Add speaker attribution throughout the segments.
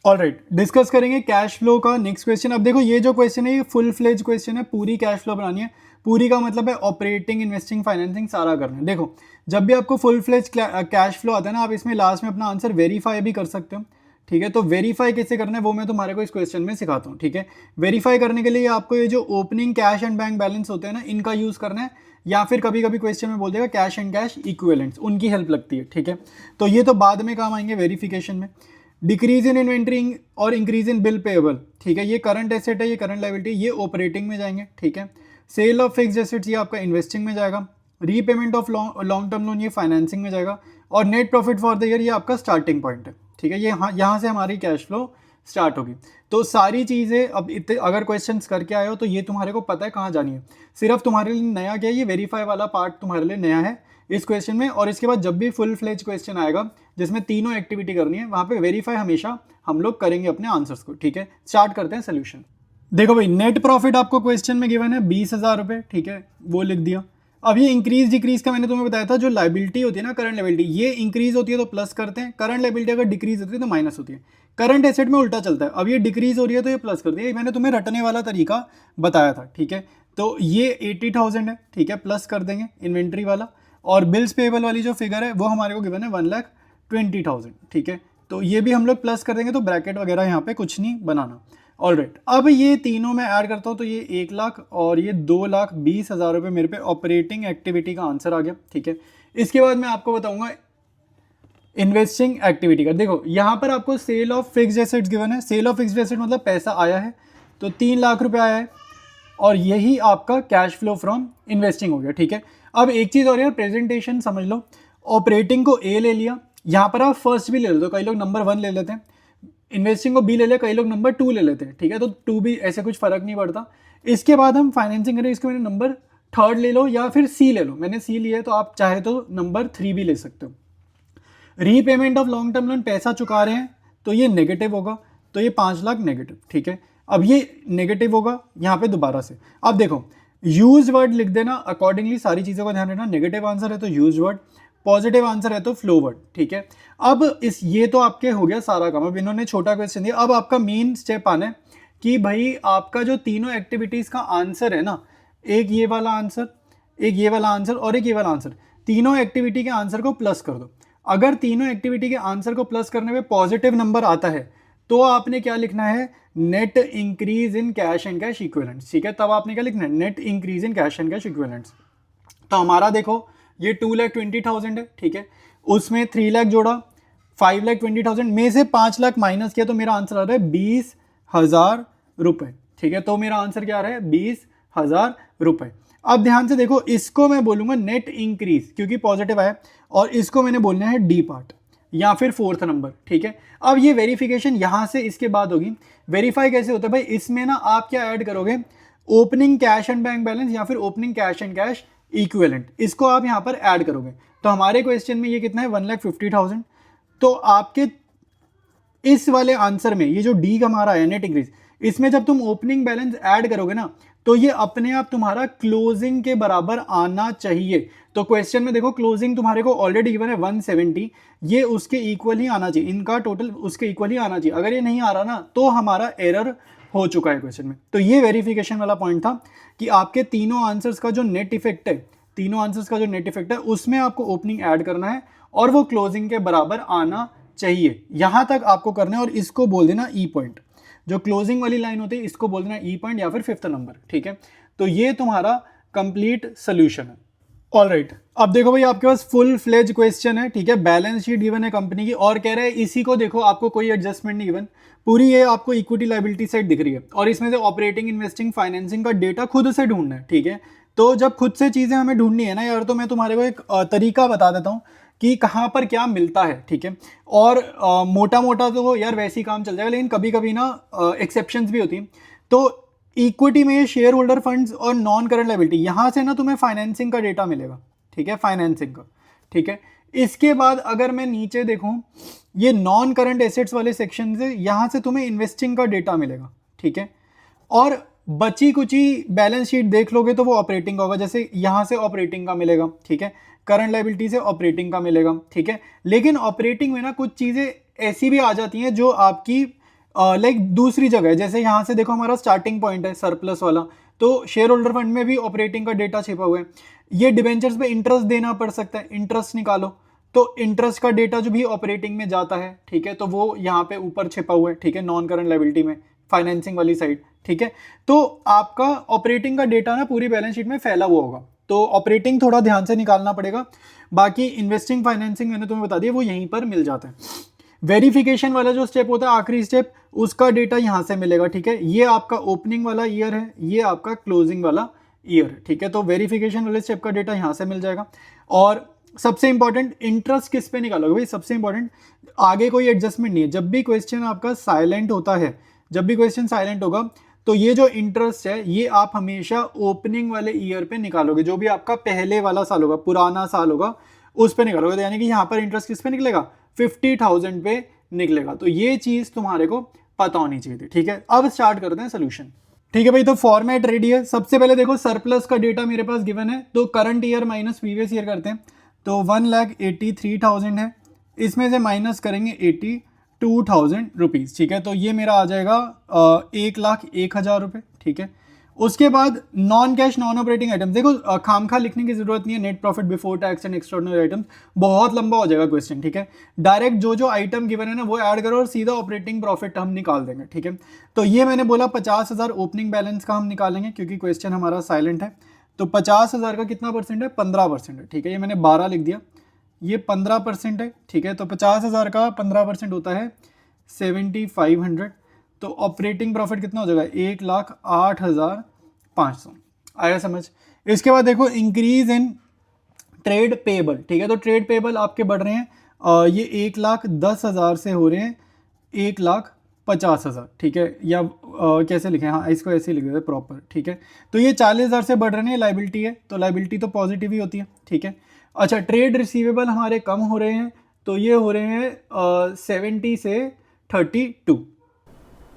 Speaker 1: Alright, discuss करेंगे cash flow का next question. अब देखो ये जो क्वेश्चन है ये फुल फ्लेज क्वेश्चन है, पूरी कैश फ्लो बनानी है। पूरी का मतलब है ऑपरेटिंग, इन्वेस्टिंग, फाइनेंसिंग सारा करना है। देखो जब भी आपको फुल फ्लेज कैश फ्लो आता है ना, आप इसमें लास्ट में अपना आंसर वेरीफाई भी कर सकते हो। ठीक है, तो वेरीफाई कैसे करना है वो मैं तुम्हारे को इस क्वेश्चन में सिखाता हूँ। ठीक है, वेरीफाई करने के लिए आपको ये जो opening cash and bank balance होते हैं ना, इनका यूज करना है, या फिर कभी कभी क्वेश्चन में बोल देगा कैश एंड कैश इक्विवेलेंट्स, उनकी हेल्प लगती है। ठीक है, तो ये तो बाद में काम आएंगे वेरिफिकेशन में। डिक्रीज इन इन्वेंट्री और इंक्रीज इन बिल पेएबल, ठीक है, ये करंट एसेट है, ये करंट लायबिलिटी, ये ऑपरेटिंग में जाएंगे। ठीक है, सेल ऑफ फिक्स्ड एसेट्स ये आपका इन्वेस्टिंग में जाएगा। Repayment of long term loan ये फाइनेंसिंग में जाएगा। और net profit for the year ये आपका स्टार्टिंग पॉइंट है। ठीक है, ये यहाँ से हमारी कैश फ्लो स्टार्ट होगी। तो सारी चीज़ें अब इतने अगर क्वेश्चंस करके आए हो तो ये तुम्हारे को पता है कहाँ जानी है। सिर्फ तुम्हारे लिए नया क्या है, ये वेरीफाई वाला पार्ट तुम्हारे लिए नया है इस क्वेश्चन में। और इसके बाद जब भी फुल फ्लेज क्वेश्चन आएगा जिसमें तीनों एक्टिविटी करनी है, वहाँ पे वेरीफाई हमेशा हम लोग करेंगे अपने आंसर्स को। ठीक है, स्टार्ट करते हैं सोल्यूशन। देखो भाई, नेट प्रॉफिट आपको क्वेश्चन में गिवन है 20,000 रुपये। ठीक है, वो लिख दिया। अब ये इंक्रीज डिक्रीज का मैंने तुम्हें बताया था, जो लाइबिलिटी होती है ना, करंट लाइबिलिटी, ये इंक्रीज होती है तो प्लस करते हैं, करंट लाइबिलिटी अगर डिक्रीज होती है तो माइनस होती है। करंट एसेट में उल्टा चलता है, अब ये डिक्रीज हो रही है तो ये प्लस करती है। मैंने तुम्हें रटने वाला तरीका बताया था। ठीक है, तो ये 80,000 है। ठीक है, प्लस कर देंगे इन्वेंट्री वाला। और बिल्स पेएबल वाली जो फिगर है वो हमारे को गिवन है 1,20,000। ठीक है, तो ये भी हम लोग प्लस कर देंगे, तो ब्रैकेट वगैरह यहाँ पे कुछ नहीं बनाना। ऑलराइट, अब ये तीनों मैं ऐड करता हूँ तो ये 1,00,000 और ये 2,20,000 रुपये मेरे पे ऑपरेटिंग एक्टिविटी का आंसर आ गया। ठीक है, इसके बाद मैं आपको बताऊंगा इन्वेस्टिंग एक्टिविटी का। देखो यहाँ पर आपको sale of fixed assets given है। सेल ऑफ फिक्स्ड एसेट मतलब पैसा आया है, तो 3,00,000 रुपये आया है, और यही आपका कैश फ्लो फ्रॉम इन्वेस्टिंग हो गया। ठीक है, अब एक चीज़ और यार, प्रेजेंटेशन समझ लो। ऑपरेटिंग को ए ले लिया, यहाँ पर आप फर्स्ट भी ले लेते हो, कई लोग नंबर 1 ले लेते हैं। इन्वेस्टिंग को बी ले लिया, कई लोग नंबर 2 ले लेते हैं। ठीक है, तो 2 भी ऐसे कुछ फर्क नहीं पड़ता। इसके बाद हम फाइनेंसिंग करें, इसको मैंने नंबर 3 ले लो या फिर सी ले लो, मैंने सी लिया है तो आप चाहे तो नंबर 3 भी ले सकते हो। Repayment of long term loan, पैसा चुका रहे हैं तो ये नेगेटिव होगा, तो ये 5,00,000 नेगेटिव। ठीक है, अब ये नेगेटिव होगा यहाँ पे दोबारा से। अब देखो यूज वर्ड लिख देना अकॉर्डिंगली, सारी चीज़ों का ध्यान रखना। नेगेटिव आंसर है तो यूज वर्ड, पॉजिटिव आंसर है तो फ्लो वर्ड। ठीक है, अब इस ये तो आपके हो गया सारा काम। अब इन्होंने छोटा क्वेश्चन दिया, अब आपका मेन स्टेप आना है कि भाई आपका जो तीनों एक्टिविटीज का आंसर है ना, एक ये वाला आंसर, एक ये वाला आंसर और एक ये वाला आंसर, तीनों एक्टिविटी के आंसर को प्लस कर दो। अगर तीनों एक्टिविटी के आंसर को प्लस करने में पॉजिटिव नंबर आता है तो आपने क्या लिखना है, net increase in cash and cash equivalents. ठीक है, तब आपने क्या लिखना है, net increase in cash and cash equivalents. तो हमारा देखो ये 2,20,000 है। ठीक है, उसमें 3,00,000 जोड़ा, 5,20,000 में से 5,00,000 माइनस किया तो मेरा आंसर आ रहा है 20,000 रुपए। ठीक है, तो मेरा आंसर क्या आ रहा है, 20,000 रुपए। अब ध्यान से देखो, इसको मैं बोलूंगा नेट इंक्रीज क्योंकि पॉजिटिव आया, और इसको मैंने बोलना है डी पार्ट या फिर 4th नंबर। ठीक है, अब ये वेरिफिकेशन यहां से इसके बाद होगी। वेरीफाई कैसे होता है भाई, इसमें ना आप क्या ऐड करोगे, opening cash and bank balance या फिर opening cash and cash equivalent, इसको आप यहां पर ऐड करोगे। तो हमारे क्वेश्चन में ये कितना है, 1,50,000। तो आपके इस वाले आंसर में ये जो डी हमारा है नेट इंक्रीज, इसमें जब तुम ओपनिंग बैलेंस ऐड करोगे ना तो ये अपने आप तुम्हारा क्लोजिंग के बराबर आना चाहिए। तो क्वेश्चन में देखो क्लोजिंग तुम्हारे को ऑलरेडी गिवन है 170, ये उसके इक्वल ही आना चाहिए, इनका टोटल उसके इक्वल ही आना चाहिए। अगर ये नहीं आ रहा ना तो हमारा एरर हो चुका है क्वेश्चन में। तो ये वेरिफिकेशन वाला पॉइंट था कि आपके तीनों आंसर्स का जो नेट इफेक्ट है, तीनों आंसर्स का जो नेट इफेक्ट है उसमें आपको ओपनिंग ऐड करना है और वो क्लोजिंग के बराबर आना चाहिए। यहां तक आपको करना है, और इसको बोल देना ई पॉइंट। जो क्लोजिंग वाली लाइन होती है इसको बोल देना ई पॉइंट या फिर 5th नंबर। ठीक है, तो ये तुम्हारा कंप्लीट सोल्यूशन है। ऑलराइट, अब देखो भाई आपके पास फुल फ्लेज क्वेश्चन है। ठीक है, बैलेंस शीट गिवन है कंपनी की और कह रहा है इसी को देखो, आपको कोई एडजस्टमेंट नहीं गिवन, पूरी ये आपको इक्विटी लायबिलिटी साइड दिख रही है और इसमें से ऑपरेटिंग, इन्वेस्टिंग, फाइनेंसिंग का डेटा खुद से ढूंढना है। ठीक है, तो जब खुद से चीजें हमें ढूंढनी है ना यार, तो मैं तुम्हारे को एक तरीका बता देता हूँ कि कहाँ पर क्या मिलता है। ठीक है, और मोटा मोटा तो यार वैसे ही काम चल जाएगा, लेकिन कभी कभी ना एक्सेप्शंस भी होती हैं। तो इक्विटी में शेयर होल्डर फंड्स और नॉन करंट लायबिलिटी, यहां से ना तुम्हें फाइनेंसिंग का डेटा मिलेगा। ठीक है, फाइनेंसिंग का। ठीक है, इसके बाद अगर मैं नीचे देखूं, ये नॉन करंट एसेट्स वाले सेक्शन से यहां से तुम्हें इन्वेस्टिंग का डेटा मिलेगा। ठीक है, और बची कुची बैलेंस शीट देख लोगे तो वो ऑपरेटिंग का होगा, जैसे यहां से ऑपरेटिंग का मिलेगा। ठीक है, करंट लायबिलिटी से ऑपरेटिंग का मिलेगा। ठीक है, लेकिन ऑपरेटिंग में ना कुछ चीजें ऐसी भी आ जाती हैं जो आपकी लाइक दूसरी जगह है। जैसे यहाँ से देखो हमारा स्टार्टिंग पॉइंट है सरप्लस वाला, तो शेयर होल्डर फंड में भी ऑपरेटिंग का डेटा छिपा हुआ है। ये डिबेंचर्स पे इंटरेस्ट देना पड़ सकता है, इंटरेस्ट निकालो, तो इंटरेस्ट का डेटा जो भी ऑपरेटिंग में जाता है, ठीक है, तो वो यहाँ पे ऊपर छिपा हुआ है, ठीक है, नॉन करंट लायबिलिटी में, फाइनेंसिंग वाली साइड, ठीक है। तो आपका ऑपरेटिंग का डेटा ना पूरी बैलेंस शीट में फैला हुआ होगा, तो ऑपरेटिंग थोड़ा ध्यान से निकालना पड़ेगा। बाकी इन्वेस्टिंग फाइनेंसिंग मैंने तुम्हें बता दिया, वो यहीं पर मिल जाता है। वेरिफिकेशन वाला जो स्टेप होता है, आखिरी स्टेप, उसका डेटा यहाँ से मिलेगा, ठीक है। ये आपका ओपनिंग वाला ईयर है, ये आपका क्लोजिंग वाला ईयर है, ठीक है। तो वेरिफिकेशन वाले स्टेप का डेटा यहाँ से मिल जाएगा। और सबसे इंपॉर्टेंट, इंटरेस्ट किस पे निकालोगे भाई, सबसे इंपॉर्टेंट, आगे कोई एडजस्टमेंट नहीं है। जब भी क्वेश्चन आपका साइलेंट होता है, जब भी क्वेश्चन साइलेंट होगा, तो ये जो इंटरेस्ट है ये आप हमेशा ओपनिंग वाले ईयर पे निकालोगे, जो भी आपका पहले वाला साल होगा, पुराना साल होगा, उस पे निकालोगे। तो यानी कि यहाँ पर इंटरेस्ट किस पे निकलेगा, 50,000 पे निकलेगा। तो ये चीज तुम्हारे को पता होनी चाहिए थी, ठीक है। अब स्टार्ट करते हैं सोल्यूशन, ठीक है भाई। तो फॉर्मेट रेडी है। सबसे पहले देखो सरप्लस का डेटा मेरे पास गिवन है, तो current year minus previous year करते हैं। तो 1,83,000 है, इसमें से माइनस करेंगे 82,000 रुपीज़, ठीक है। तो ये मेरा आ जाएगा 1,01,000 रुपये, ठीक है। उसके बाद non cash non operating items, देखो खामखा लिखने की जरूरत नहीं है, net profit before tax and extraordinary items, बहुत लंबा हो जाएगा क्वेश्चन, ठीक है। डायरेक्ट जो जो आइटम गिवन है ना वो ऐड करो और सीधा ऑपरेटिंग प्रॉफिट हम निकाल देंगे, ठीक है। तो ये मैंने बोला 50,000 ओपनिंग बैलेंस का हम निकालेंगे, क्योंकि क्वेश्चन हमारा साइलेंट है। तो 50,000 का कितना परसेंट है, 15% है, ठीक है। ये मैंने 12 लिख दिया, ये 15% है, ठीक है। तो 50,000 का 15% होता है 7,500। तो ऑपरेटिंग प्रॉफिट कितना हो जाएगा, 1,08,500। आया समझ। इसके बाद देखो इंक्रीज इन ट्रेड पेबल, ठीक है। तो ट्रेड पेबल आपके बढ़ रहे हैं, ये 1,10,000 से हो रहे हैं 1,50,000, ठीक है। या कैसे लिखें, हाँ इसको ऐसे लिख देते प्रॉपर, ठीक है। तो ये 40,000 से बढ़ रहे हैं, लाइबिलिटी है, तो लाइबिलिटी तो पॉजिटिव ही होती है, ठीक है। अच्छा, ट्रेड रिसीवेबल हमारे कम हो रहे हैं, तो ये हो रहे हैं 70 से 32।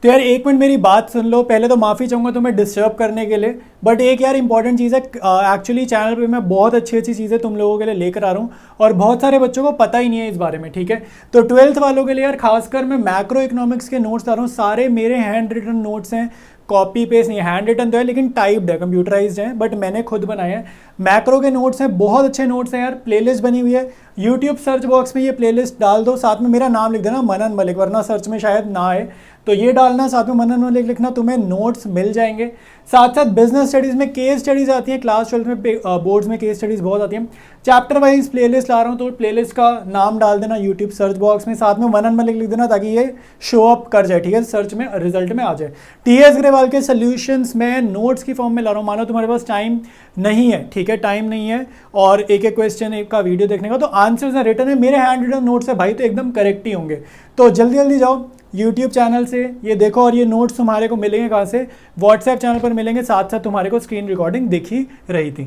Speaker 2: तो यार एक मिनट मेरी बात सुन लो, पहले तो माफ़ी चाहूँगा तुम्हें डिस्टर्ब करने के लिए, बट एक यार इंपॉर्टेंट चीज़ है, एक्चुअली चैनल पे मैं बहुत अच्छी अच्छी चीज़ें तुम लोगों के लिए लेकर आ रहा हूँ और बहुत सारे बच्चों को पता ही नहीं है इस बारे में, ठीक है। तो 12th वालों के लिए यार खासकर मैं मैक्रो इकोनॉमिक्स के नोट्स ला रहा हूँ, सारे मेरे हैंड रिटन नोट्स हैं, कॉपी पेस्ट नहीं, हैंड रिटन तो है लेकिन टाइप्ड है, कंप्यूटराइज्ड है, बट मैंने खुद बनाया है। मैक्रो के नोट्स हैं, बहुत अच्छे नोट्स हैं यार, प्लेलिस्ट बनी हुई है, यूट्यूब सर्च बॉक्स में ये प्लेलिस्ट डाल दो, साथ में मेरा नाम लिख देना मनन मलिक, वरना सर्च में शायद ना आए, तो ये डालना, साथ में मनन मलिक लिखना, तुम्हें नोट्स मिल जाएंगे। साथ साथ बिजनेस स्टडीज़ में केस स्टडीज़ आती हैं, क्लास 12 में बोर्ड्स में केस स्टडीज़ बहुत आती हैं। चैप्टर वाइज प्लेलिस्ट ला रहा हूँ, तो प्लेलिस्ट का नाम डाल देना यूट्यूब सर्च बॉक्स में, साथ में मनन मलिक लिख देना, ताकि ये शो अप कर जाए, ठीक है, सर्च में रिजल्ट में आ जाए। TS ग्रेवाल के सोल्यूशंस में नोट्स की फॉर्म में ला रहा हूँ। मानो तुम्हारे पास टाइम नहीं है, ठीक है, टाइम नहीं है और एक एक क्वेश्चन एक का वीडियो देखने का, तो आंसर्स रिटर्न है, मेरे हैंड रिटन नोट्स है भाई, तो एकदम करेक्ट ही होंगे। तो जल्दी जल्दी जाओ यूट्यूब चैनल से ये देखो, और ये नोट्स तुम्हारे को मिलेंगे कहाँ से, व्हाट्सएप चैनल पर मिलेंगे, साथ साथ तुम्हारे को स्क्रीन रिकॉर्डिंग दिख ही रही थी।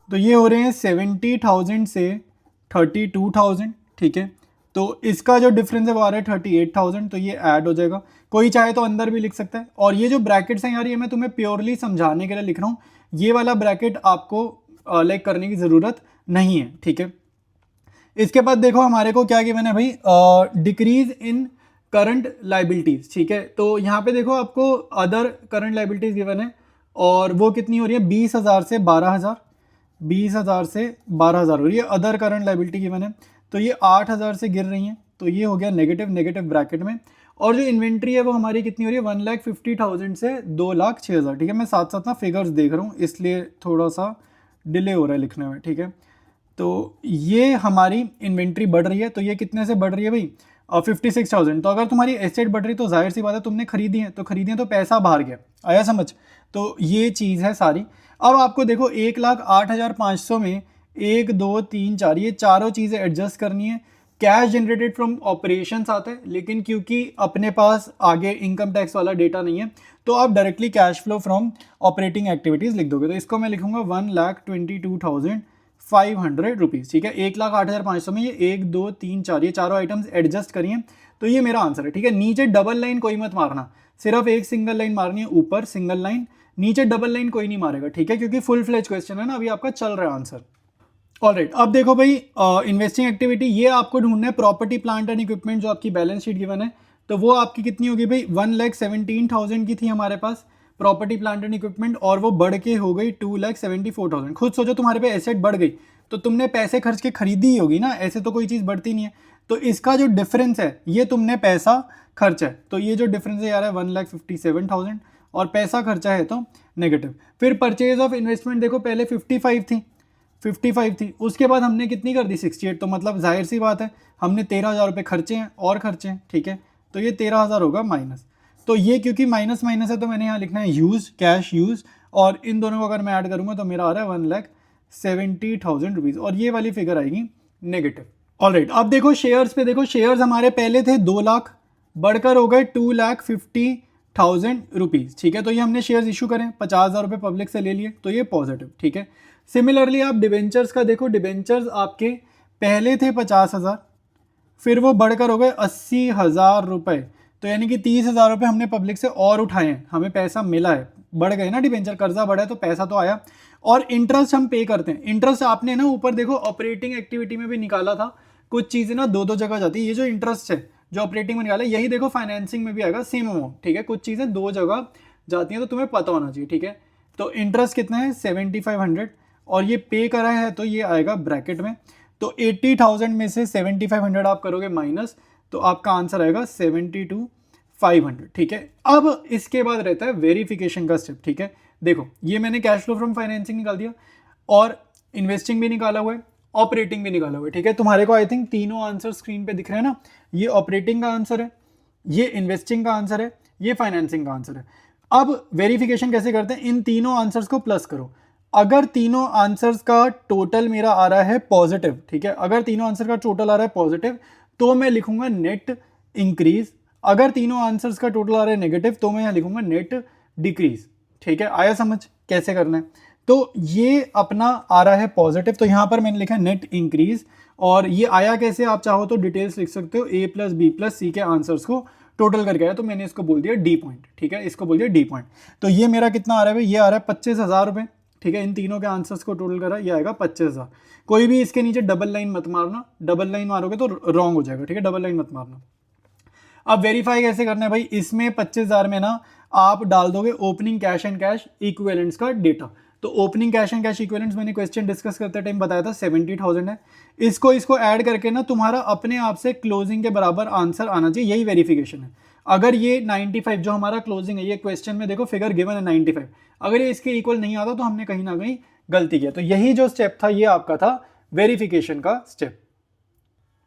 Speaker 1: तो ये हो रहे हैं 70,000 से 32,000, ठीक है। तो इसका जो डिफरेंस है वो आ रहा है 38,000, तो ये ऐड हो जाएगा। कोई चाहे तो अंदर भी लिख सकता है। और ये जो ब्रैकेट्स हैं यार, ये मैं तुम्हें प्योरली समझाने के लिए लिख रहा हूँ, ये वाला ब्रैकेट आपको लाइक करने की ज़रूरत नहीं है, ठीक है। इसके बाद देखो हमारे को क्या गिवन है भाई, डिक्रीज इन करंट लाइबिलिटीज, ठीक है। तो यहाँ पे देखो आपको अदर करंट लाइबिलिटीज गिवन है, और वो कितनी हो रही है, 20,000 से 12,000, 20,000 से 12,000 हो रही है अदर करंट लाइबिलिटी गिवन है। तो ये 8,000 से गिर रही हैं, तो ये हो गया नेगेटिव ब्रैकेट में। और जो इन्वेंट्री है वो हमारी कितनी हो रही है, 1,50,000 से 2,06,000, ठीक है। मैं साथ साथ ना फिगर्स देख रहा हूँ, इसलिए थोड़ा सा डिले हो रहा है लिखने में, ठीक है। तो ये हमारी इन्वेंट्री बढ़ रही है, तो ये कितने से बढ़ रही है भाई, 56,000। तो अगर तुम्हारी एसेट बढ़ रही तो जाहिर सी बात है तुमने खरीदी है, तो खरीदी है तो पैसा बाहर गया, आया समझ। तो ये चीज़ है सारी। अब आपको देखो 1,08,500 में 1 2 3 4 ये चारों चीज़ें एडजस्ट करनी है। कैश जनरेटेड फ्रॉम ऑपरेशंस आता है, लेकिन क्योंकि अपने पास आगे इनकम टैक्स वाला डेटा नहीं है, तो आप directly cash flow from operating activities लिख दोगे। तो इसको मैं लिखूंगा 1,22,500 रुपीज़, ठीक है। 1,08,500 में ये 1 2 3 4 ये चारों आइटम्स एडजस्ट करिए, तो ये मेरा आंसर है, ठीक है। नीचे डबल लाइन कोई मत मारना, सिर्फ एक सिंगल लाइन मारनी है, ऊपर सिंगल लाइन, नीचे डबल लाइन कोई नहीं मारेगा, ठीक है, क्योंकि फुल फ्लेज क्वेश्चन है ना, अभी आपका चल रहा है आंसर। ऑलराइट, अब देखो भाई इन्वेस्टिंग एक्टिविटी, ये आपको ढूंढना है प्रॉपर्टी प्लांट एंड इक्विपमेंट, जो आपकी बैलेंस शीट गिवन है। तो वो आपकी कितनी होगी भाई, 1,17,000 की थी हमारे पास प्रॉपर्टी प्लांट एंड इक्विपमेंट, और वो बढ़ के हो गई 2,74,000। खुद सोचो तुम्हारे पे एसेट बढ़ गई तो तुमने पैसे खर्च के खरीदी ही होगी ना, ऐसे तो कोई चीज़ बढ़ती नहीं है। तो इसका जो डिफरेंस है ये तुमने पैसा खर्चा है, तो ये जो डिफरेंस है यार है 1,57,000, और पैसा खर्चा है तो नेगेटिव। फिर परचेज ऑफ इन्वेस्टमेंट देखो, पहले 55 थी, उसके बाद हमने कितनी कर दी 68, तो मतलब जाहिर सी बात है हमने 13,000 रुपये खर्चे हैं और खर्चे हैं, ठीक है, तो ये 13,000 होगा माइनस। तो ये क्योंकि माइनस माइनस है तो मैंने यहाँ लिखना है यूज, कैश यूज, और इन दोनों को अगर मैं ऐड करूँगा तो मेरा आ रहा है 1,70,000 रुपीज़, और ये वाली फिगर आएगी नेगेटिव। ऑलराइट, अब देखो शेयर्स पे, देखो शेयर्स हमारे पहले थे 2 लाख, बढ़कर हो गए 2,50,000 रुपीज़, ठीक है। तो ये हमने शेयर्स इशू करें, 50,000 रुपये पब्लिक से ले लिए, तो ये पॉजिटिव, ठीक है। सिमिलरली आप डिबेंचर्स का देखो, डिबेंचर्स आपके पहले थे 50,000, फिर वो बढ़कर हो गए 80,000 रुपये, तो यानी कि 30,000 रुपये हमने पब्लिक से और उठाए हैं, हमें पैसा मिला है, बढ़ गए ना डिबेंचर, कर्जा बढ़ा है तो पैसा तो आया। और इंटरेस्ट हम पे करते हैं, इंटरेस्ट आपने ना ऊपर देखो ऑपरेटिंग एक्टिविटी में भी निकाला था, कुछ चीज़ें ना दो जगह जाती है, ये जो इंटरेस्ट है जो ऑपरेटिंग में निकाला है यही देखो फाइनेंसिंग में भी आएगा सेम अमाउंट, ठीक है। कुछ चीज़ें 2 जगह जाती हैं तो तुम्हें पता होना चाहिए, ठीक है। तो इंटरेस्ट कितना है 7,500, और ये पे करा है तो ये आएगा ब्रैकेट में, तो 80,000 में से 7,500 आप करोगे माइनस, तो आपका आंसर आएगा 72,500, ठीक है। अब इसके बाद रहता है वेरिफिकेशन का स्टेप, ठीक है। देखो ये मैंने कैश फ्लो फ्रॉम फाइनेंसिंग निकाल दिया, और इन्वेस्टिंग भी निकाला हुआ है, ऑपरेटिंग भी निकाला हुआ है, ठीक है। तुम्हारे को आई थिंक तीनों आंसर स्क्रीन पे दिख रहे हैं ना, ये ऑपरेटिंग का आंसर है, ये इन्वेस्टिंग का आंसर है, ये फाइनेंसिंग का आंसर है। अब वेरिफिकेशन कैसे करते हैं, इन तीनों आंसर्स को प्लस करो, अगर तीनों आंसर्स का टोटल मेरा आ रहा है पॉजिटिव, ठीक है, अगर तीनों आंसर का टोटल आ रहा है पॉजिटिव तो मैं लिखूंगा नेट इंक्रीज, अगर तीनों आंसर्स का टोटल आ रहा है नेगेटिव तो मैं यहाँ लिखूंगा नेट डिक्रीज, ठीक है। आया समझ कैसे करना है। तो ये अपना आ रहा है पॉजिटिव, तो यहाँ पर मैंने लिखा है नेट इंक्रीज, और ये आया कैसे आप चाहो तो डिटेल्स लिख सकते हो, A + B + C के आंसर्स को टोटल करके आया, तो मैंने इसको बोल दिया डी पॉइंट, ठीक है, इसको बोल दिया डी पॉइंट। तो ये मेरा कितना आ रहा है भाई, ये आ रहा है 25,000 रुपये, ठीक है। इन तीनों के आंसर्स को टोटल करा, ये आएगा 25,000। कोई भी इसके नीचे डबल लाइन मत मारना, डबल लाइन मारोगे तो रॉन्ग हो जाएगा, ठीक है, डबल लाइन मत मारना। अब वेरीफाई कैसे करना है भाई, इसमें 25,000 में ना आप डाल दोगे opening cash and cash equivalents का डेटा। तो opening cash and cash equivalents मैंने क्वेश्चन डिस्कस करते टाइम बताया था 70,000 है, इसको ऐड करके ना तुम्हारा अपने आप से क्लोजिंग के बराबर आंसर आना चाहिए, यही वेरिफिकेशन है। अगर ये 95 जो हमारा क्लोजिंग है, ये क्वेश्चन में देखो फिगर गिवन है 95, अगर ये इसके इक्वल नहीं आता तो हमने कहीं ना कहीं गलती किया। तो यही जो स्टेप था ये आपका था वेरिफिकेशन का स्टेप।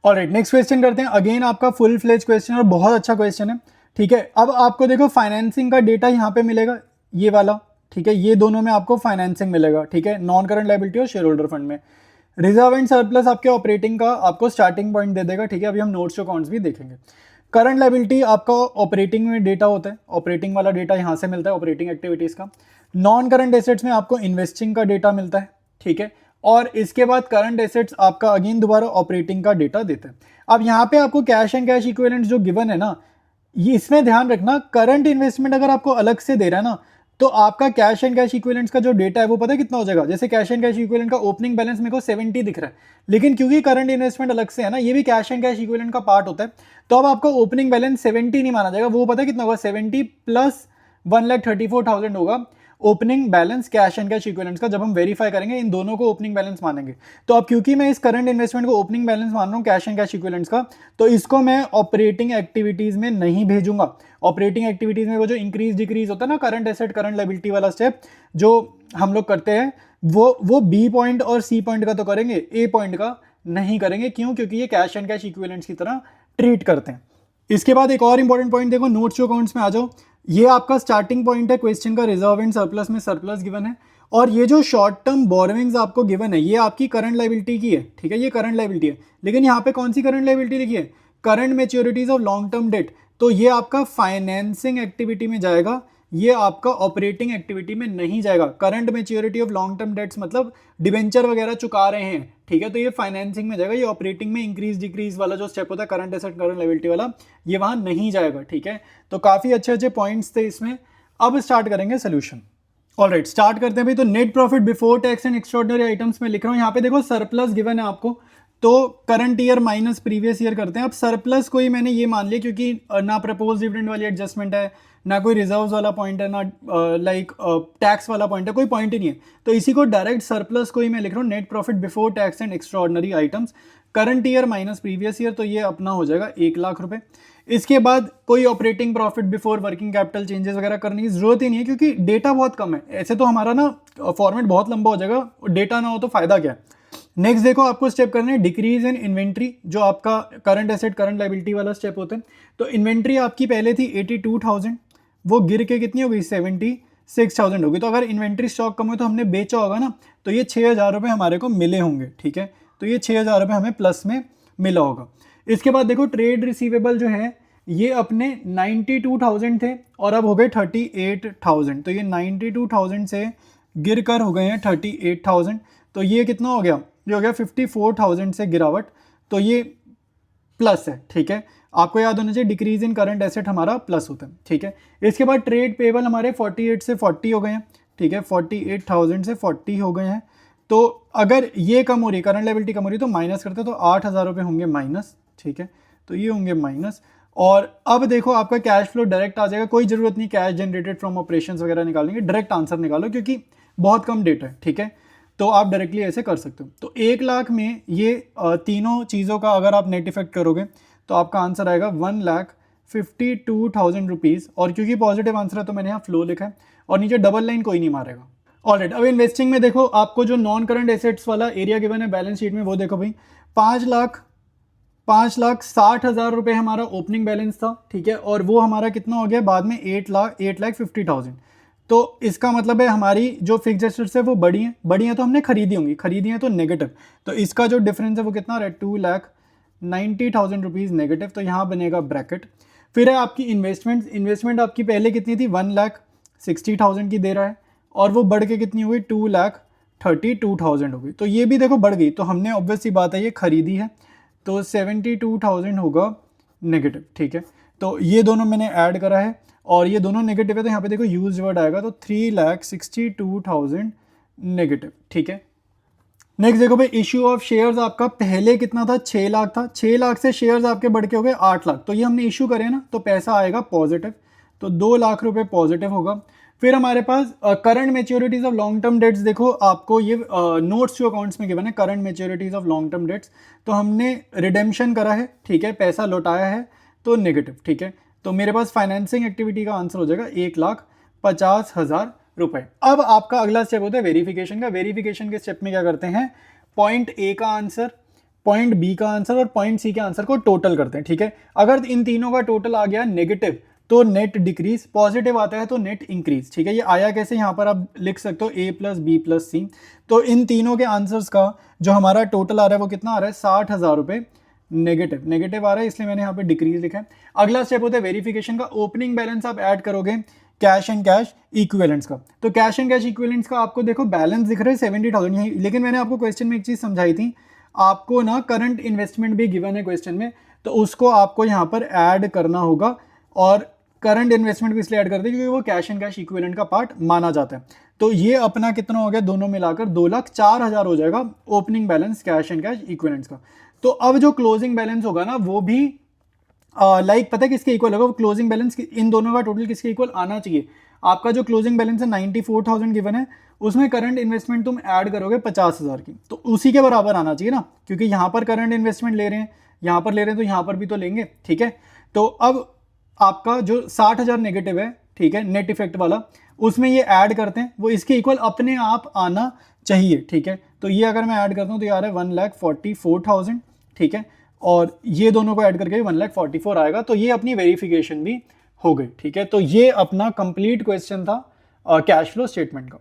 Speaker 1: ऑलराइट, नेक्स्ट क्वेश्चन करते हैं। अगेन आपका फुल फ्लेज क्वेश्चन और बहुत अच्छा क्वेश्चन है, ठीक है। अब आपको देखो फाइनेंसिंग का डेटा यहाँ पे मिलेगा, ये वाला, ठीक है, ये दोनों में आपको फाइनेंसिंग मिलेगा, ठीक है, नॉन करंट लायबिलिटी और शेयर होल्डर फंड में। रिजर्व एंड सरप्लस आपके ऑपरेटिंग का आपको स्टार्टिंग पॉइंट दे देगा, ठीक है। अभी हम नोट्स अकाउंट्स भी देखेंगे। करंट लायबिलिटी आपका ऑपरेटिंग में डेटा होता है, ऑपरेटिंग वाला डेटा यहाँ से मिलता है ऑपरेटिंग एक्टिविटीज का। नॉन करंट एसेट्स में आपको इन्वेस्टिंग का डेटा मिलता है, ठीक है, और इसके बाद करंट एसेट्स आपका अगेन दोबारा ऑपरेटिंग का डेटा देता है। अब यहाँ पे आपको कैश एंड कैश इक्विवेलेंट जो गिवन है ना, ये इसमें ध्यान रखना, करंट इन्वेस्टमेंट अगर आपको अलग से दे रहा है ना, तो आपका कैश एंड कैश इक्विवेलेंट्स का जो डेटा है वो पता है कितना हो जाएगा। जैसे कैश एंड कैश इक्विवेलेंट का ओपनिंग बैलेंस मेरे को 70 दिख रहा है, लेकिन क्योंकि करंट इन्वेस्टमेंट अलग से है ना, ये भी कैश एंड कैश इक्विवेलेंट का पार्ट होता है, तो अब आपका ओपनिंग बैलेंस 70 नहीं माना जाएगा, वो पता है कितना होगा, 70 + 1,34,000 होगा opening balance cash and cash equivalents का। जब हम वेरीफाई करेंगे इन दोनों को ओपनिंग बैलेंस मानेंगे, तो अब क्योंकि मैं इस करंट इन्वेस्टमेंट को ओपनिंग बैलेंस मान रहा हूँ कैश एंड कैश इक्विवेलेंट्स का, तो इसको मैं ऑपरेटिंग एक्टिविटीज में नहीं भेजूंगा। ऑपरेटिंग एक्टिविटीज में वो जो इंक्रीज डिक्रीज होता है ना, करंट एसेट करंट लायबिलिटी वाला स्टेप जो हम लोग करते हैं, वो बी पॉइंट और सी पॉइंट का तो करेंगे, ए पॉइंट का नहीं करेंगे। क्यों? क्योंकि ये कैश एंड कैश इक्विवेलेंट्स की तरह ट्रीट करते हैं। इसके बाद एक और इंपॉर्टेंट पॉइंट देखो, नोट्स टू अकाउंट्स में आ जाओ। ये आपका स्टार्टिंग पॉइंट है क्वेश्चन का, रिजर्व एंड सरप्लस में सरप्लस गिवन है, और ये जो शॉर्ट टर्म बोरोइंग्स आपको गिवन है ये आपकी करंट लायबिलिटी की है, ठीक है, ये करंट लायबिलिटी है। लेकिन यहाँ पे कौन सी करंट लायबिलिटी लिखी है? Current मैच्योरिटीज of long term debt. तो ये आपका फाइनेंसिंग एक्टिविटी में जाएगा, ये आपका ऑपरेटिंग एक्टिविटी में नहीं जाएगा। Current maturity of long term dates मतलब डिबेंचर वगैरह चुका रहे हैं, ठीक है, तो ये फाइनेंसिंग में जाएगा। ये ऑपरेटिंग में इंक्रीज डिक्रीज वाला जो स्टेप होता है करंट एसेट करंट लायबिलिटी वाला, ये वहां नहीं जाएगा, ठीक है। तो काफी अच्छे अच्छे पॉइंट्स थे इसमें। अब स्टार्ट करेंगे सोल्यूशन। ऑलराइट, स्टार्ट करते हैं भाई। तो net profit before tax and extraordinary items में लिख रहा हूँ, यहाँ पे देखो सरप्लस गिवन है आपको, तो current year minus previous year करते हैं। अब सरप्लस कोई मैंने ये मान लिया क्योंकि ना प्रपोज डिविडेंड वाली एडजस्टमेंट है, ना कोई रिजर्व्स वाला पॉइंट है, ना लाइक टैक्स वाला पॉइंट है, कोई पॉइंट ही नहीं है, तो इसी को डायरेक्ट सरप्लस को ही मैं लिख रहा हूँ net profit before tax and extra ordinary items, current year minus previous year, तो ये अपना हो जाएगा 1,00,000 रुपये। इसके बाद कोई operating profit before working capital changes वगैरह करने की जरूरत ही नहीं है क्योंकि डेटा बहुत कम है। ऐसे तो हमारा ना फॉर्मेट बहुत लंबा हो जाएगा, डेटा ना हो तो फायदा क्या है। नेक्स्ट देखो आपको स्टेप करना है डिक्रीज इन इन्वेंट्री, जो आपका करंट एसेट करंट लाइबिलिटी वाला स्टेप होता है। तो इन्वेंट्री आपकी पहले थी 82,000, वो गिर के कितनी हो गई 76,000 होगी। तो अगर इन्वेंट्री स्टॉक कम हो तो हमने बेचा होगा ना, तो ये 6,000 रुपये हमारे को मिले होंगे, ठीक है। तो ये 6,000 रुपये हमें प्लस में मिला होगा। इसके बाद देखो ट्रेड रिसीवेबल जो है ये अपने 92,000 थे और अब हो गए 38,000, तो ये 92,000 से गिर कर हो गए हैं 38,000, तो ये कितना हो गया, ये हो गया 54,000 से गिरावट, तो ये प्लस है, ठीक है। आपको याद होना चाहिए डिक्रीज इन करंट एसेट हमारा प्लस होता है, ठीक है। इसके बाद ट्रेड पेबल हमारे 48 से 40 हो गए हैं, ठीक है, 48,000 से 40 हो गए हैं। तो अगर ये कम हो रही है, करंट लायबिलिटी कम हो रही है, तो माइनस करते तो 8,000 रुपये होंगे माइनस, ठीक है, तो ये होंगे माइनस। और अब देखो आपका कैश फ्लो डायरेक्ट आ जाएगा, कोई जरूरत नहीं कैश जनरेटेड फ्रॉम ऑपरेशंस वगैरह निकालने की, डायरेक्ट आंसर निकालो क्योंकि बहुत कम डेटा है, ठीक है। तो आप डायरेक्टली ऐसे कर सकते हो। तो 1,00,000 में ये तीनों चीज़ों का अगर आप नेट इफेक्ट करोगे तो आपका आंसर आएगा 1,52,000 रुपीज़, और क्योंकि पॉजिटिव आंसर है तो मैंने यहाँ फ्लो लिखा है और नीचे डबल लाइन कोई नहीं मारेगा। ऑलराइट, अब इन्वेस्टिंग में देखो आपको जो नॉन करंट एसेट्स वाला एरिया गिवन है बैलेंस शीट में, वो देखो भाई 5,60,000 रुपये हमारा ओपनिंग बैलेंस था, ठीक है, और वो हमारा कितना हो गया बाद में 8,50,000। तो इसका मतलब है हमारी जो फिक्स एसेट्स है वो बड़ी हैं तो हमने खरीदी होंगी, खरीदी हैं तो नेगेटिव, तो इसका जो डिफरेंस है वो कितना है 2,90,000 रुपीज़ नेगेटिव, तो यहाँ बनेगा ब्रैकेट। फिर है आपकी इन्वेस्टमेंट आपकी पहले कितनी थी 1,60,000 की दे रहा है और वो बढ़ के कितनी हुई 2,32,000 हो गई, तो ये भी देखो बढ़ गई, तो हमने ऑब्वियस सी बात है ये खरीदी है, तो 72,000 होगा नेगेटिव, ठीक है। तो ये दोनों मैंने ऐड करा है और ये दोनों नेगेटिव है, तो यहाँ पे देखो यूज वर्ड आएगा, तो 3,62,000 नेगेटिव, ठीक है। नेक्स्ट देखो भाई इश्यू ऑफ शेयर्स आपका पहले कितना था 6,00,000 था, 6,00,000 से शेयर्स आपके बढ़ के हो गए 8,00,000, तो ये हमने इशू करे ना, तो पैसा आएगा पॉजिटिव, तो 2,00,000 रुपये पॉजिटिव होगा। फिर हमारे पास current maturities of long term debts, देखो आपको ये नोट्स जो अकाउंट्स में गिवन है current maturities of long term debts, तो हमने रिडेम्पशन करा है, ठीक है, पैसा लौटाया है, तो नेगेटिव, ठीक है। तो मेरे पास फाइनेंसिंग एक्टिविटी का आंसर हो जाएगा 1,50,000 रुपए। अब आपका अगला स्टेप होता है वेरिफिकेशन का। वेरिफिकेशन के स्टेप में क्या करते हैं, पॉइंट ए का आंसर, पॉइंट बी का आंसर और पॉइंट सी के आंसर को टोटल करते हैं, ठीक है। अगर इन तीनों का टोटल आ गया नेगेटिव तो नेट डिक्रीज, पॉजिटिव आता है तो नेट इंक्रीज, ठीक है। ये आया कैसे, यहाँ पर आप लिख सकते हो a + b + c, तो इन तीनों के आंसर्स का जो हमारा टोटल आ रहा है वो कितना आ रहा है 60,000 रुपये नेगेटिव आ रहा है, इसलिए मैंने यहाँ पे डिक्रीज लिखा है। अगला स्टेप होता है वेरिफिकेशन का। ओपनिंग बैलेंस आप ऐड करोगे कैश एंड कैश इक्विवेलेंट्स का, तो कैश एंड कैश इक्विवेलेंट्स का आपको देखो बैलेंस दिख रहा है 70,000 यही, लेकिन मैंने आपको क्वेश्चन में एक चीज़ समझाई थी, आपको ना करंट इन्वेस्टमेंट भी गिवन है क्वेश्चन में, तो उसको आपको यहाँ पर ऐड करना होगा, और करंट इन्वेस्टमेंट भी इसलिए ऐड करते हैं क्योंकि वो कैश एंड कैश इक्विवेलेंट का पार्ट माना जाता है। तो ये अपना कितना हो गया, दोनों मिलाकर 2,04,000 हो जाएगा opening balance cash and cash equivalents का। तो अब जो क्लोजिंग बैलेंस होगा ना वो भी लाइक पता है किसके इक्वल होगा, वो क्लोजिंग बैलेंस इन दोनों का टोटल किसके इक्वल आना चाहिए। आपका जो क्लोजिंग बैलेंस है 94,000 गिवन है, उसमें करंट इन्वेस्टमेंट तुम ऐड करोगे 50,000 की, तो उसी के बराबर आना चाहिए ना, क्योंकि यहाँ पर करंट इन्वेस्टमेंट ले रहे हैं, यहाँ पर ले रहे हैं, तो यहाँ पर भी तो लेंगे, ठीक है। तो अब आपका जो 60,000 नेगेटिव है, ठीक है, नेट इफेक्ट वाला, उसमें ये ऐड करते हैं, वो इसके इक्वल अपने आप आना चाहिए, ठीक है। तो ये अगर मैं ऐड करता हूँ तो यार है 1,44,000, ठीक है, और ये दोनों को ऐड करके 1,44,000 आएगा, तो ये अपनी वेरिफिकेशन भी हो गई, ठीक है। तो ये अपना कंप्लीट क्वेश्चन था कैश फ्लो स्टेटमेंट का।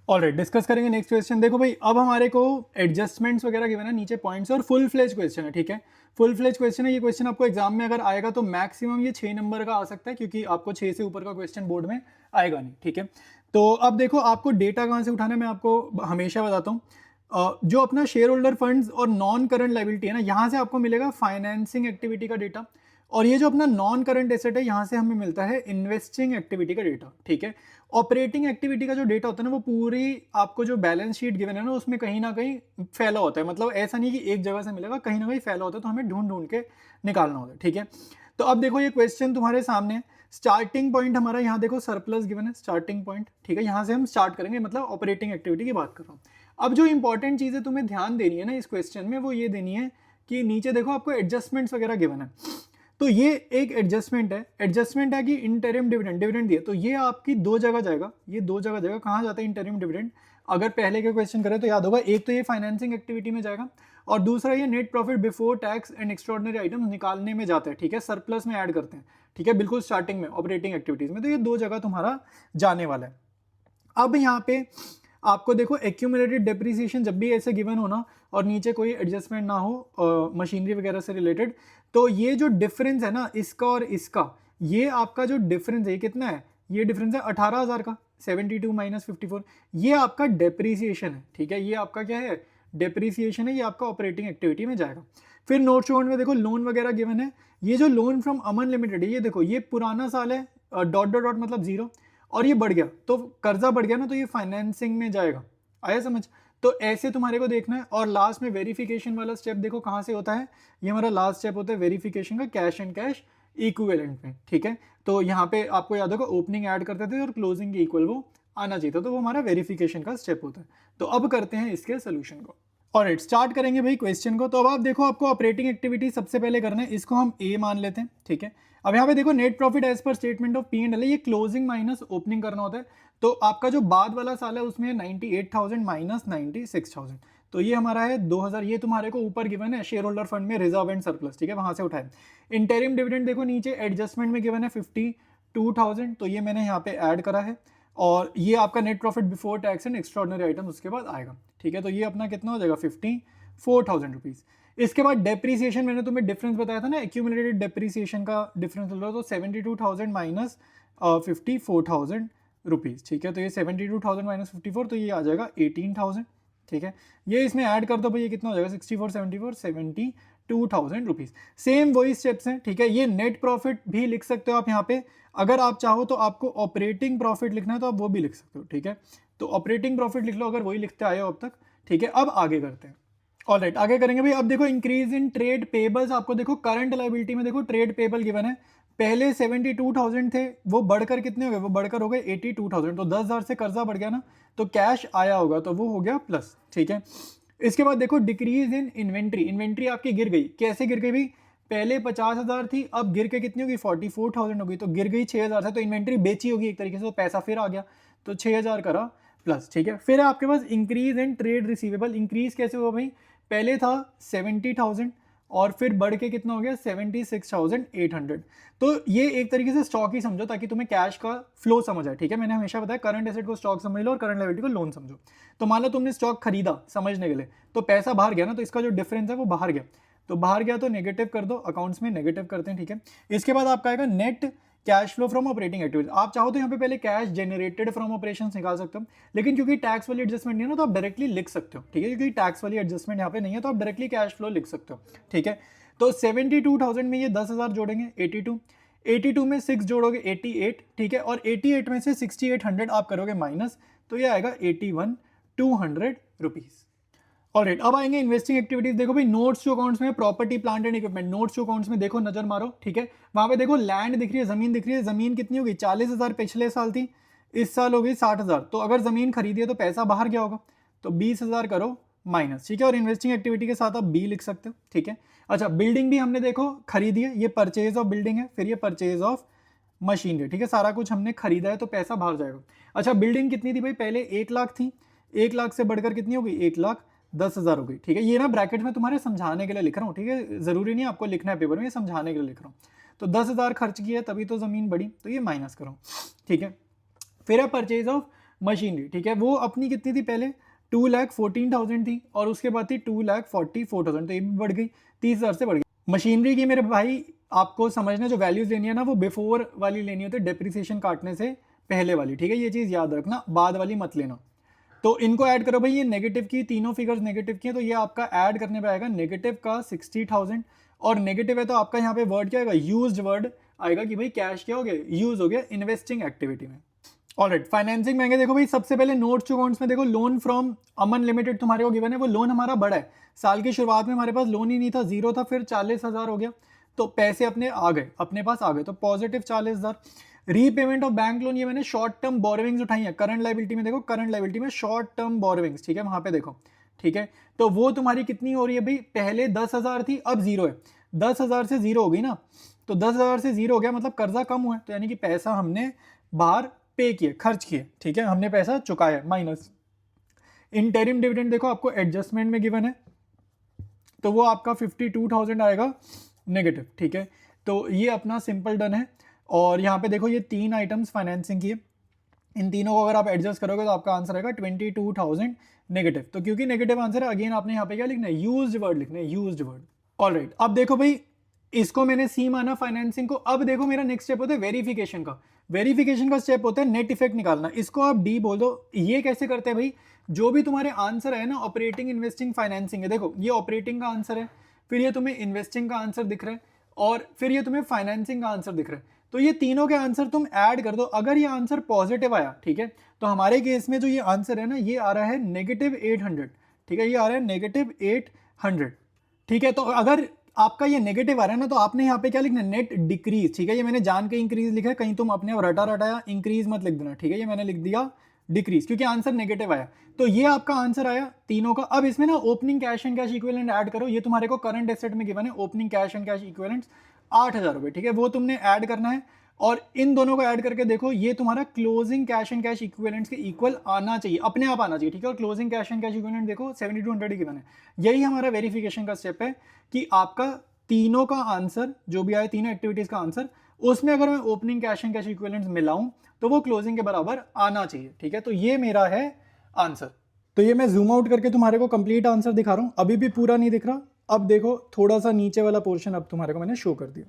Speaker 1: ऑलराइट, डिस्कस करेंगे नेक्स्ट क्वेश्चन। देखो भाई अब हमारे को एडजस्टमेंट्स वगैरह गिवन है नीचे पॉइंट्स, और फुल फ्लेज क्वेश्चन है, ठीक है, फुल फ्लेज क्वेश्चन है। ये क्वेश्चन आपको एग्जाम में अगर आएगा तो मैक्सिमम ये 6 नंबर का आ सकता है, क्योंकि आपको 6 से ऊपर का क्वेश्चन बोर्ड में आएगा नहीं, ठीक है। तो अब देखो आपको डेटा कहाँ से उठाना है, मैं आपको हमेशा बताता हूँ, जो अपना शेयर होल्डर फंड्स और नॉन करंट लायबिलिटी है ना, यहाँ से आपको मिलेगा फाइनेंसिंग एक्टिविटी का डेटा, और ये जो अपना नॉन करंट एसेट है, यहाँ से हमें मिलता है इन्वेस्टिंग एक्टिविटी का डेटा, ठीक है। ऑपरेटिंग एक्टिविटी का जो डेटा होता है ना, वो पूरी आपको जो बैलेंस शीट गिवन है ना, उसमें कहीं ना कहीं फैला होता है। मतलब ऐसा नहीं कि एक जगह से मिलेगा, कहीं ना कहीं फैला होता है, तो हमें ढूंढ ढूंढ के निकालना होता है, ठीक है। तो अब देखो ये क्वेश्चन तुम्हारे सामने, स्टार्टिंग पॉइंट हमारा यहाँ देखो सरप्लस गिवन है, स्टार्टिंग पॉइंट, ठीक है। यहाँ से हम स्टार्ट करेंगे, मतलब ऑपरेटिंग एक्टिविटी की बात कर रहा हूँ। अब जो इंपॉर्टेंट चीज़ है तुम्हें ध्यान देनी है ना इस क्वेश्चन में, वो ये देनी है कि नीचे देखो आपको एडजस्टमेंट्स वगैरह गिवन है। तो ये एक एडजस्टमेंट है कि इंटरिम डिविडेंड दिया, तो ये आपकी दो जगह जाएगा, ये दो जगह जाएगा। कहाँ जाता है इंटरिम डिविडेंड? अगर पहले के क्वेश्चन करें तो याद होगा, एक तो ये फाइनेंसिंग एक्टिविटी में जाएगा, और दूसरा ये net profit before tax and extraordinary item निकालने में जाता है, ठीक है, सरप्लस में ऐड करते हैं, ठीक है, बिल्कुल स्टार्टिंग में ऑपरेटिंग एक्टिविटीज में। तो ये दो जगह तुम्हारा जाने वाला है। अब यहाँ पे आपको देखो एक्यूमुलेटेड डेप्रिसिएशन जब भी ऐसे गिवन हो ना, और नीचे कोई एडजस्टमेंट ना हो मशीनरी वगैरह से रिलेटेड, तो ये जो डिफरेंस है ना इसका और इसका, ये आपका जो डिफरेंस है ये कितना है? ये डिफरेंस है 18,000 का, 72 माइनस 54, ये आपका डेप्रिसिएशन है, ठीक है। ये आपका क्या है? डेप्रिसिएशन है, ये आपका ऑपरेटिंग एक्टिविटी में जाएगा। फिर नोट टू में देखो लोन वगैरह गिवन है। ये जो लोन फ्रॉम अमन लिमिटेड है, ये देखो ये पुराना साल है, डॉट डॉट डॉट मतलब जीरो, और ये बढ़ गया तो कर्जा बढ़ गया ना, तो ये फाइनेंसिंग में जाएगा। आया समझ? तो ऐसे तुम्हारे को देखना है। और लास्ट में वेरिफिकेशन वाला स्टेप देखो कहाँ से होता है, ये हमारा लास्ट स्टेप होता है वेरिफिकेशन का, कैश एंड कैश इक्विवेलेंट में, ठीक है। तो यहाँ पे आपको याद होगा ओपनिंग ऐड करते थे और क्लोजिंग के इक्वल वो आना चाहिए था, तो वो हमारा वेरिफिकेशन का स्टेप होता है। तो अब करते हैं इसके सोल्यूशन को। ऑलराइट, स्टार्ट करेंगे भाई क्वेश्चन को। तो अब आप देखो आपको ऑपरेटिंग एक्टिविटी सबसे पहले करना है, इसको हम ए मान लेते हैं, ठीक है। अब यहाँ पे देखो net profit as per statement of P and L, ये क्लोजिंग माइनस ओपनिंग करना होता है। तो आपका जो बाद वाला साल है उसमें 98,000 माइनस 96,000, तो ये हमारा है 2000। ये तुम्हारे को ऊपर गिवन है शेयर होल्डर फंड में रिजर्व एंड सरप्लस, ठीक है, वहां से उठाए। इंटरिम डिविडेंड देखो नीचे एडजस्टमेंट में गिवन है 52,000, तो ये मैंने यहाँ पे ऐड करा है। और ये आपका net profit before tax and extraordinary item उसके बाद आएगा, ठीक है। तो ये अपना कितना हो जाएगा? 54,000 रुपीज। इसके बाद डेप्रीसिएशन मैंने तुम्हें डिफरेंस बताया था ना, एक्यूमुलेटेड डेप्रीसिएशन का डिफरेंस मिल रहा है, तो 72,000 माइनस 54,000 रुपीज, ठीक है। तो ये 72,000 माइनस 54, तो ये आ जाएगा 18,000, ठीक है। ये इसमें ऐड कर दो भाई, ये कितना हो जाएगा? 64 74 72,000 रुपीज। सेम वही स्टेप्स हैं, ठीक है। ये नेट प्रॉफिट भी लिख सकते हो आप यहाँ पे, अगर आप चाहो तो आपको ऑपरेटिंग प्रॉफिट लिखना है तो आप वो भी लिख सकते हो, ठीक है। तो ऑपरेटिंग प्रॉफिट लिख लो अगर वही लिखते आए हो अब तक, ठीक है। अब आगे करते हैं। ऑलराइट, आगे करेंगे भाई। अब देखो इंक्रीज इन ट्रेड पेबल्स, आपको देखो करंट लायबिलिटी में देखो ट्रेड पेबल गिवन है। पहले 72,000 थे, वो बढ़कर कितने हो गए? वो बढ़कर हो गए 82,000, तो 10,000 से कर्जा बढ़ गया ना, तो कैश आया होगा, तो वो हो गया प्लस, ठीक है। इसके बाद देखो डिक्रीज इन इन्वेंट्री, इन्वेंट्री आपकी गिर गई। कैसे गिर गई भाई? पहले 50,000 थी, अब गिर के कितनी होगी? 44,000 होगी, तो गिर गई 6,000 से, तो इन्वेंट्री बेची होगी एक तरीके से, तो पैसा फिर आ गया, तो 6,000 करा प्लस, ठीक है। फिर आपके पास increase in trade receivable, increase कैसे हुआ भाई? पहले था 70,000 और फिर बढ़ के कितना हो गया? 76,800। तो ये एक तरीके से स्टॉक ही समझो ताकि तुम्हें कैश का फ्लो समझ आए, ठीक है। मैंने हमेशा बताया करंट एसेट को स्टॉक समझ लो और करंट लायबिलिटी को लोन समझो। तो मान लो तुमने स्टॉक खरीदा समझने के लिए, तो पैसा बाहर गया ना, तो इसका जो डिफरेंस है वो बाहर गया, तो बाहर गया तो नेगेटिव कर दो, अकाउंट्स में नेगेटिव करते हैं, ठीक है। इसके बाद आपका आएगा net cash flow from operating activities. आप चाहो तो यहाँ पे पहले कैश जनरेटेड फ्रॉम ऑपरेशंस निकाल सकते हो, लेकिन क्योंकि टैक्स वाली एडजस्टमेंट नहीं है ना, तो आप डायरेक्टली लिख सकते हो, ठीक है। क्योंकि टैक्स वाली एडजस्टमेंट यहाँ पे नहीं है, तो आप डायरेक्टली कैश फ्लो लिख सकते हो, ठीक है। तो 72,000 में ये 10,000 जोड़ेंगे, 82 में 6 जोड़ोगे 88, ठीक है। और 88 में से 6800 आप करोगे माइनस, तो ये आएगा 81,200 रुपीज। ऑलराइट, अब आएंगे इन्वेस्टिंग एक्टिविटीज। देखो भाई नोट्स टू अकाउंट्स में property plant and equipment, notes to accounts में देखो नजर मारो, ठीक है। वहां पे देखो लैंड दिख रही है, जमीन दिख रही है। जमीन कितनी होगी? 40,000 पिछले साल थी, इस साल हो गई 60,000। तो अगर जमीन खरीदी है तो पैसा बाहर गया होगा, तो 20,000 करो माइनस, ठीक है। और इन्वेस्टिंग एक्टिविटी के साथ आप बी लिख सकते हो, ठीक है। अच्छा, बिल्डिंग भी हमने देखो खरीदी है, ये परचेज ऑफ बिल्डिंग है, फिर ये परचेज ऑफ मशीनरी, ठीक है। सारा कुछ हमने खरीदा है तो पैसा बाहर जाएगा। अच्छा, बिल्डिंग कितनी थी भाई? पहले 1 लाख थी, 1 लाख से बढ़कर कितनी हो गई? 1,10,000 हो गई, ठीक है। ये ना ब्रैकेट में तुम्हारे समझाने के लिए लिख रहा हूँ, ठीक है, जरूरी नहीं आपको लिखना है पेपर में, समझाने के लिए लिख रहा हूँ। तो 10,000 खर्च किया तभी तो जमीन बढ़ी, तो ये माइनस करो, ठीक है। फिर है परचेज ऑफ मशीनरी, ठीक है। वो अपनी कितनी थी? पहले 2,14,000 थी, और उसके बाद थी 2,44,000, तो ये भी बढ़ गई, 30,000 से बढ़ गई। मशीनरी की मेरे भाई आपको समझना, जो वैल्यूज लेनी है ना वो बिफोर वाली लेनी होती है, डेप्रिसिएशन काटने से पहले वाली, ठीक है। ये चीज याद रखना, बाद वाली मत लेना। तो इनको ऐड करो भाई, ये नेगेटिव की, तीनों फिगर्स नेगेटिव की है, तो ये आपका ऐड करने पे आएगा नेगेटिव का 60,000 और नेगेटिव है तो आपका यहाँ पे वर्ड क्या आएगा, यूज्ड वर्ड आएगा कि भाई कैश क्या हो गया, यूज हो गया इन्वेस्टिंग एक्टिविटी में। ऑलराइट, फाइनेंसिंग महंगे। देखो भाई सबसे पहले नोट्स टू अकाउंट्स में देखो लोन फ्रॉम अमन लिमिटेड तुम्हारे को गिवन है, वो लोन हमारा बड़ा है। साल की शुरुआत में हमारे पास लोन ही नहीं था, जीरो था, फिर 40,000 हो गया, तो पैसे अपने आ गए, अपने पास आ गए, तो positive 40,000। Repayment of bank loan, ये मैंने शॉर्ट टर्म बोरोविंग्स उठाई है। करंट लाइबिलिटी में देखो, करंट लाइबिलिटी में शॉर्ट टर्म बोरोविंग्स, ठीक है, वहां पे देखो, ठीक है, तो वो तुम्हारी कितनी हो रही है भाई, पहले 10,000 थी, अब जीरो है। 10,000 से जीरो हो गई ना, तो 10,000 से जीरो हो गया मतलब कर्जा कम हुआ है, तो यानी कि पैसा हमने बाहर पे किए, खर्च किए, ठीक है, हमने पैसा चुकाया, माइनस। इंटरिम डिविडेंड देखो आपको एडजस्टमेंट में गिवन है, तो वो आपका 52,000 आएगा नेगेटिव, ठीक है, तो ये अपना सिंपल डन है। और यहाँ पे देखो ये 3 आइटम्स फाइनेंसिंग की है, इन तीनों को अगर आप एडजस्ट करोगे तो आपका आंसर आएगा 22,000 नेगेटिव। तो क्योंकि नेगेटिव आंसर है, अगेन आपने यहाँ पे क्या लिखना है, यूज्ड वर्ड लिखना है, यूज्ड वर्ड। ऑलराइट, अब देखो भाई इसको मैंने सी माना फाइनेंसिंग को। अब देखो मेरा नेक्स्ट स्टेप होता है वेरिफिकेशन का। वेरिफिकेशन का स्टेप होता है नेट इफेक्ट निकालना, इसको आप डी बोल दो। ये कैसे करते हैं भाई, जो भी तुम्हारे आंसर है ना, ऑपरेटिंग, इन्वेस्टिंग, फाइनेंसिंग है, देखो ये ऑपरेटिंग का आंसर है, फिर ये तुम्हें इन्वेस्टिंग का आंसर दिख रहा है, और फिर ये तुम्हें फाइनेंसिंग का आंसर दिख रहा है, तो ये तीनों के आंसर तुम ऐड कर दो। अगर ये आंसर पॉजिटिव आया, ठीक है, तो हमारे केस में जो ये आंसर है ना, ये आ रहा है -800, ठीक है, ये आ रहा है -800, ठीक है। तो अगर आपका ये नेगेटिव आ रहा है ना, तो आपने यहाँ पे क्या लिखना है, नेट डिक्रीज, ठीक है, ये मैंने जान के इंक्रीज लिखा है, कहीं तुम अपने आप रटा रटाया इंक्रीज मत लिख देना, ठीक है, ये मैंने लिख दिया डिक्रीज क्योंकि आंसर नेगेटिव आया। तो ये आपका आंसर आया तीनों का। अब इसमें ना opening cash and cash equivalent add करो, ये तुम्हारे को करंट एसेट में गिवन है, opening cash and cash equivalents 8,000 रुपए, ठीक है, वो तुमने ऐड करना है। और इन दोनों को ऐड करके देखो, ये तुम्हारा closing cash and cash equivalents के इक्वल आना चाहिए, अपने आप आना चाहिए, ठीक है। और closing cash and cash equivalent देखो 7200 ही गिवन है। यही हमारा वेरिफिकेशन का स्टेप है कि आपका तीनों का आंसर जो भी आए, तीनों एक्टिविटीज का आंसर, उसमें अगर मैं opening cash and cash equivalents मिलाऊं तो वो क्लोजिंग के बराबर आना चाहिए, ठीक है। तो ये मेरा है आंसर। तो ये मैं जूम आउट करके तुम्हारे को कंप्लीट आंसर दिखा रहा हूं, अभी भी पूरा नहीं दिख रहा। अब देखो थोड़ा सा नीचे वाला पोर्शन अब तुम्हारे को मैंने शो कर दिया।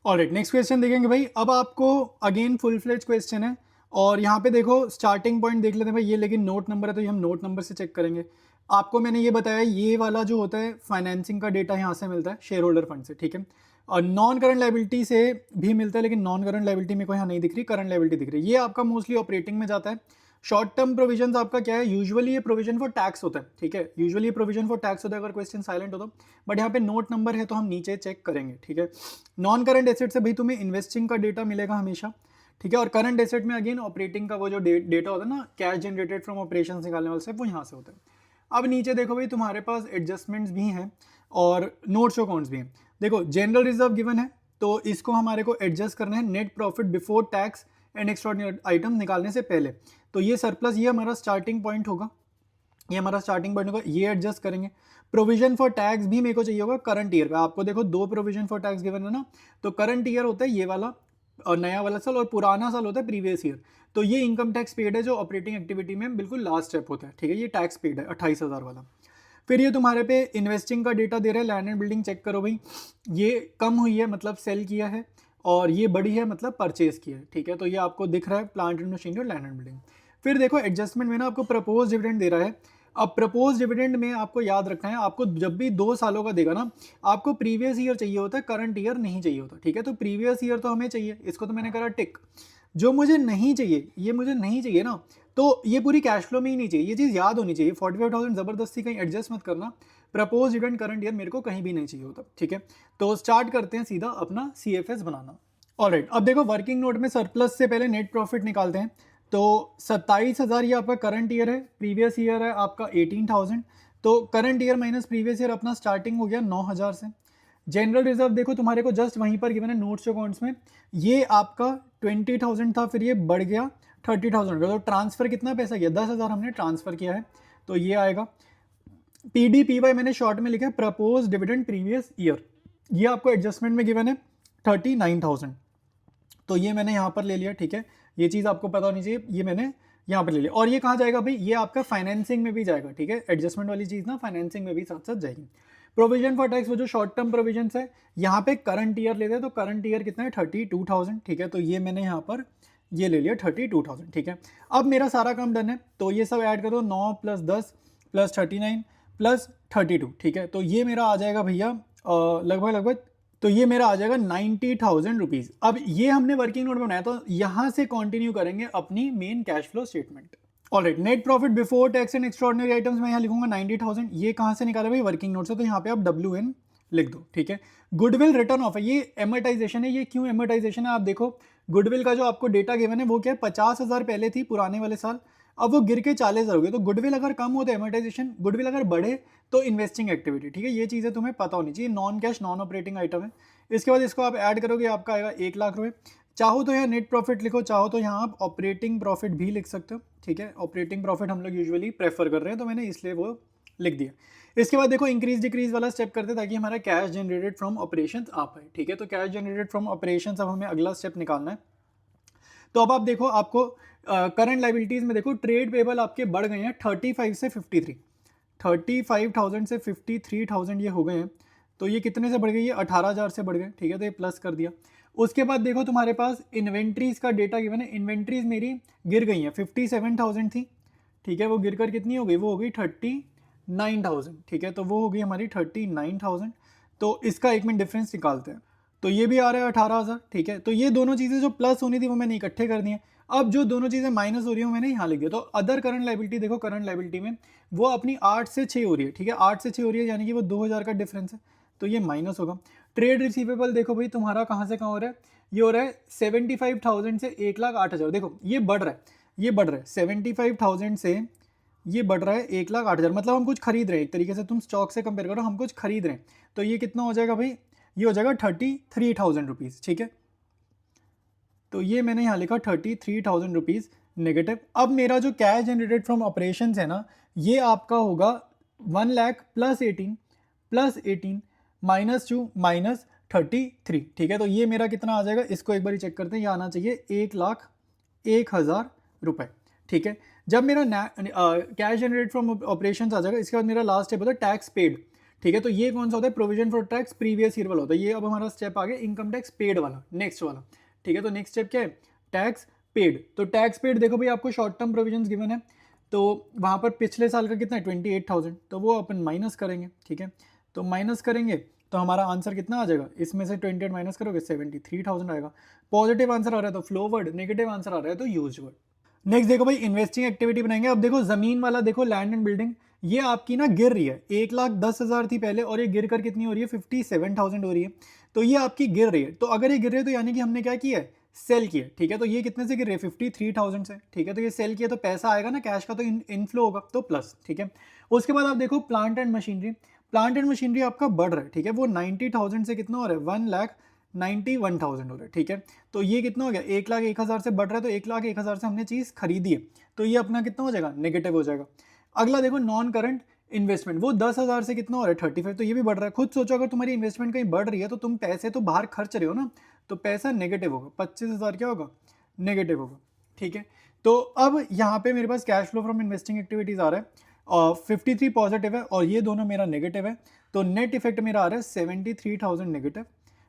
Speaker 1: ऑलराइट, नेक्स्ट क्वेश्चन देखेंगे भाई। अब आपको अगेन फुल फ्लेज क्वेश्चन है, और यहाँ पे देखो स्टार्टिंग पॉइंट देख लेते हैं भाई, ये लेकिन नोट नंबर है तो ये हम नोट नंबर से चेक करेंगे। आपको मैंने ये बताया, ये वाला जो होता है फाइनेंसिंग का डेटा यहाँ से मिलता है शेयर होल्डर फंड से, ठीक है। और नॉन करंट लाइबिलिटी से भी मिलता है, लेकिन नॉन करंट लाइबिलिटी में कोई यहाँ नहीं दिख रही, करंट लाइबिलिटी दिख रही है। ये आपका मोस्टली ऑपरेटिंग में जाता है। शॉर्ट टर्म प्रोविजन आपका क्या है, यूजुअली ये प्रोविजन फॉर टैक्स होता है, ठीक है, यूजुअली ये प्रोविजन फॉर टैक्स होता है अगर क्वेश्चन साइलेंट हो तो। बट यहाँ पे नोट नंबर है तो हम नीचे चेक करेंगे, ठीक है। नॉन करंट एसेट से भाई तुम्हें इन्वेस्टिंग का डेटा मिलेगा हमेशा, ठीक है। और करंट एसेट में अगेन ऑपरेटिंग का वो जो डेटा होता है ना, कैश जनरेटेड फ्रॉम ऑपरेशन निकालने वाले से, वो यहाँ से होता है। अब नीचे देखो भाई तुम्हारे पास एडजस्टमेंट्स भी हैं और नोट्स अकाउंट्स भी हैं। देखो जनरल रिजर्व गिवन है, तो इसको हमारे को एडजस्ट करना है net profit before tax and extraordinary item निकालने से पहले। तो ये सरप्लस, ये हमारा स्टार्टिंग पॉइंट होगा, ये हमारा स्टार्टिंग पॉइंट होगा, ये एडजस्ट करेंगे। प्रोविजन फॉर टैक्स भी मेरे को चाहिए होगा करंट ईयर का। आपको देखो 2 प्रोविजन फॉर टैक्स गिवन है ना, तो करंट ईयर होता है ये वाला, और नया वाला साल, और पुराना साल होता है प्रीवियस ईयर। तो ये इनकम टैक्स पेड है जो ऑपरेटिंग एक्टिविटी में बिल्कुल लास्ट स्टेप होता है, ठीक है, ये टैक्स पेड है 28,000 वाला। फिर ये तुम्हारे पे इन्वेस्टिंग का डेटा दे रहा है, लैंड एंड बिल्डिंग चेक करो भाई, ये कम हुई है मतलब सेल किया है, और ये बड़ी है मतलब परचेज किया है, ठीक है। तो ये आपको दिख रहा है प्लांट एंड मशीनरी और लैंड एंड बिल्डिंग। फिर देखो एडजस्टमेंट में ना आपको प्रपोज डिविडेंड दे रहा है। अब प्रपोज डिविडेंड में आपको याद रखना है, आपको जब भी 2 सालों का देगा ना, आपको प्रीवियस ईयर चाहिए होता है, करंट ईयर नहीं चाहिए होता, ठीक है। तो प्रीवियस ईयर तो हमें चाहिए, इसको तो मैंने करा टिक। जो मुझे नहीं चाहिए, ये मुझे नहीं चाहिए ना, तो ये पूरी कैश फ्लो में ही नहीं चाहिए, ये चीज़ याद होनी चाहिए। 45,000 जबरदस्ती कहीं एडजस्ट मत करना, प्रपोज डिविडेंड करंट ईयर मेरे को कहीं भी नहीं चाहिए होता, ठीक है। तो स्टार्ट करते हैं सीधा अपना CFS बनाना। ऑलराइट, अब देखो वर्किंग नोट में सरप्लस से पहले नेट प्रॉफिट निकालते हैं। तो 27,000 ये आपका करंट ईयर है, प्रीवियस ईयर है आपका 18,000, तो current year minus previous year अपना स्टार्टिंग हो गया 9,000 से। जनरल रिजर्व देखो तुम्हारे को जस्ट वहीं पर गिवन है नोट्स अकाउंट्स में, ये आपका 20,000 था, फिर ये बढ़ गया 30,000 का। तो ट्रांसफर कितना पैसा किया, 10,000 हमने ट्रांसफर किया है, तो ये आएगा। PDPY मैंने शॉर्ट में लिखा है प्रपोज डिविडेंड प्रीवियस ईयर, ये आपको एडजस्टमेंट में गिवन है 39,000, तो ये मैंने यहाँ पर ले लिया, ठीक है। ये चीज़ आपको पता होनी चाहिए, ये मैंने यहाँ पर ले लिया। और ये कहाँ जाएगा भाई, ये आपका फाइनेंसिंग में भी जाएगा, ठीक है। एडजस्टमेंट वाली चीज़ ना फाइनेंसिंग में भी साथ साथ जाएगी। प्रोविजन फॉर टैक्स वो जो शॉर्ट टर्म प्रोविजन है, यहाँ पे करंट ईयर लेते हैं, तो करंट ईयर कितना है 32,000, ठीक है। तो ये मैंने यहाँ पर ये ले लिया 32,000, ठीक है। अब मेरा सारा काम डन है, तो ये सब ऐड करो, 9 + 10 + 39 + 32, ठीक है। तो ये मेरा आ जाएगा भैया लगभग लगभग, तो ये मेरा आ जाएगा 90,000 रुपीज़। अब ये हमने वर्किंग नोट में बनाया, तो यहाँ से कंटिन्यू करेंगे अपनी main cash flow statement. Alright, net profit before tax and extraordinary items में यहाँ लिखूंगा 90,000। ये कहाँ से निकाला भाई? वर्किंग नोट से, तो यहाँ पे आप WN लिख दो, ठीक है। गुडविल रिटर्न ऑफ है, ये एमोर्टाइजेशन है। ये क्यों एमोर्टाइजेशन है? आप देखो गुडविल का जो आपको डेटा गिवन है वो क्या है, 50,000 पहले थी पुराने वाले साल, अब वो गिर के 40,000 हो गई। तो गुडविल अगर कम हो तो एमोर्टाइजेशन, गुडविल अगर बढ़े तो इन्वेस्टिंग एक्टिविटी, ठीक है। ये चीज़ें तुम्हें पता होनी चाहिए। Non cash non operating item है। इसके बाद इसको आप ऐड करोगे, आपका आएगा 1 लाख रुपये। चाहो तो यहाँ नेट प्रॉफिट लिखो, चाहो तो यहाँ आप ऑपरेटिंग प्रॉफिट भी लिख सकते हो, ठीक है। ऑपरेटिंग प्रॉफिट हम लोग यूजुअली प्रेफर कर रहे हैं, तो मैंने इसलिए वो लिख दिया। इसके बाद देखो इंक्रीज डिक्रीज वाला स्टेप करते हैं ताकि हमारा कैश जनरेटेड फ्रॉम ऑपरेशंस आ पाए, ठीक है। तो कैश जनरेटेड फ्रॉम ऑपरेशंस, अब हमें अगला स्टेप निकालना है। तो अब आप देखो, आपको करंट लाइबिलिटीज में देखो ट्रेड पेबल आपके बढ़ गए हैं 35 से 53, 35,000 से 53,000 ये हो गए हैं। तो ये कितने से बढ़ गई? ये 18,000 से बढ़ गए, ठीक है। तो ये प्लस कर दिया। उसके बाद देखो तुम्हारे पास इन्वेंट्रीज का डेटा गिवन है। इन्वेंट्रीज मेरी गिर गई हैं, 57,000 थी, ठीक है। वो गिर कर कितनी हो गई? वो हो गई 39,000, ठीक है। तो वो हो गई हमारी 39,000। तो इसका 1 मिनट डिफरेंस निकालते हैं। तो ये भी आ रहा है 18,000, ठीक है। तो ये दोनों चीज़ें जो प्लस होनी थी वो मैंने इकट्ठे कर दी हैं। अब जो दोनों चीज़ें माइनस हो रही है मैंने यहाँ लिख दिया। तो अदर करंट लाइबिलिटी देखो, करंट लाइबिलिटी में वो अपनी 8 से 6 हो रही है, ठीक है। 8 से 6 हो रही है, यानी कि वो 2,000 का डिफरेंस है, तो ये माइनस होगा। ट्रेड रिसीवेबल देखो भाई तुम्हारा कहाँ से कहाँ हो रहा है? ये हो रहा है 75,000 से 1,08,000। देखो ये बढ़ रहा है, ये बढ़ रहा है 75,000 से, ये बढ़ रहा है 1,08,000। मतलब हम कुछ खरीद रहे हैं, एक तरीके से तुम स्टॉक से कंपेयर करो, हम कुछ खरीद रहे हैं। तो ये कितना हो जाएगा भाई? ये हो जाएगा 33,000 रुपीज़, ठीक है। तो ये मैंने यहाँ लिखा 33,000 रुपीज़ नेगेटिव। अब मेरा जो कैश जनरेटेड फ्रॉम ऑपरेशन है ना, ये आपका होगा 1 लाख प्लस 18 -2 -33, ठीक है। तो ये मेरा कितना आ जाएगा? इसको एक बार चेक करते हैं। ये आना चाहिए 1,01,000 रुपये, ठीक है। जब मेरा कैश जनरेट फ्रॉम ऑपरेशन आ जाएगा, इसके बाद मेरा लास्ट स्टेप होता है टैक्स पेड, ठीक है। तो ये कौन सा होता है? Provision for tax previous year वाला होता है। ये अब हमारा स्टेप आ गया इनकम टैक्स पेड वाला, नेक्स्ट वाला, ठीक है। तो नेक्स्ट स्टेप क्या है? Tax paid. तो टैक्स पेड देखो भाई, आपको शॉर्ट टर्म प्रोविजंस गिवन है, तो वहाँ पर पिछले साल का कितना है? 28,000। तो वो अपन माइनस करेंगे, ठीक है। तो माइनस करेंगे तो हमारा आंसर कितना आ जाएगा? इसमें से 28 माइनस करोगे 73,000 आएगा। पॉजिटिव आंसर आ रहा है तो फ्लो वर्ड, नेगेटिव आंसर आ रहा है तो यूज वर्ड। नेक्स्ट देखो भाई इन्वेस्टिंग एक्टिविटी बनाएंगे। अब देखो जमीन वाला, देखो लैंड एंड बिल्डिंग, ये आपकी ना गिर रही है। 1,10,000 थी पहले और ये गिर कर कितनी हो रही है? 57,000 हो रही है। तो ये आपकी गिर रही है। तो अगर ये गिर रही है तो यानी कि हमने क्या किया है? सेल किया, ठीक है। तो ये कितने से गिर रही है? 53,000 से, ठीक है। तो ये सेल किया तो पैसा आएगा ना कैश का, तो इनफ्लो होगा, तो प्लस, ठीक है। उसके बाद आप देखो plant and machinery, plant and machinery आपका बढ़ रहा है, ठीक है। वो 90,000 से कितना हो रहा है? 1,91,000 हो रहा है, ठीक है। तो ये कितना हो गया? 1,01,000 से बढ़ रहा है, तो 1,01,000 से हमने चीज़ खरीदी है, तो ये अपना कितना हो जाएगा? नेगेटिव हो जाएगा। अगला देखो नॉन करंट इन्वेस्टमेंट, वो 10,000 से कितना हो रहा है? 35, तो ये भी बढ़ रहा है। खुद सोचो, अगर तुम्हारी इन्वेस्टमेंट कहीं बढ़ रही है तो तुम पैसे तो बाहर खर्च रहे हो ना, तो पैसा नेगेटिव होगा। 25,000 क्या होगा? नेगेटिव होगा, ठीक है। तो अब यहाँ पे मेरे पास cash flow from investing activities आ रहा है और 53 पॉजिटिव है और ये दोनों मेरा नेगेटिव है। तो नेट इफेक्ट मेरा आ रहा है 73,000 नेगेटिव,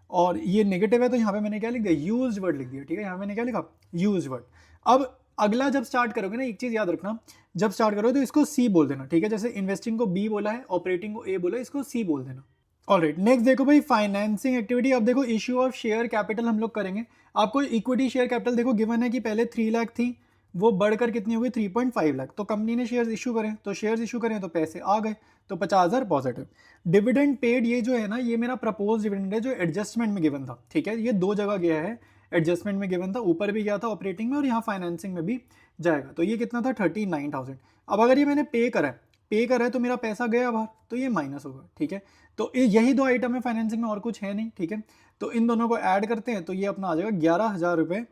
Speaker 1: और ये नेगेटिव है तो यहाँ पे मैंने क्या लिख दिया? यूज वर्ड लिख दिया, ठीक है। यहाँ मैंने क्या लिखा? Use word. अब अगला जब स्टार्ट करोगे ना, एक चीज याद रखना, जब स्टार्ट करोगे तो इसको सी बोल देना, ठीक है। जैसे इन्वेस्टिंग को बी बोला है, ऑपरेटिंग को ए बोला है, इसको सी बोल देना। ऑलराइट, नेक्स्ट देखो भाई फाइनेंसिंग एक्टिविटी। अब देखो इश्यू ऑफ शेयर कैपिटल हम लोग करेंगे। आपको इक्विटी शेयर कैपिटल देखो गिवन है कि पहले 3 लाख थी, वो बढ़कर कितनी हो गई? 3.5 लाख। तो कंपनी ने शेयर्स इशू करें, तो शेयर्स इशू करें तो पैसे आ गए, तो 50,000 पॉजिटिव। डिविडेंड पेड, ये जो है ना, ये मेरा प्रपोज डिविडेंड है जो एडजस्टमेंट में गिवन था, ठीक है। ये 2 जगह गया है, एडजस्टमेंट में गिवन था, ऊपर भी गया था ऑपरेटिंग में और यहाँ फाइनेंसिंग में भी जाएगा। तो ये कितना था? 39,000। अब अगर ये मैंने पे करा है तो मेरा पैसा गया बाहर, तो ये माइनस होगा, ठीक है। तो यही 2 आइटम है फाइनेंसिंग में, और कुछ है नहीं, ठीक है। तो इन दोनों को ऐड करते हैं तो ये अपना आ जाएगा 11,000 रुपये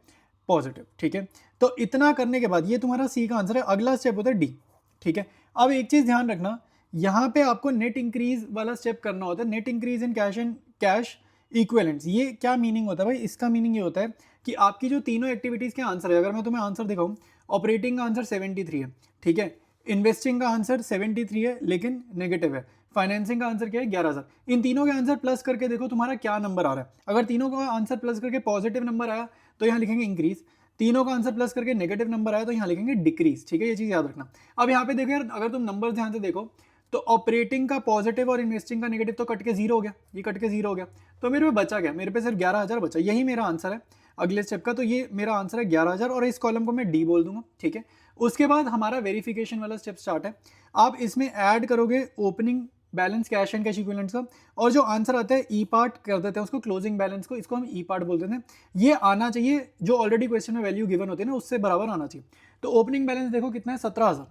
Speaker 1: पॉजिटिव, ठीक है। तो इतना करने के बाद ये तुम्हारा सी का आंसर है। अगला स्टेप होता है डी, ठीक है। अब एक चीज़ ध्यान रखना, यहाँ पे आपको नेट इंक्रीज वाला स्टेप करना होता है। Net increase in cash and cash equivalents. ये क्या मीनिंग होता है भाई? इसका मीनिंग ये होता है कि आपकी जो तीनों एक्टिविटीज़ के आंसर है, अगर मैं तुम्हें आंसर दिखाऊं, ऑपरेटिंग का आंसर 73 है, ठीक है। इन्वेस्टिंग का आंसर 73 है लेकिन नेगेटिव है। फाइनेंसिंग का आंसर क्या है? 11,000। इन तीनों के आंसर प्लस करके देखो तुम्हारा क्या नंबर आ रहा है। अगर तीनों का आंसर प्लस करके पॉजिटिव नंबर आया तो यहाँ लिखेंगे इंक्रीज, तीनों का आंसर प्लस करके नेगेटिव नंबर आया तो यहाँ लिखेंगे डिक्रीज, ठीक है। ये चीज़ याद रखना। अब यहाँ पे देखो यार, अगर तुम नंबर ध्यान से देखो तो ऑपरेटिंग का पॉजिटिव और इन्वेस्टिंग का नेगेटिव तो कट के जीरो हो गया, ये कट के जीरो हो गया, तो मेरे पे बचा गया, मेरे पे सिर्फ 11,000 बचा, यही मेरा आंसर है अगले स्टेप का। तो ये मेरा आंसर है 11,000 और इस कॉलम को मैं डी बोल दूंगा, ठीक है। उसके बाद हमारा वेरिफिकेशन वाला स्टेप स्टार्ट है। आप इसमें ऐड करोगे opening balance cash and cash equivalents का, और जो आंसर आता है ई पार्ट कर देते हैं उसको, क्लोजिंग बैलेंस को, इसको हम ई पार्ट बोल देते हैं। ये आना चाहिए जो ऑलरेडी क्वेश्चन में वैल्यू गिवन होती है ना, उससे बराबर आना चाहिए। तो ओपनिंग बैलेंस देखो कितना है, 17,000,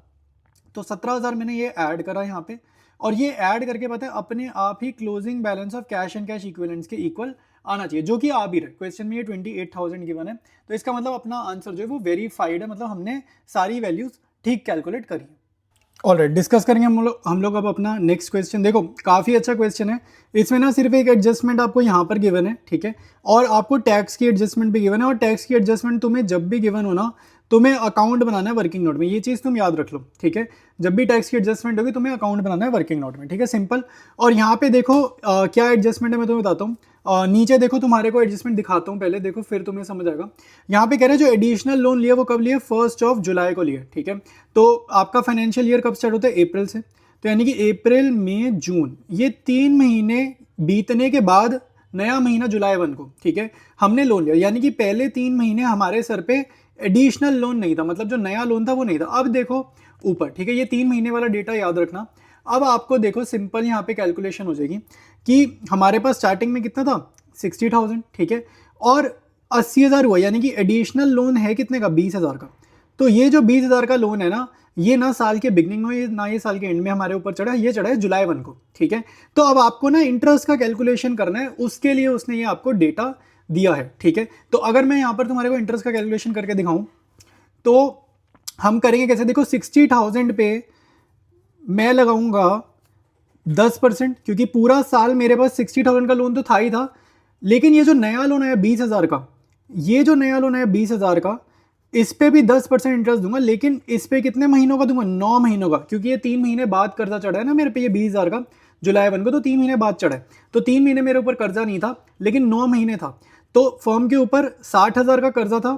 Speaker 1: तो 17,000 मैंने ये ऐड करा यहाँ पे, और ये ऐड करके पता है अपने आप ही closing balance of cash and cash equivalents के इक्वल आना चाहिए, जो कि आ भी रहे। क्वेश्चन में ये 28,000 गिवन है, तो इसका मतलब अपना आंसर जो है वो वेरीफाइड है, मतलब हमने सारी वैल्यूज ठीक कैलकुलेट करी है। ऑलराइट, डिस्कस करेंगे हम लोग अब अपना नेक्स्ट क्वेश्चन। देखो काफ़ी अच्छा क्वेश्चन है, इसमें ना सिर्फ एक एडजस्टमेंट आपको यहाँ पर गिवन है, ठीक है, और आपको टैक्स की एडजस्टमेंट भी गिवन है, और टैक्स की एडजस्टमेंट तुम्हें जब भी गिवन हो ना, तुम्हें अकाउंट बनाना है वर्किंग नोट में, ये चीज़ तुम याद रख लो, ठीक है। जब भी टैक्स की एडजस्टमेंट होगी तुम्हें अकाउंट बनाना है वर्किंग नोट में, ठीक है, सिंपल। और यहाँ पे देखो क्या एडजस्टमेंट है मैं तुम्हें बताता हूँ। नीचे देखो, तुम्हारे को एडजस्टमेंट दिखाता हूँ पहले, देखो फिर तुम्हें समझ आएगा। यहाँ पे कह रहे हैं जो एडिशनल लोन लिया वो कब लिया, 1 जुलाई को लिया, ठीक है। तो आपका फाइनेंशियल ईयर कब स्टार्ट होता है, अप्रैल से, तो यानी कि अप्रैल मई जून, ये 3 महीने बीतने के बाद नया महीना जुलाई 1 को, ठीक है, हमने लोन लिया, यानी कि पहले 3 महीने हमारे सर पे एडिशनल लोन नहीं था, मतलब जो नया लोन था वो नहीं था। अब देखो ऊपर, ठीक है, ये 3 महीने वाला डेटा याद रखना। अब आपको देखो सिंपल यहाँ पे कैलकुलेशन हो जाएगी कि हमारे पास स्टार्टिंग में कितना था, 60,000, ठीक है, और 80,000 हुआ, यानी कि एडिशनल लोन है कितने का, 20,000 का। तो ये जो 20,000 का लोन है ना, ये ना साल के बिगनिंग में ना ये साल के एंड में हमारे ऊपर चढ़ा, ये चढ़ा है जुलाई 1 को, ठीक है। तो अब आपको ना इंटरेस्ट का कैलकुलेशन करना है, उसके लिए उसने ये आपको डेटा दिया है, ठीक है। तो अगर मैं यहाँ पर तुम्हारे को इंटरेस्ट का कैलकुलेशन करके दिखाऊं तो हम करेंगे कैसे, देखो 60,000 पे मैं लगाऊंगा 10%, क्योंकि पूरा साल मेरे पास 60,000 का लोन तो था ही था, लेकिन ये जो नया लोन आया 20,000 का, ये जो नया लोन आया 20,000 का, इस पे भी 10% इंटरेस्ट दूंगा, लेकिन इस पे कितने महीनों का दूंगा, 9 महीनों का, क्योंकि ये 3 महीने बाद कर्जा चढ़ा है ना मेरे पे, ये 20,000 का जुलाई 1 को, तो 3 महीने बाद चढ़ा है, तो 3 महीने मेरे ऊपर कर्जा नहीं था, लेकिन 9 महीने था। तो फर्म के ऊपर 60,000 का कर्जा था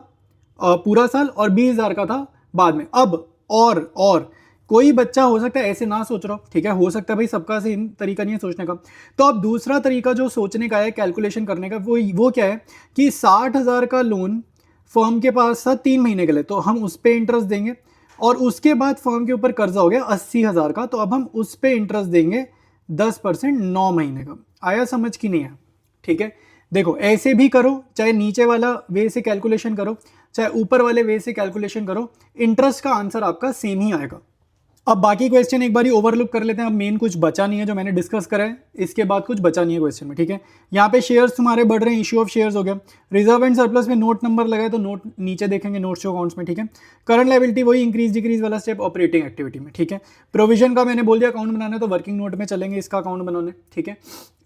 Speaker 1: पूरा साल, और 20,000 का था बाद में। अब और कोई बच्चा हो सकता है ऐसे ना सोच रहा हो, ठीक है, हो सकता है भाई सबका सेम तरीका नहीं है सोचने का। तो अब दूसरा तरीका जो सोचने का है, कैलकुलेशन करने का, वो क्या है कि 60,000 का लोन फर्म के पास था 3 महीने के लिए, तो हम उस पर इंटरेस्ट देंगे, और उसके बाद फर्म के ऊपर कर्जा हो गया 80,000 का, तो अब हम उस पर इंटरेस्ट देंगे 10% 9 महीने का। आया समझ की नहीं है, ठीक है। देखो ऐसे भी करो, चाहे नीचे वाला वे से कैलकुलेशन करो, चाहे ऊपर वाले वे से कैलकुलेशन करो, इंटरेस्ट का आंसर आपका सेम ही आएगा। अब बाकी क्वेश्चन एक बारी ओवरलुक कर लेते हैं। अब मेन कुछ बचा नहीं है जो मैंने डिस्कस करा है, इसके बाद कुछ बचा नहीं है क्वेश्चन में, ठीक है। यहाँ पे शेयर्स तुम्हारे बढ़ रहे हैं, इश्यू ऑफ शेयर्स हो गया, रिजर्व एंड सरप्लस में नोट नंबर लगाए तो नोट नीचे देखेंगे, नोट्स टू अकाउंट्स में, ठीक है। करंट लायबिलिटी वही इंक्रीज डिक्रीज वाला स्टेप ऑपरेटिंग एक्टिविटी में, ठीक है। प्रोविजन का मैंने बोल दिया अकाउंट बनाना है तो वर्किंग नोट में चलेंगे इसका अकाउंट बनाने, ठीक है।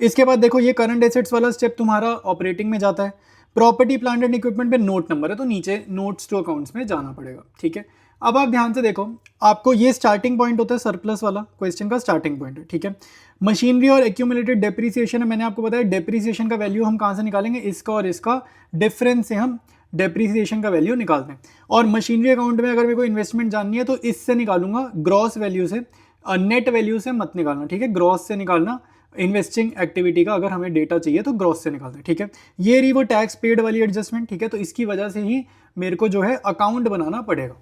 Speaker 1: इसके बाद देखो ये करंट एसेट्स वाला स्टेप तुम्हारा ऑपरेटिंग में जाता है, प्रॉपर्टी प्लांट एंड इक्विपमेंट पे नोट नंबर है तो नीचे नोट्स टू अकाउंट्स में जाना पड़ेगा, ठीक है। अब आप ध्यान से देखो, आपको ये स्टार्टिंग पॉइंट होता है सरप्लस वाला, क्वेश्चन का स्टार्टिंग पॉइंट है, ठीक है। मशीनरी और एक्यूमुलेटेड डेप्रीसिएशन है, मैंने आपको बताया डेप्रीसिएशन का वैल्यू हम कहाँ से निकालेंगे, इसका और इसका डिफरेंस से हम डेप्रीसिएशन का वैल्यू निकालते हैं। और मशीनरी अकाउंट में अगर मेरे को इन्वेस्टमेंट जाननी है तो इससे निकालूंगा, ग्रॉस वैल्यू से, नेट वैल्यू से मत निकालना, ठीक है, ग्रॉस से निकालना। इन्वेस्टिंग एक्टिविटी का अगर हमें डेटा चाहिए तो ग्रॉस से निकालते हैं, ठीक है। ये रही वो टैक्स पेड वाली एडजस्टमेंट, ठीक है, तो इसकी वजह से ही मेरे को जो है अकाउंट बनाना पड़ेगा।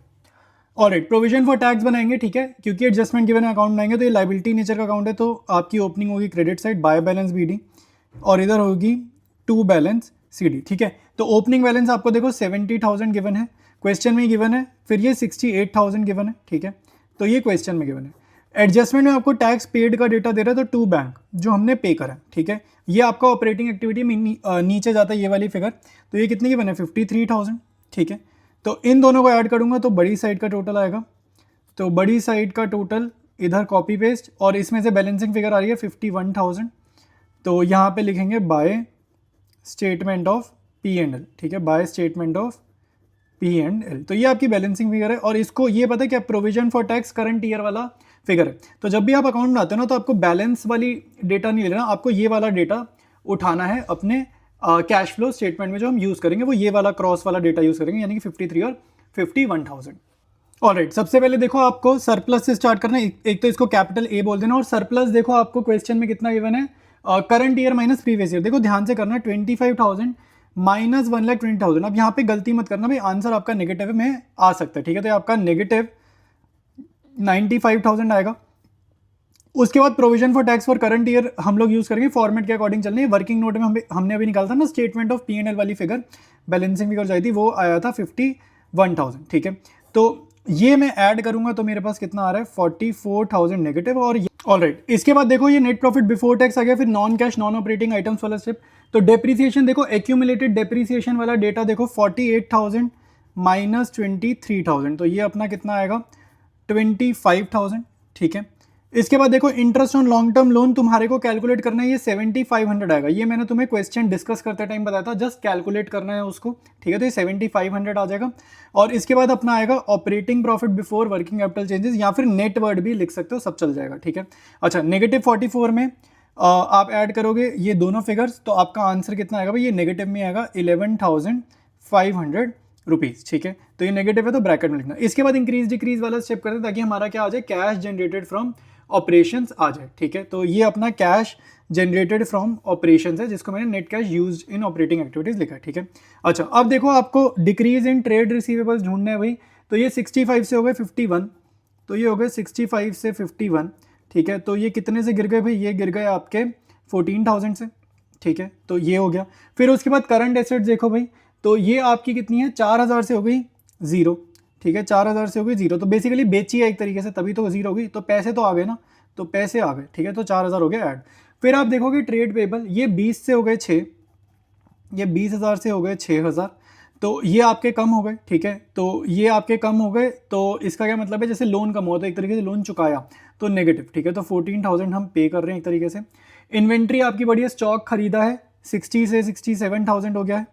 Speaker 1: ऑलराइट, प्रोविजन फॉर टैक्स बनाएंगे, ठीक है, क्योंकि एडजस्टमेंट गिवन अकाउंट बनाएंगे तो ये लायबिलिटी नेचर का अकाउंट है, तो आपकी ओपनिंग होगी credit side by balance BD, और इधर होगी टू बैलेंस सीडी, ठीक है। तो ओपनिंग बैलेंस आपको देखो 70,000 गिवन है, क्वेश्चन में गिवन है, फिर ये 68,000 गिवन है, ठीक है, तो ये क्वेश्चन में गिवन है। एडजस्टमेंट में आपको टैक्स पेड का डेटा दे रहा है, तो टू बैंक जो हमने पे करा है, ठीक है, ये आपका ऑपरेटिंग एक्टिविटी में नीचे जाता है ये वाली फिगर, तो ये कितने गिवन है 53,000, ठीक है। तो इन दोनों को ऐड करूंगा तो बड़ी साइड का टोटल आएगा, तो बड़ी साइड का टोटल इधर कॉपी पेस्ट, और इसमें से बैलेंसिंग फिगर आ रही है 51,000, तो यहाँ पे लिखेंगे बाय स्टेटमेंट ऑफ P&L, ठीक है, बाय स्टेटमेंट ऑफ P&L, तो ये आपकी बैलेंसिंग फिगर है। और इसको ये पता है क्या, provision for tax current year वाला फिगर है। तो जब भी आप अकाउंट बनाते हो ना तो आपको बैलेंस वाली डेटा नहीं लेना, आपको ये वाला डेटा उठाना है अपने कैश फ्लो स्टेटमेंट में, जो हम यूज़ करेंगे वो ये वाला क्रॉस वाला डेटा यूज़ करेंगे, यानी कि 53 और 51,000। ऑलराइट, सबसे पहले देखो आपको सरप्लस से स्टार्ट करना है। एक तो इसको कैपिटल ए बोल देना, और सरप्लस देखो आपको क्वेश्चन में कितना गिवन है, current year minus previous year. देखो ध्यान से करना, 25,000 माइनस 1,20,000। अब यहाँ पे गलती मत करना भाई, आंसर आपका नेगेटिव में आ सकता है, ठीक है। तो ये आपका नेगेटिव 95,000 आएगा। उसके बाद provision for tax for current year हम लोग यूज करेंगे, फॉर्मेट के अकॉर्डिंग चलने। वर्किंग नोट में हमने अभी निकाला था ना स्टेटमेंट ऑफ P&L वाली फिगर, बैलेंसिंग फिगर जाई थी, वो आया था 51,000, ठीक है। तो ये मैं ऐड करूंगा तो मेरे पास कितना आ रहा है, 44,000 नेगेटिव। और ऑलराइट, इसके बाद देखो ये नेट प्रॉफिट बिफोर टैक्स आ गया, फिर non cash non operating items वाला स्टेप। तो डेप्रीसिएशन देखो, एक्यूमुलेटेड डेप्रीसिएशन वाला डेटा देखो, 48,000 माइनस 23,000, तो ये अपना कितना आएगा, 25,000, ठीक है। इसके बाद देखो interest on long term loan तुम्हारे को कैलकुलेट करना है, ये 7,500 आएगा। ये मैंने तुम्हें क्वेश्चन डिस्कस करते टाइम बताया था, जस्ट कैलकुलेट करना है उसको, ठीक है। तो ये 7,500 आ जाएगा। और इसके बाद अपना आएगा operating profit before working capital changes, या फिर नेट वर्ड भी लिख सकते हो, सब चल जाएगा, ठीक है। अच्छा, नेगेटिव 44 में आप ऐड करोगे ये दोनों फिगर्स, तो आपका आंसर कितना आएगा भाई, ये नेगेटिव में आएगा 11,500 रुपीज़, ठीक है। तो ये नेगेटिव है तो ब्रैकेट में लिखना। इसके बाद इंक्रीज डिक्रीज वाला स्टेप करते हैं, ताकि हमारा क्या आ जाए, कैश जनरेटेड फ्रॉम ऑपरेशंस आ जाए, ठीक है। तो ये अपना कैश जनरेटेड फ्रॉम ऑपरेशंस है, जिसको मैंने net cash used in operating activities लिखा है, ठीक है। अच्छा, अब देखो आपको डिक्रीज इन ट्रेड रिसीवेबल्स ढूंढना है भाई। तो ये 65 से हो गए 51, तो ये हो गए 65 से 51, ठीक है। तो ये कितने से गिर गए भाई, ये गिर गए आपके 14,000 से, ठीक है। तो ये हो गया। फिर उसके बाद करंट एसेट्स देखो भाई, तो ये आपकी कितनी है, 4,000 से हो गई 0, ठीक है। 4,000 से हो गई 0, तो बेसिकली बेची है एक तरीके से, तभी तो 0 हो गई। तो पैसे तो आ गए ना, तो पैसे आ गए, ठीक है। तो 4,000 हो गए ऐड। फिर आप देखोगे ट्रेड पेबल, ये 20 से हो गए 6, ये 20,000 से हो गए 6,000, तो ये आपके कम हो गए, ठीक है। तो ये आपके कम हो गए, तो इसका क्या मतलब है, जैसे लोन कम हुआ तो एक तरीके से लोन चुकाया तो नेगेटिव, ठीक है। तो 14,000 हम पे कर रहे हैं एक तरीके से। इन्वेंट्री आपकी बढ़िया, स्टॉक खरीदा है, 60 से 67,000 हो गया है,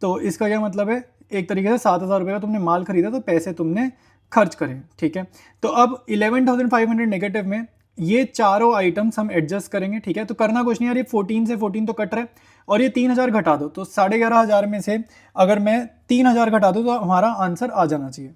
Speaker 1: तो इसका क्या मतलब है, एक तरीके से 7,000 रुपये का तुमने माल खरीदा, तो पैसे तुमने खर्च करें, ठीक है। तो अब 11,500 नेगेटिव में ये चारों आइटम्स हम एडजस्ट करेंगे, ठीक है। तो करना कुछ नहीं यार, ये 14 से 14 तो कट रहा है, और ये 3,000 घटा दो, तो 11,500 में से अगर मैं 3,000 घटा दूँ तो हमारा आंसर आ जाना चाहिए,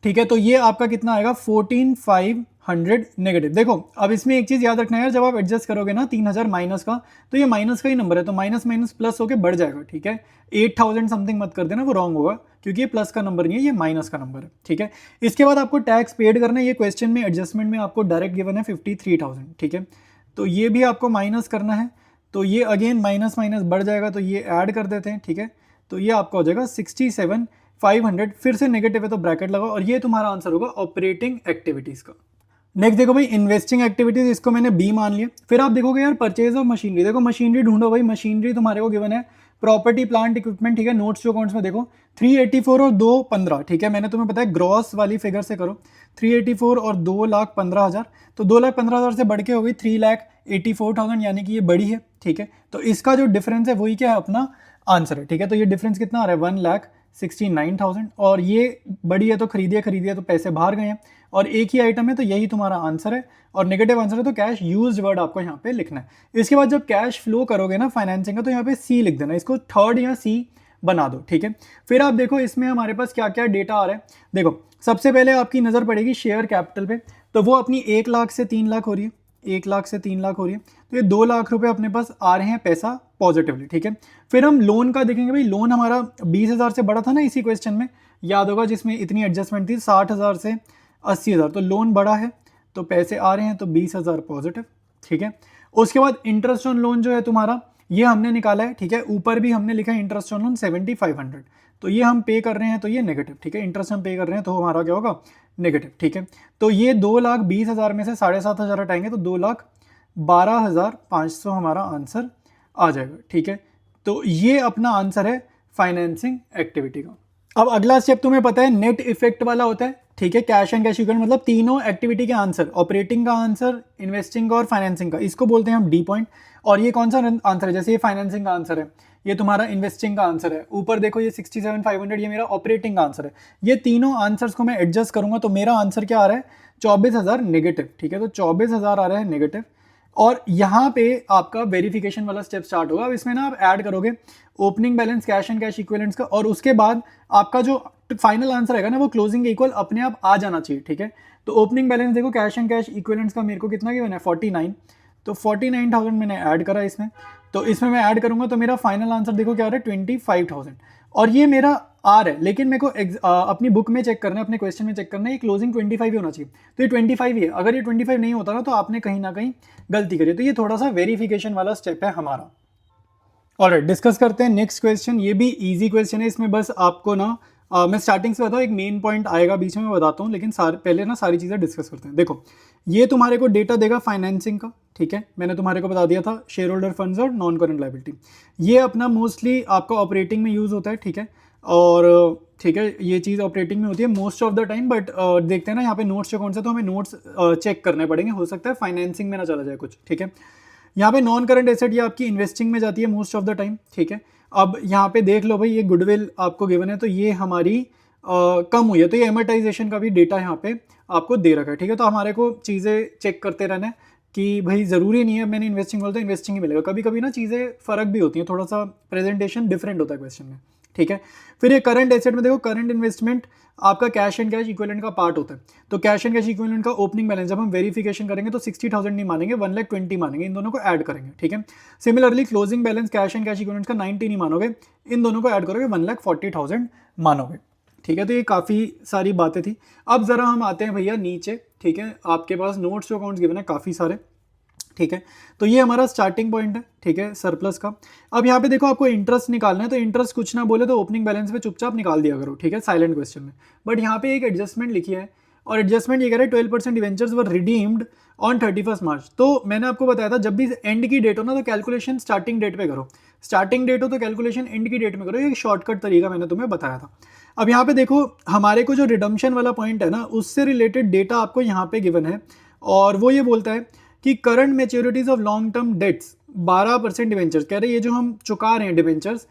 Speaker 1: ठीक है। तो ये आपका कितना आएगा, 14,500 नेगेटिव। देखो अब इसमें एक चीज़ याद रखना है यार, जब आप एडजस्ट करोगे ना 3,000 माइनस का, तो ये माइनस का ही नंबर है, तो माइनस माइनस प्लस होकर बढ़ जाएगा, ठीक है। 8,000 समथिंग मत कर देना, वो रॉन्ग होगा, क्योंकि ये प्लस का नंबर नहीं है, ये माइनस का नंबर है, ठीक है। इसके बाद आपको टैक्स पेड करना है, ये क्वेश्चन में एडजस्टमेंट में आपको डायरेक्ट गिवन है 53,000, ठीक है। तो ये भी आपको माइनस करना है, तो ये अगेन माइनस माइनस बढ़ जाएगा, तो ये ऐड कर देते हैं, ठीक है। तो ये आपका हो जाएगा 67,500, फिर से नेगेटिव है तो ब्रैकेट लगाओ, और ये तुम्हारा आंसर होगा ऑपरेटिंग एक्टिविटीज़ का। नेक्स्ट देखो भाई इन्वेस्टिंग एक्टिविटीज, इसको मैंने बी मान लिया। फिर आप देखोगे यार परचेज ऑफ मशीनरी, देखो मशीनरी ढूंढो भाई, मशीनरी तुम्हारे को गिवन है, प्रॉपर्टी प्लांट इक्विपमेंट, ठीक है। नोट्स जो अकाउंट्स में देखो 384 और 215, ठीक है। मैंने तुम्हें बताया ग्रॉस वाली फिगर से करो, 384 और 2,15,000, तो 2,15,000 से बढ़ के हो गई 3,84,000, यानी कि ये बड़ी है, ठीक है। तो इसका जो डिफरेंस है वही क्या है, अपना आंसर है, ठीक है। तो ये डिफरेंस कितना आ रहा है, 1,69,000, और ये बड़ी है तो खरीदिए तो पैसे बाहर गए हैं, और एक ही आइटम है तो यही तुम्हारा आंसर है, और नेगेटिव आंसर है तो कैश यूज्ड वर्ड आपको यहाँ पे लिखना है। इसके बाद जब कैश फ्लो करोगे ना फाइनेंसिंग का, तो यहाँ पे सी लिख देना, इसको थर्ड या सी बना दो, ठीक है। फिर आप देखो इसमें हमारे पास क्या क्या डेटा आ रहा है। देखो सबसे पहले आपकी नज़र पड़ेगी शेयर कैपिटल पे, तो वो अपनी 1 लाख से 3 लाख हो रही है, 1 लाख से 3 लाख हो रही है, तो ये 2 लाख रुपए अपने पास आ रहे हैं पैसा पॉजिटिवली, ठीक है। फिर हम लोन का देखेंगे भाई, लोन हमारा 20,000 से बढ़ा था ना इसी क्वेश्चन में, याद होगा, जिसमें इतनी एडजस्टमेंट थी, 60,000 से 80,000, तो लोन बढ़ा है तो पैसे आ रहे हैं, तो 20,000 पॉजिटिव, ठीक है। उसके बाद इंटरेस्ट ऑन लोन जो है तुम्हारा, ये हमने निकाला है, ठीक है। ऊपर भी हमने लिखा है इंटरेस्ट ऑन लोन 7,500, तो ये हम पे कर रहे हैं, तो ये नेगेटिव, ठीक है। इंटरेस्ट हम पे कर रहे हैं तो हमारा क्या होगा, नेगेटिव, ठीक है। तो ये 2,20,000 में से 7,500 हटाएंगे तो 2,12,500 हमारा आंसर आ जाएगा, ठीक है। तो ये अपना आंसर है फाइनेंसिंग एक्टिविटी का। अब अगला स्टेप तुम्हें पता है नेट इफेक्ट वाला होता है, ठीक है। कैश एंड कैश इक्विवेलेंट, मतलब तीनों एक्टिविटी के आंसर, ऑपरेटिंग का आंसर, इन्वेस्टिंग का और फाइनेंसिंग का, इसको बोलते हैं हम डी पॉइंट। और ये कौन सा आंसर है, जैसे ये फाइनेंसिंग का आंसर है, ये तुम्हारा इन्वेस्टिंग का आंसर है, ऊपर देखो ये 67,500, ये मेरा ऑपरेटिंग का आंसर है। ये तीनों आंसर्स को मैं एडजस्ट करूंगा तो मेरा आंसर क्या आ रहा है, 24,000 नेगेटिव, ठीक है। तो 24,000 आ रहा है नेगेटिव। और यहाँ पे आपका वेरिफिकेशन वाला स्टेप स्टार्ट होगा। अब इसमें ना आप ऐड करोगे opening balance, cash and cash equivalents का, और उसके बाद आपका जो फाइनल आंसर रहेगा ना वो क्लोजिंग इक्वल अपने आप आ जाना चाहिए, ठीक है। तो ओपनिंग बैलेंस देखो कैश एंड कैश इक्विवेलेंट्स का मेरे को कितना गिवन है 49, तो 49,000 मैंने ऐड करा इसमें। तो इसमें मैं ऐड करूंगा तो मेरा फाइनल आंसर देखो क्या आ रहा है 25,000, और ये मेरा आर है, लेकिन मेरे को अपनी बुक में चेक करना है, अपने क्वेश्चन में चेक करना है, ये क्लोजिंग 25 ही होना चाहिए। तो ये 25 ही है, अगर ये 25 नहीं होता ना तो आपने कहीं ना कहीं गलती करी। तो ये थोड़ा सा वेरिफिकेशन वाला स्टेप है हमारा। ऑलराइट, डिस्कस करते हैं नेक्स्ट क्वेश्चन। ये भी इजी क्वेश्चन है, इसमें बस आपको ना मैं स्टार्टिंग से बताऊँ, एक मेन पॉइंट आएगा बीच में मैं बताता हूँ, लेकिन पहले ना सारी चीज़ें डिस्कस करते हैं। देखो ये तुम्हारे को डेटा देगा फाइनेंसिंग का, ठीक है, मैंने तुम्हारे को बता दिया था शेयर होल्डर फंड्स और नॉन करंट लायबिलिटी। ये अपना मोस्टली आपका ऑपरेटिंग में यूज़ होता है, ठीक है, और ठीक है ये चीज़ ऑपरेटिंग में होती है most of the time, but देखते हैं ना यहाँ पे नोट्स जो कौन सा, तो हमें नोट्स चेक करने पड़ेंगे, हो सकता है फाइनेंसिंग में ना चला जाए कुछ, ठीक है। यहाँ पे नॉन करंट एसेट ये आपकी इन्वेस्टिंग में जाती है मोस्ट ऑफ द टाइम, ठीक है। अब यहाँ पे देख लो भाई, ये गुडविल आपको गिवन है, तो ये हमारी कम हुई है, तो ये एमोर्टाइजेशन का भी डेटा यहाँ पे आपको दे रखा है, ठीक है। तो हमारे को चीज़ें चेक करते रहना है कि भाई ज़रूरी नहीं है मैंने इन्वेस्टिंग बोला तो इन्वेस्टिंग ही मिलेगा, कभी कभी ना चीज़ें फ़र्क भी होती हैं, थोड़ा सा प्रेजेंटेशन डिफरेंट होता है क्वेश्चन में, ठीक है। फिर ये करंट एसेट में देखो, करंट इन्वेस्टमेंट आपका कैश एंड कैश इक्विवेलेंट का पार्ट होता है। तो कैश एंड कैश इक्विवेलेंट का ओपनिंग बैलेंस जब हम वेरिफिकेशन करेंगे तो 60,000 नहीं मानेंगे, 1,20,000 मानेंगे, इन दोनों को ऐड करेंगे, ठीक है। Similarly closing balance cash and cash equivalent का 90 नहीं मानोगे, इन दोनों को ऐड करोगे 1,40,000 मानोगे, ठीक है। तो ये काफ़ी सारी बातें थी। अब ज़रा हम आते हैं भैया नीचे, ठीक है, आपके पास नोट्स जो अकाउंट्स गिवन है काफ़ी सारे, ठीक है। तो ये हमारा स्टार्टिंग पॉइंट है, ठीक है, सरप्लस का। अब यहाँ पे देखो आपको इंटरेस्ट निकालना है, तो इंटरेस्ट कुछ ना बोले तो ओपनिंग बैलेंस पे चुपचाप निकाल दिया करो, ठीक है, साइलेंट क्वेश्चन में। बट यहाँ पे एक एडजस्टमेंट लिखी है, और एडजस्टमेंट ये कह रहा है 12% डिवेंचर्स वर रिडीम्ड ऑन 31 मार्च। तो मैंने आपको बताया था जब भी एंड की डेट हो ना तो कैलकुलेशन स्टार्टिंग डेट पे करो, स्टार्टिंग डेट हो तो कैलकुलेशन एंड की डेट में करो, ये शॉर्टकट तरीका मैंने तुम्हें बताया था। अब यहाँ पे देखो हमारे को जो रिडम्पशन वाला पॉइंट है ना उससे रिलेटेड डेटा आपको यहाँ पे गिवन है, और वो ये बोलता है कि current मैच्योरिटीज of long term dates 12% debentures, कह रहे हैं ये जो हम चुका रहे हैं डिवेंचर्स,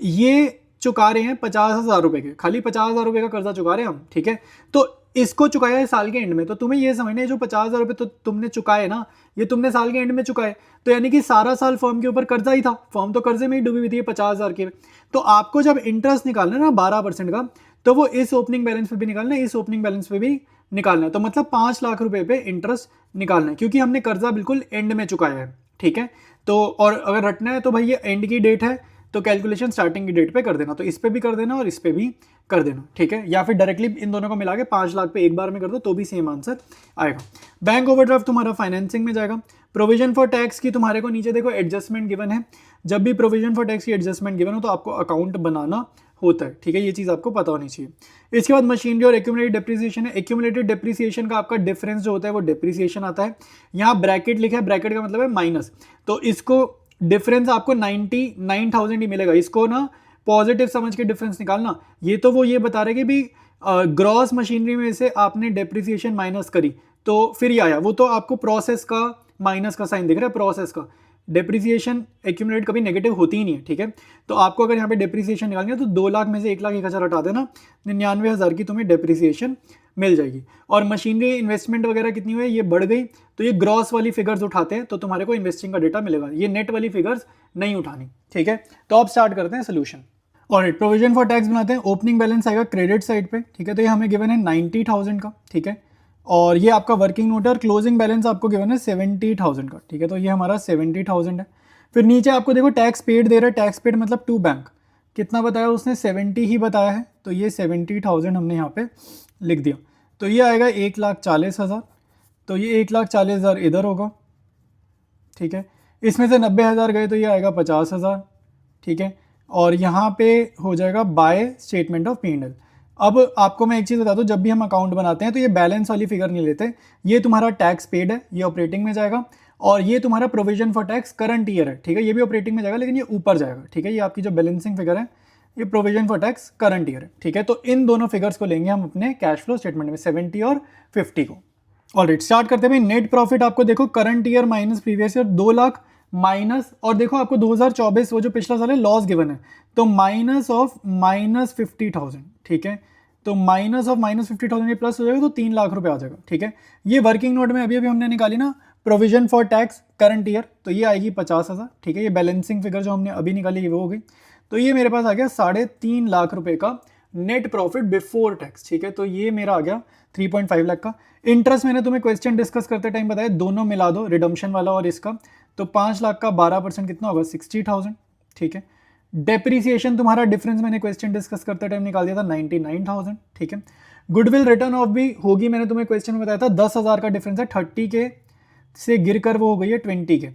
Speaker 1: ये चुका रहे हैं 50,000 रुपये के, खाली 50,000 रुपये का कर्जा चुका रहे हैं हम, ठीक है। तो इसको चुकाया है साल के एंड में, तो तुम्हें ये समझना है जो 50,000 रुपये तो तुमने चुकाए ना, ये तुमने साल के एंड में चुकाए, तो यानी कि सारा साल फर्म के ऊपर कर्जा ही था, फर्म तो कर्जे में ही डूबी हुई थी 50,000 के। तो आपको जब इंटरेस्ट निकालना है ना 12% का, तो वो इस ओपनिंग बैलेंस पे भी निकालना है, इस ओपनिंग बैलेंस पे भी निकालना है, तो मतलब 5 लाख रुपए पे इंटरेस्ट निकालना है, क्योंकि हमने कर्जा बिल्कुल एंड में चुकाया है, ठीक है। तो और अगर रटना है तो भाई ये एंड की डेट है तो कैलकुलेशन स्टार्टिंग की डेट पे कर देना, तो इस पे भी कर देना और इस पे भी कर देना, ठीक है, या फिर डायरेक्टली इन दोनों को मिला के 5 लाख पे एक बार में कर दो तो भी सेम आंसर आएगा। बैंक ओवरड्राफ्ट तुम्हारा फाइनेंसिंग में जाएगा। प्रोविजन फॉर टैक्स की तुम्हारे को नीचे देखो एडजस्टमेंट गिवन है, जब भी प्रोविजन फॉर टैक्स की एडजस्टमेंट गिवन हो तो आपको अकाउंट बनाना होता है, ठीक है, ये चीज़ आपको पता होनी चाहिए। इसके बाद मशीनरी और एक्यूमुलेटेड डेप्रिसिएशन है। एक्यूमुलेटेड डेप्रिसिएशन का आपका डिफरेंस जो होता है वो डेप्रिसिएशन आता है, यहाँ ब्रैकेट लिखा है, ब्रैकेट का मतलब है माइनस, तो इसको डिफरेंस आपको 99,000 ही मिलेगा, इसको ना पॉजिटिव समझ के डिफरेंस निकालना। ये तो वो ये बता रहे कि भी ग्रॉस मशीनरी में से आपने डेप्रिसिएशन माइनस करी तो फिर ये आया, वो तो आपको प्रोसेस का माइनस का साइन दिख रहा है, प्रोसेस का। डेप्रिसिएशन एक्यूमुलेट कभी नेगेटिव होती ही नहीं है, ठीक है। तो आपको अगर यहाँ पे डेप्रिसिएशन निकालनी है तो 2 लाख में से 1,01,000 हटा देना, 99,000 की तुम्हें डेप्रिसिएशन मिल जाएगी। और मशीनरी इन्वेस्टमेंट वगैरह कितनी हुई ये बढ़ गई, तो ये ग्रॉस वाली फिगर्स उठाते हैं तो तुम्हारे को इन्वेस्टिंग का डेटा मिलेगा, ये नेट वाली फिगर्स नहीं उठानी, ठीक है। तो अब स्टार्ट करते हैं सोल्यूशन। और प्रोविजन फॉर टैक्स बनाते हैं। ओपनिंग बैलेंस आएगा क्रेडिट साइड पे, ठीक है, तो ये हमें गिवन है 90,000 का, ठीक है, और ये आपका वर्किंग नोट है, और क्लोजिंग बैलेंस आपको गिवन है 70,000 का, ठीक है, तो ये हमारा 70,000 है। फिर नीचे आपको देखो टैक्स पेड दे रहा है, टैक्स पेड मतलब टू बैंक, कितना बताया उसने 70 ही बताया है, तो ये 70,000 हमने यहाँ पे लिख दिया, तो ये आएगा 1,40,000, तो ये 1,40,000 इधर होगा, ठीक है, इसमें से 90,000 गए तो ये आएगा 50,000, ठीक है, और यहाँ पे हो जाएगा बाय स्टेटमेंट ऑफ P&L। अब आपको मैं एक चीज़ बता दूँ, जब भी हम अकाउंट बनाते हैं तो ये बैलेंस वाली फिगर नहीं लेते, ये तुम्हारा टैक्स पेड है, ये ऑपरेटिंग में जाएगा, और ये तुम्हारा provision for tax current year है, ठीक है, ये भी ऑपरेटिंग में जाएगा लेकिन ये ऊपर जाएगा, ठीक है, ये आपकी जो बैलेंसिंग फिगर है ये provision for tax current year है, ठीक है। तो इन दोनों फिगर्स को लेंगे हम अपने कैश फ्लो स्टेटमेंट में, 70 और 50 को। ऑलराइट, स्टार्ट करते हैं भाई। नेट प्रॉफिट आपको देखो current year minus previous year 2 lakh minus, और देखो आपको 2024 वो जो पिछला साल है लॉस गिवन है, तो माइनस ऑफ माइनस 50,000, ठीक है, तो माइनस ऑफ माइनस 50,000 ये प्लस हो जाएगा तो 3 लाख रुपए आ जाएगा, ठीक है। ये वर्किंग नोट में अभी अभी हमने निकाली ना provision for tax current year, तो ये आएगी 50,000, ठीक है। ये बैलेंसिंग फिगर जो हमने अभी निकाली वो हो गई। तो ये मेरे पास आ गया 3.5 लाख रुपए का नेट प्रॉफिट बिफोर टैक्स, ठीक है। तो ये मेरा आ गया 3.5 लाख का। इंटरेस्ट मैंने तुम्हें क्वेश्चन डिस्कस करते टाइम बताया, दोनों मिला दो, रिडम्पशन वाला और इसका, तो 5 लाख का 12% कितना होगा, 60,000, ठीक है। डेप्रीसिएशन तुम्हारा डिफरेंस मैंने क्वेश्चन डिस्कस करते टाइम निकाल दिया था 99,000, ठीक है। गुडविल रिटर्न ऑफ भी होगी, मैंने तुम्हें क्वेश्चन में बताया था 10,000 का डिफरेंस है, 30 के से गिरकर वो हो गई है 20 के,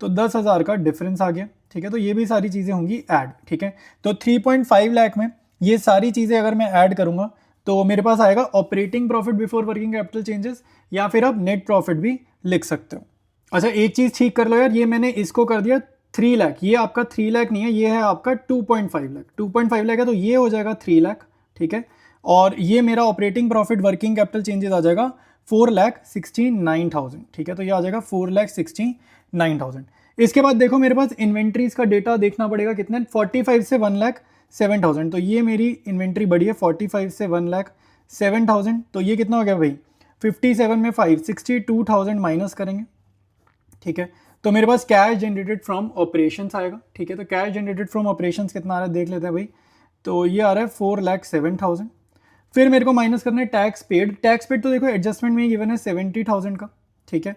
Speaker 1: तो 10,000 का डिफरेंस आ गया, ठीक है। तो ये भी सारी चीज़ें होंगी ऐड, ठीक है। तो 3.5 लाख में ये सारी चीज़ें अगर मैं ऐड करूंगा तो मेरे पास आएगा operating profit before working capital changes, या फिर आप नेट प्रॉफिट भी लिख सकते हो। अच्छा एक चीज़ ठीक कर लो यार, ये मैंने इसको कर दिया 3 लाख, ये आपका 3 लाख नहीं है, ये है आपका 2.5 लाख। 2.5 लाख है तो ये हो जाएगा 3 लाख, ठीक है। और ये मेरा operating profit working capital changes आ जाएगा 4,69,000, ठीक है। तो ये आ जाएगा 4,69,000। इसके बाद देखो मेरे पास इन्वेंट्रीज का डेटा देखना पड़ेगा कितना, 45 से 1,07,000, तो ये मेरी इन्वेंट्री बढ़ी है 45 से 1,07,000, तो ये कितना हो गया भाई, 57 में 5, 62,000 माइनस करेंगे, ठीक है। तो मेरे पास कैश जनरेटेड फ्रॉम ऑपरेशंस आएगा, ठीक है। तो कैश जनरेटेड फ्रॉम ऑपरेशंस कितना आ रहा है देख लेते हैं भाई, तो ये आ रहा है 4,07,000। फिर मेरे को माइनस करना है टैक्स पेड। टैक्स पेड तो देखो एडजस्टमेंट में ही गिवन है 70,000 का, ठीक है।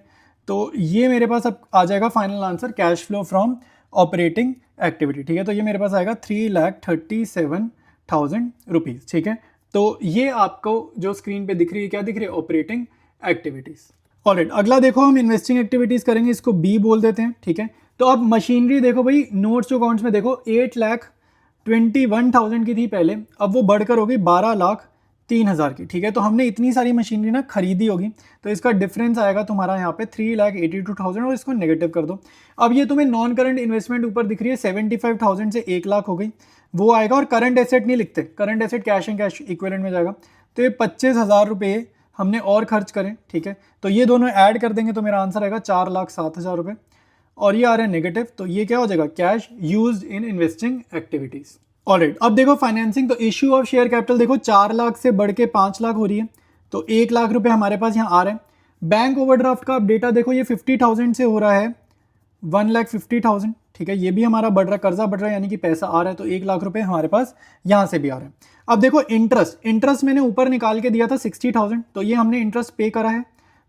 Speaker 1: तो ये मेरे पास अब आ जाएगा final answer cash flow from operating activity, ठीक है। तो ये मेरे पास आएगा 3,37,000 रुपीज़, ठीक है। तो ये आपको जो स्क्रीन पे दिख रही है क्या दिख रही है, ऑपरेटिंग एक्टिविटीज़। ऑलराइट, अगला देखो हम इन्वेस्टिंग एक्टिविटीज़ करेंगे, इसको बी बोल देते हैं, ठीक है। तो अब मशीनरी देखो भाई, नोट्स अकाउंट्स में देखो 8,21,000 की थी पहले, अब वो बढ़कर हो गई 12,03,000 की, ठीक है। तो हमने इतनी सारी मशीनरी ना खरीदी होगी, तो इसका डिफरेंस आएगा तुम्हारा यहाँ पे 3,82,000, और इसको नेगेटिव कर दो। अब ये तुम्हें नॉन करंट इन्वेस्टमेंट ऊपर दिख रही है 75,000 से 1 लाख हो गई, वो आएगा। और करंट एसेट नहीं लिखते, current asset cash and cash equivalent में जाएगा। तो ये 25,000 रुपये हमने और खर्च करें, ठीक है। तो ये दोनों ऐड कर देंगे तो मेरा आंसर आएगा 4,07,000 रुपये, और ये आ रहे हैं नेगेटिव, तो ये क्या हो जाएगा, cash used in investing activities. Alright, अब देखो फाइनेंसिंग, तो इश्यू ऑफ शेयर कैपिटल देखो 4 लाख से बढ़ के 5 लाख हो रही है, तो 1 लाख रुपए हमारे पास यहाँ आ रहे हैं। बैंक ओवरड्राफ्ट का अब डेटा देखो, ये 50,000 से हो रहा है 1,50,000, ठीक है। ये भी हमारा बढ़ रहा है, कर्जा बढ़ रहा है, यानी कि पैसा आ रहा है, तो 1 लाख रुपए हमारे पास यहाँ से भी आ रहा है। अब देखो इंटरेस्ट मैंने ऊपर निकाल के दिया था 60,000, तो ये हमने इंटरेस्ट पे करा है,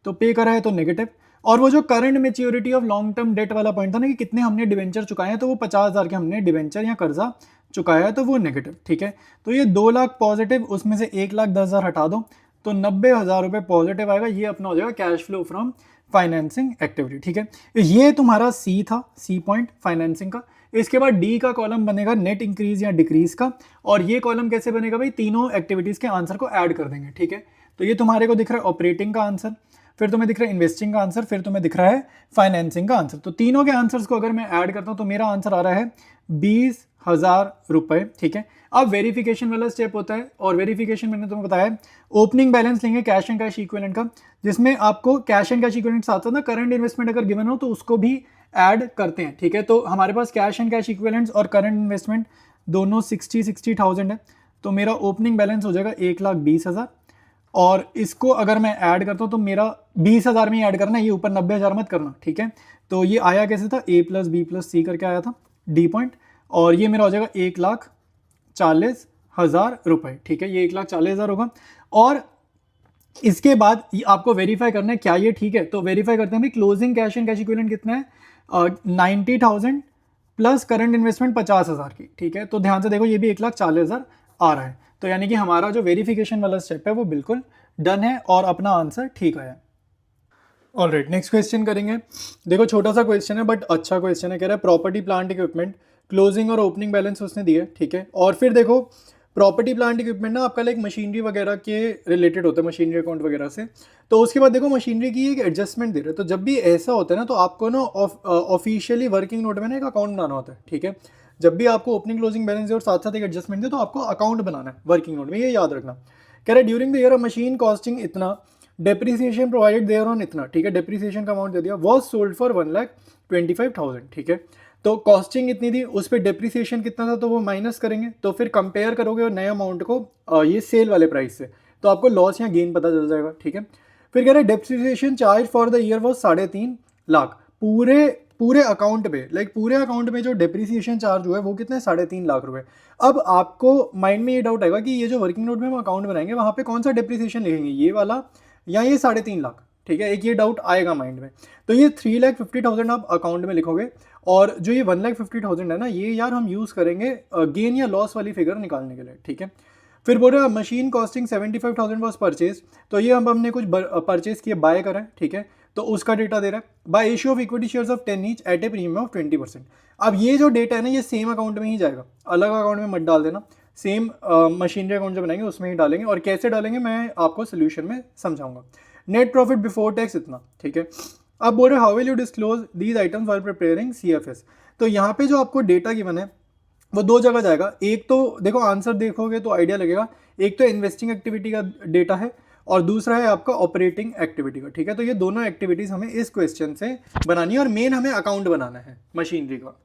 Speaker 1: तो पे करा है तो नेगेटिव। और वो जो current maturity of long term debt वाला पॉइंट था ना, कि कितने हमने डिवेंचर चुकाए हैं, तो वो 50,000 के हमने डिवेंचर या कर्जा चुकाया है, तो वो नेगेटिव, ठीक है। तो ये 2 लाख पॉजिटिव, उसमें से 1,10,000 हटा दो, तो 90,000 रुपये पॉजिटिव आएगा। ये अपना हो जाएगा cash flow from financing activity, ठीक है। ये तुम्हारा सी था, सी पॉइंट फाइनेंसिंग का। इसके बाद डी का कॉलम बनेगा नेट इंक्रीज या डिक्रीज का, और ये कॉलम कैसे बनेगा भाई, तीनों एक्टिविटीज के आंसर को ऐड कर देंगे, ठीक है। तो ये तुम्हारे को दिख रहा है ऑपरेटिंग का आंसर, फिर तुम्हें दिख रहा है इन्वेस्टिंग का आंसर, फिर तुम्हें दिख रहा है फाइनेंसिंग का आंसर। तो तीनों के आंसर्स को अगर मैं ऐड करता हूं तो मेरा आंसर आ रहा है 20,000 रुपए, ठीक है। अब वेरिफिकेशन वाला स्टेप होता है, और वेरिफिकेशन मैंने तुम्हें बताया ओपनिंग बैलेंस लेंगे कैश एंड कैश इक्विवेलेंट का, जिसमें आपको कैश एंड कैश इक्विवेलेंट साथ साथ ना करंट इन्वेस्टमेंट अगर गिवन हो तो उसको भी ऐड करते हैं, ठीक है। तो हमारे पास कैश एंड कैश इक्विवेलेंट्स और करंट इन्वेस्टमेंट दोनों 60,000 है, तो मेरा ओपनिंग बैलेंस हो जाएगा 1,20,000, और इसको अगर मैं ऐड करता हूँ तो मेरा 20,000 में ही ऐड करना है, ये ऊपर 90,000 मत करना, ठीक है। तो ये आया कैसे था, A + B + C करके आया था, डी पॉइंट, और ये मेरा हो जाएगा 1,40,000 रुपए, ठीक है। ये 1,40,000 होगा, और इसके बाद आपको वेरीफाई करना है क्या ये ठीक है, तो वेरीफाई करते हैं भाई closing cash and cash equivalent कितना है, 90,000 प्लस करंट इन्वेस्टमेंट 50,000 की, ठीक है। तो ध्यान से देखो ये भी 1,40,000 आ रहा है, तो यानी कि हमारा जो वेरिफिकेशन वाला स्टेप है वो बिल्कुल डन है, और अपना आंसर ठीक आया। ऑलराइट, नेक्स्ट क्वेश्चन करेंगे। देखो छोटा सा क्वेश्चन है बट अच्छा क्वेश्चन है, कह रहा है प्रॉपर्टी प्लांट इक्विपमेंट क्लोजिंग और ओपनिंग बैलेंस उसने दिया है, ठीक है। और फिर देखो प्रॉपर्टी प्लांट इक्विपमेंट ना आपका लाइक मशीनरी वगैरह के रिलेटेड होता है, मशीनरी अकाउंट वगैरह से। तो उसके बाद देखो मशीनरी की एक एडजस्टमेंट दे रहे हैं, तो जब भी ऐसा होता है ना तो आपको ना ऑफिशियली वर्किंग नोट में ना एक अकाउंट बनाना होता है, ठीक है। जब भी आपको ओपनिंग क्लोजिंग बैलेंस दे और साथ साथ एक एडजस्टमेंट दे तो आपको अकाउंट बनाना है वर्किंग नोट में, ये याद रखना। कह रहा है during the year of machine costing इतना, डेप्रीसिएशन प्रोवाइडेड देयर ऑन इतना, ठीक है। डेप्रीसिएशन का अमाउंट दे दिया, वॉज सोल्ड फॉर 1,25,000, ठीक है। तो कॉस्टिंग इतनी थी, उस पर डेप्रीसिएशन कितना था तो वो माइनस करेंगे, तो फिर कंपेयर करोगे और नए अमाउंट को ये सेल वाले प्राइस से, तो आपको लॉस या गेन पता चल जाएगा, ठीक है। फिर कह रहे हैं depreciation charge for the year was 3.5 lakh, पूरे अकाउंट पे, लाइक पूरे अकाउंट में जो डेप्रिसिएशन चार्ज हुआ है वो कितना है, 3.5 लाख रुपए। अब आपको माइंड में ये डाउट आएगा कि ये जो वर्किंग नोट में हम अकाउंट बनाएंगे वहाँ पे कौन सा डेप्रिसिएशन लिखेंगे, ये वाला या ये 3.5 लाख, ठीक है, एक ये डाउट आएगा माइंड में। तो ये 3,50,000 आप अकाउंट में लिखोगे, और जो ये 1,50,000 है ना, ये यार हम यूज़ करेंगे गेन या लॉस वाली फिगर निकालने के लिए, ठीक है। फिर बोल रहे हैं मशीन कॉस्टिंग 75,000 वॉज परचेज, तो ये हमने कुछ परचेज किए, बाय करा है, ठीक है, तो उसका डेटा दे रहा है। Bye issue of equity shares of 10 each eight A premium of 20%। अब ये जो डेटा है ना, ये सेम अकाउंट में ही जाएगा, अलग अकाउंट में मत डाल देना, सेम मशीनरी अकाउंट जो बनाएंगे उसमें ही डालेंगे। और कैसे डालेंगे मैं आपको सोल्यूशन में समझाऊंगा। नेट प्रॉफिट बिफोर टैक्स इतना, ठीक है। अब बोल रहे how will you disclose these items while preparing CFS। तो यहाँ पे जो आपको डेटा गिवन है वो दो जगह जाएगा। एक तो देखो आंसर देखोगे तो आइडिया लगेगा, एक तो इन्वेस्टिंग एक्टिविटी का डेटा है और दूसरा है आपका ऑपरेटिंग एक्टिविटी का, ठीक है। तो ये दोनों एक्टिविटीज हमें इस क्वेश्चन से बनानी है और मेन हमें अकाउंट बनाना है मशीनरी का।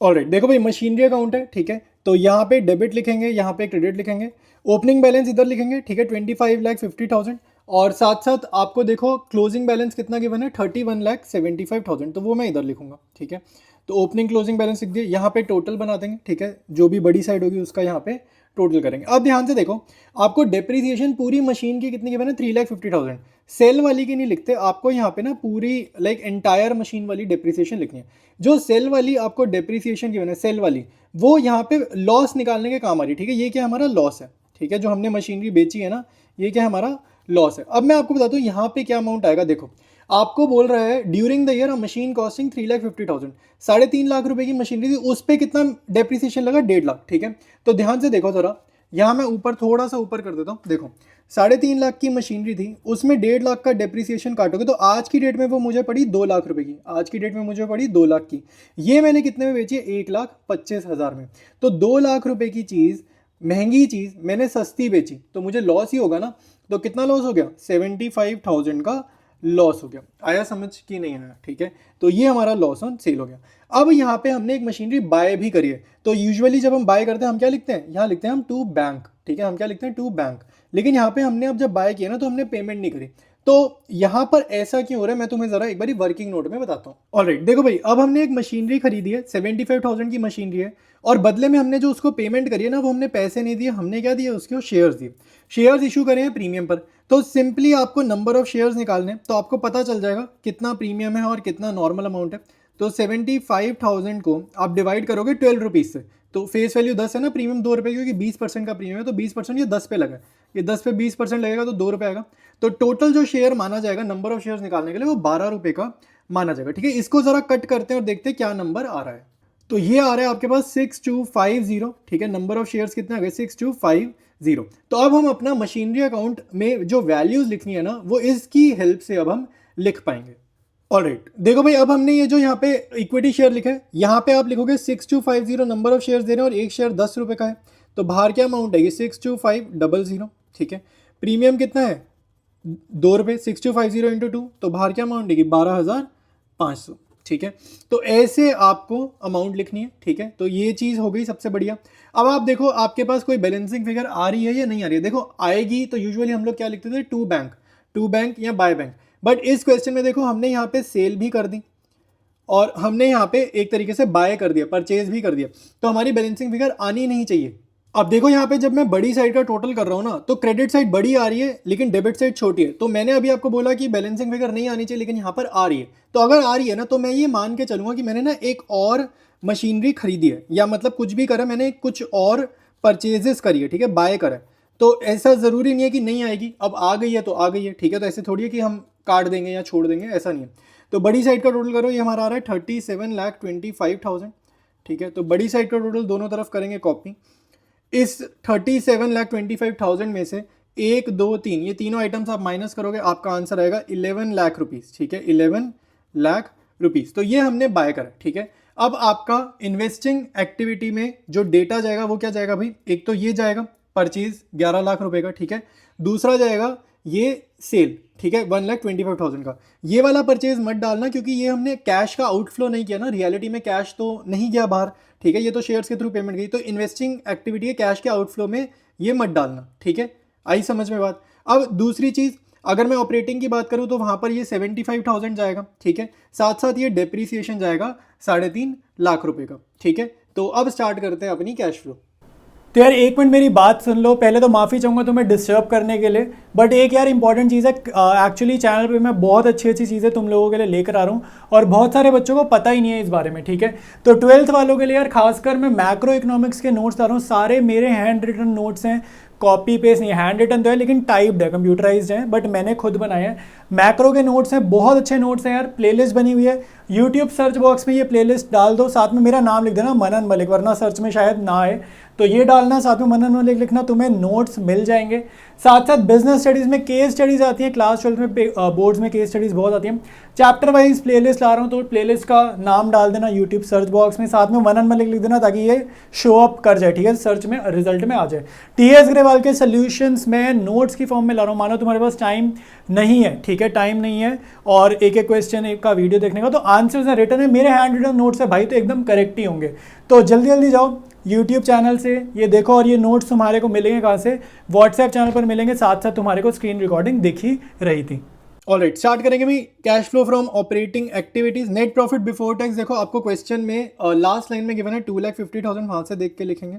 Speaker 1: ऑलराइट, देखो भाई मशीनरी अकाउंट है, ठीक है, तो यहाँ पे डेबिट लिखेंगे, यहाँ पे क्रेडिट लिखेंगे, ओपनिंग बैलेंस इधर लिखेंगे, ठीक है, 25,50,000, और साथ साथ आपको देखो क्लोजिंग बैलेंस कितना गिवन है, 31,75,000, तो वो मैं इधर लिखूंगा, ठीक है। तो ओपनिंग क्लोजिंग बैलेंस लिख दिए, यहाँ पे टोटल बना देंगे, ठीक है, जो भी बड़ी साइड होगी उसका यहाँ पे टोटल करेंगे। अब ध्यान से देखो, आपको डेप्रिसिएशन पूरी मशीन की कितनी गिवन है, 3,50,000। सेल वाली की नहीं लिखते, आपको यहाँ पे ना पूरी लाइक एंटायर मशीन वाली डेप्रिसिएशन लिखनी है। जो सेल वाली आपको डेप्रिसिएशन गिवन है, सेल वाली, वो यहाँ पे लॉस निकालने के काम आ रही है, ठीक है। ये क्या हमारा लॉस है, ठीक है, जो हमने मशीनरी बेची है ना, ये क्या हमारा लॉस है। अब मैं आपको बताता हूँ यहाँ पे क्या अमाउंट आएगा। देखो आपको बोल रहा है during the year machine costing 3,50,000, 3.5 lakh रुपए की मशीनरी थी, उस पर कितना डेप्रिसिएशन लगा, 1.5 लाख, ठीक है। तो ध्यान से देखो जरा, यहाँ मैं ऊपर थोड़ा सा ऊपर कर देता हूँ, देखो 3.5 लाख की मशीनरी थी, उसमें 1.5 लाख का डेप्रिसिएशन काटोगे तो आज की डेट में वो मुझे पड़ी 2 लाख रुपए की, आज की डेट में मुझे पड़ी 2 लाख की। ये मैंने कितने में बेची है, 1,25,000 में। तो 2 लाख रुपए की चीज़, महंगी चीज़ मैंने सस्ती बेची, तो मुझे लॉस ही होगा ना। तो कितना लॉस हो गया, 75,000 का लॉस हो गया। आया समझ कि नहीं आया, ठीक है। तो ये हमारा लॉस ऑन सेल हो गया। अब यहाँ पे हमने एक मशीनरी बाय भी करी है, तो यूजुअली जब हम बाय करते हैं हम क्या लिखते हैं, यहाँ लिखते हैं हम टू बैंक, ठीक है, हम क्या लिखते हैं, टू बैंक। लेकिन यहाँ पे हमने अब जब बाय किया ना तो हमने पेमेंट नहीं करी, तो यहाँ पर ऐसा क्यों हो रहा है मैं तुम्हें जरा एक बार वर्किंग नोट में बताता हूँ। ऑलराइट, देखो भाई, अब हमने एक मशीनरी खरीदी है, 75,000 की मशीनरी है, और बदले में हमने जो उसको पेमेंट करी है ना, वो हमने पैसे नहीं दिए, हमने क्या दिया, उसके शेयर्स दिए। शेयर्स इशू करे हैं प्रीमियम पर, तो सिंपली आपको नंबर ऑफ शेयर्स निकालने, तो आपको पता चल जाएगा कितना प्रीमियम है और कितना नॉर्मल अमाउंट है। तो 75,000 को आप डिवाइड करोगे 12 रुपीज़ से, तो फेस वैल्यू 10 है ना, प्रीमियम 2 रुपये, क्योंकि 20% का प्रीमियम है, तो 20% ये 10 पे लगा, ये 10 पे 20% लगेगा तो 2 रुपये आएगा। तो टोटल जो शेयर माना जाएगा नंबर ऑफ शेयर्स निकालने के लिए, वो 12 रुपये का माना जाएगा, ठीक है। इसको जरा कट करते हैं और देखते हैं क्या नंबर आ रहा है। तो ये आ रहा है आपके पास 6250, ठीक है। नंबर ऑफ शेयर्स कितने आ गए, 6250। तो अब हम अपना मशीनरी अकाउंट में जो वैल्यूज लिखनी है ना, वो इसकी हेल्प से अब हम लिख पाएंगे। ऑलराइट, देखो भाई, अब हमने ये जो यहाँ पे इक्विटी शेयर लिखा है, यहाँ पे आप लिखोगे 6250, नंबर ऑफ शेयर्स दे रहे हैं और एक शेयर 10 रुपये का है, तो बाहर क्या अमाउंट है, 62500, ठीक है। प्रीमियम कितना है, 2 रुपये, 6250 इंटू 2, तो बाहर क्या अमाउंट है, 12,500, ठीक है। तो ऐसे आपको अमाउंट लिखनी है, ठीक है। तो ये चीज़ हो गई सबसे बढ़िया। अब आप देखो आपके पास कोई बैलेंसिंग फिगर आ रही है या नहीं आ रही है। देखो आएगी तो यूजुअली हम लोग क्या लिखते थे, टू बैंक या बाय बैंक, बट इस क्वेश्चन में देखो हमने यहाँ पे सेल भी कर दी और हमने यहाँ पे एक तरीके से बाय कर दिया, परचेज भी कर दिया, तो हमारी बैलेंसिंग फिगर आनी नहीं चाहिए। अब देखो यहाँ पे जब मैं बड़ी साइड का टोटल कर रहा हूँ ना, तो क्रेडिट साइड बड़ी आ रही है लेकिन डेबिट साइड छोटी है। तो मैंने अभी आपको बोला कि बैलेंसिंग फिगर नहीं आनी चाहिए, लेकिन यहाँ पर आ रही है। तो अगर आ रही है ना, तो मैं ये मान के चलूंगा कि मैंने ना एक और मशीनरी खरीदी है, या मतलब कुछ भी करा, मैंने कुछ और परचेजेस करी है, ठीक है, बाय करा है। तो ऐसा ज़रूरी नहीं है कि नहीं आएगी, अब आ गई है तो आ गई है, ठीक है। तो ऐसे थोड़ी है कि हम काट देंगे या छोड़ देंगे, ऐसा नहीं है। तो बड़ी साइड का टोटल करो, ये हमारा आ रहा है 37,25,000, ठीक है। तो बड़ी साइड का टोटल दोनों तरफ करेंगे कॉपी। इस 37,25,000 में से 1, 2, 3, ये तीनों आइटम्स आप माइनस करोगे, आपका आंसर आएगा 11 लाख रुपीज़, ठीक है, 11 लाख रुपीज़। तो ये हमने बाय करा, ठीक है। अब आपका इन्वेस्टिंग एक्टिविटी में जो डेटा जाएगा वो क्या जाएगा भाई, एक तो ये जाएगा परचेज 11 लाख रुपए का, ठीक है। दूसरा जाएगा ये सेल, ठीक है, 1,25,000 का। ये वाला परचेज मत डालना, क्योंकि ये हमने कैश का आउटफ्लो नहीं किया ना, रियलिटी में कैश तो नहीं गया बाहर, ठीक है, ये तो शेयर्स के थ्रू पेमेंट गई। तो इन्वेस्टिंग एक्टिविटी है, कैश के आउटफ्लो में ये मत डालना, ठीक है। आई समझ में बात। अब दूसरी चीज़, अगर मैं ऑपरेटिंग की बात करूँ तो वहाँ पर ये 75,000 जाएगा, ठीक है। साथ साथ ये डेप्रीसिएशन जाएगा 3.5 लाख रुपए का, ठीक है। तो अब स्टार्ट करते हैं अपनी कैश फ्लो।
Speaker 2: तो यार एक मिनट मेरी बात सुन लो। पहले तो माफ़ी चाहूँगा तुम्हें डिस्टर्ब करने के लिए, बट एक यार इंपॉर्टेंट चीज़ है। एक्चुअली चैनल पे मैं बहुत अच्छी अच्छी चीज़ें तुम लोगों के लिए लेकर आ रहा हूँ और बहुत सारे बच्चों को पता ही नहीं है इस बारे में, ठीक है। तो 12th वालों के लिए यार खासकर मैं मैक्रो इकोनॉमिक्स के नोट्स ला रहा हूँ। सारे मेरे हैंड रिटन नोट्स हैं, कॉपी पेस्ट नहीं, हैंड रिटन तो है लेकिन टाइप्ड है, कंप्यूटराइज्ड है, बट मैंने खुद बनाए हैं। मैक्रो के नोट्स हैं, बहुत अच्छे नोट्स हैं यार। प्लेलिस्ट बनी हुई है, यूट्यूब सर्च बॉक्स में ये प्लेलिस्ट डाल दो, साथ में मेरा नाम लिख देना मनन मलिक, वरना सर्च में शायद ना आए। तो ये डालना, साथ में मनन मलिक लिखना, तुम्हें नोट्स मिल जाएंगे। साथ साथ बिजनेस स्टडीज़ में केस स्टडीज़ आती हैं, क्लास 12 में बोर्ड्स में केस स्टडीज़ बहुत आती हैं। चैप्टर वाइज प्लेलिस्ट ला रहा हूँ, तो प्लेलिस्ट का नाम डाल देना यूट्यूब सर्च बॉक्स में, साथ में मनन मलिक लिख देना ताकि ये शो अप कर जाए, ठीक है, सर्च में रिजल्ट में आ जाए। टीएस अग्रवाल के सोल्यूशंस में नोट्स की फॉर्म में ला रहा हूँ। मानो तुम्हारे पास टाइम नहीं है, ठीक है, टाइम नहीं है और एक एक क्वेश्चन एक का वीडियो देखने का, तो आंसर्स हैं रिटर्न है, मेरे हैंड रिटन नोट्स है भाई, तो एकदम करेक्ट ही होंगे। तो जल्दी जल्दी जाओ यूट्यूब चैनल से ये देखो, और ये नोट्स तुम्हारे को मिलेंगे कहाँ से? व्हाट्सएप चैनल पर मिलेंगे, साथ साथ तुम्हारे को स्क्रीन रिकॉर्डिंग दिख ही रही थी।
Speaker 1: ऑलराइट, स्टार्ट करेंगे भाई। Cash flow from operating activities, net profit before tax. देखो आपको क्वेश्चन में लास्ट लाइन में गिवन है 2,50,000, वहाँ से देख के लिखेंगे।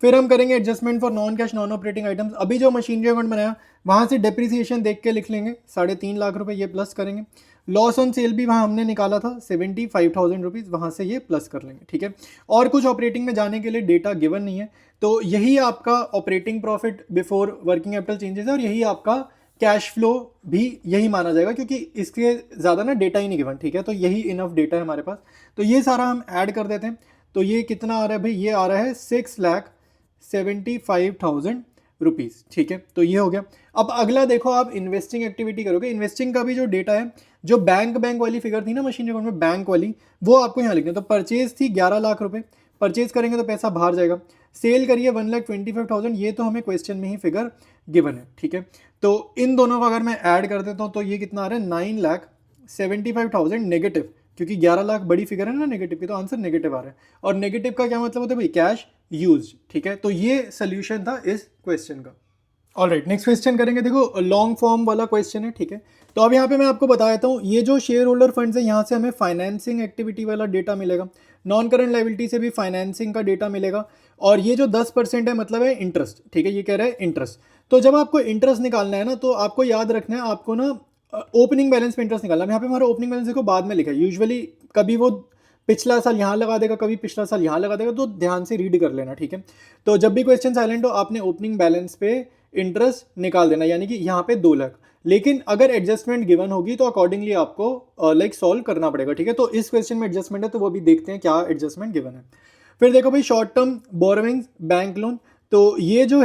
Speaker 1: फिर हम करेंगे adjustment for non cash non operating items. अभी जो मशीनरी अकाउंट बनाया वहाँ से डेप्रीसिएशन देख के लिख लेंगे, 3.5 लाख रुपए, ये प्लस करेंगे। लॉस ऑन सेल भी वहाँ हमने निकाला था 75,000 रुपीज़, वहाँ से ये प्लस कर लेंगे, ठीक है। और कुछ ऑपरेटिंग में जाने के लिए डेटा गिवन नहीं है, तो यही आपका operating profit before working capital changes है और यही आपका कैश फ्लो भी यही माना जाएगा, क्योंकि इसके ज़्यादा ना डेटा ही नहीं गिवन, ठीक है। तो यही इनफ डेटा है हमारे पास, तो ये सारा हम ऐड कर देते हैं। तो ये कितना आ रहा है भाई? ये आ रहा है 6,75,000 रुपीज़, ठीक है। तो ये हो गया। अब अगला देखो, आप इन्वेस्टिंग एक्टिविटी करोगे। इन्वेस्टिंग का भी जो डेटा है, जो बैंक वाली फिगर थी ना मशीनरी अकाउंट में, बैंक वाली, वो आपको यहाँ लिखना है। तो परचेज थी 11 लाख रुपए, परचेज करेंगे तो पैसा बाहर जाएगा। सेल करिए 1,25,000, ये तो हमें क्वेश्चन में ही फिगर गिवन है, ठीक है। तो इन दोनों को अगर मैं ऐड कर देता हूँ तो ये कितना आ रहा है? 9,75,000 नेगेटिव, क्योंकि 11 लाख बड़ी फिगर है ना नेगेटिव की, तो आंसर नेगेटिव आ रहा है। और नेगेटिव का क्या मतलब होता है भाई? कैश यूज, ठीक है। तो ये सोल्यूशन था इस क्वेश्चन का। ऑलराइट, नेक्स्ट क्वेश्चन करेंगे। देखो लॉन्ग फॉर्म वाला क्वेश्चन है, ठीक है। तो अब यहाँ पे मैं आपको बता देता हूँ, ये जो शेयर होल्डर फंड्स है, यहाँ से हमें फाइनेंसिंग एक्टिविटी वाला डेटा मिलेगा, नॉन करंट लायबिलिटी से भी फाइनेंसिंग का डेटा मिलेगा, और ये जो 10% है मतलब है इंटरेस्ट, ठीक है। ये कह रहा है इंटरेस्ट। तो जब आपको इंटरेस्ट निकालना है ना, तो आपको याद रखना है, आपको ना ओपनिंग बैलेंस पे इंटरेस्ट निकालना है। यहाँ पे हमारा ओपनिंग बैलेंस देखो बाद में लिखा है, यूजुअली कभी वो पिछला साल यहाँ लगा देगा, कभी पिछला साल यहाँ लगा देगा, तो ध्यान से रीड कर लेना, ठीक है। तो जब भी क्वेश्चन साइलेंट हो, आपने ओपनिंग बैलेंस पे इंटरेस्ट निकाल देना, यानी कि यहाँ पे 2 लाख। लेकिन अगर एडजस्टमेंट गिवन होगी तो अकॉर्डिंगली आपको सॉल्व करना पड़ेगा, ठीक है। तो इस क्वेश्चन में एडजस्टमेंट है, तो वो भी देखते हैं क्या एडजस्टमेंट गिवन है। फिर देखो भाई, short term borrowings, bank loan, तो ये जो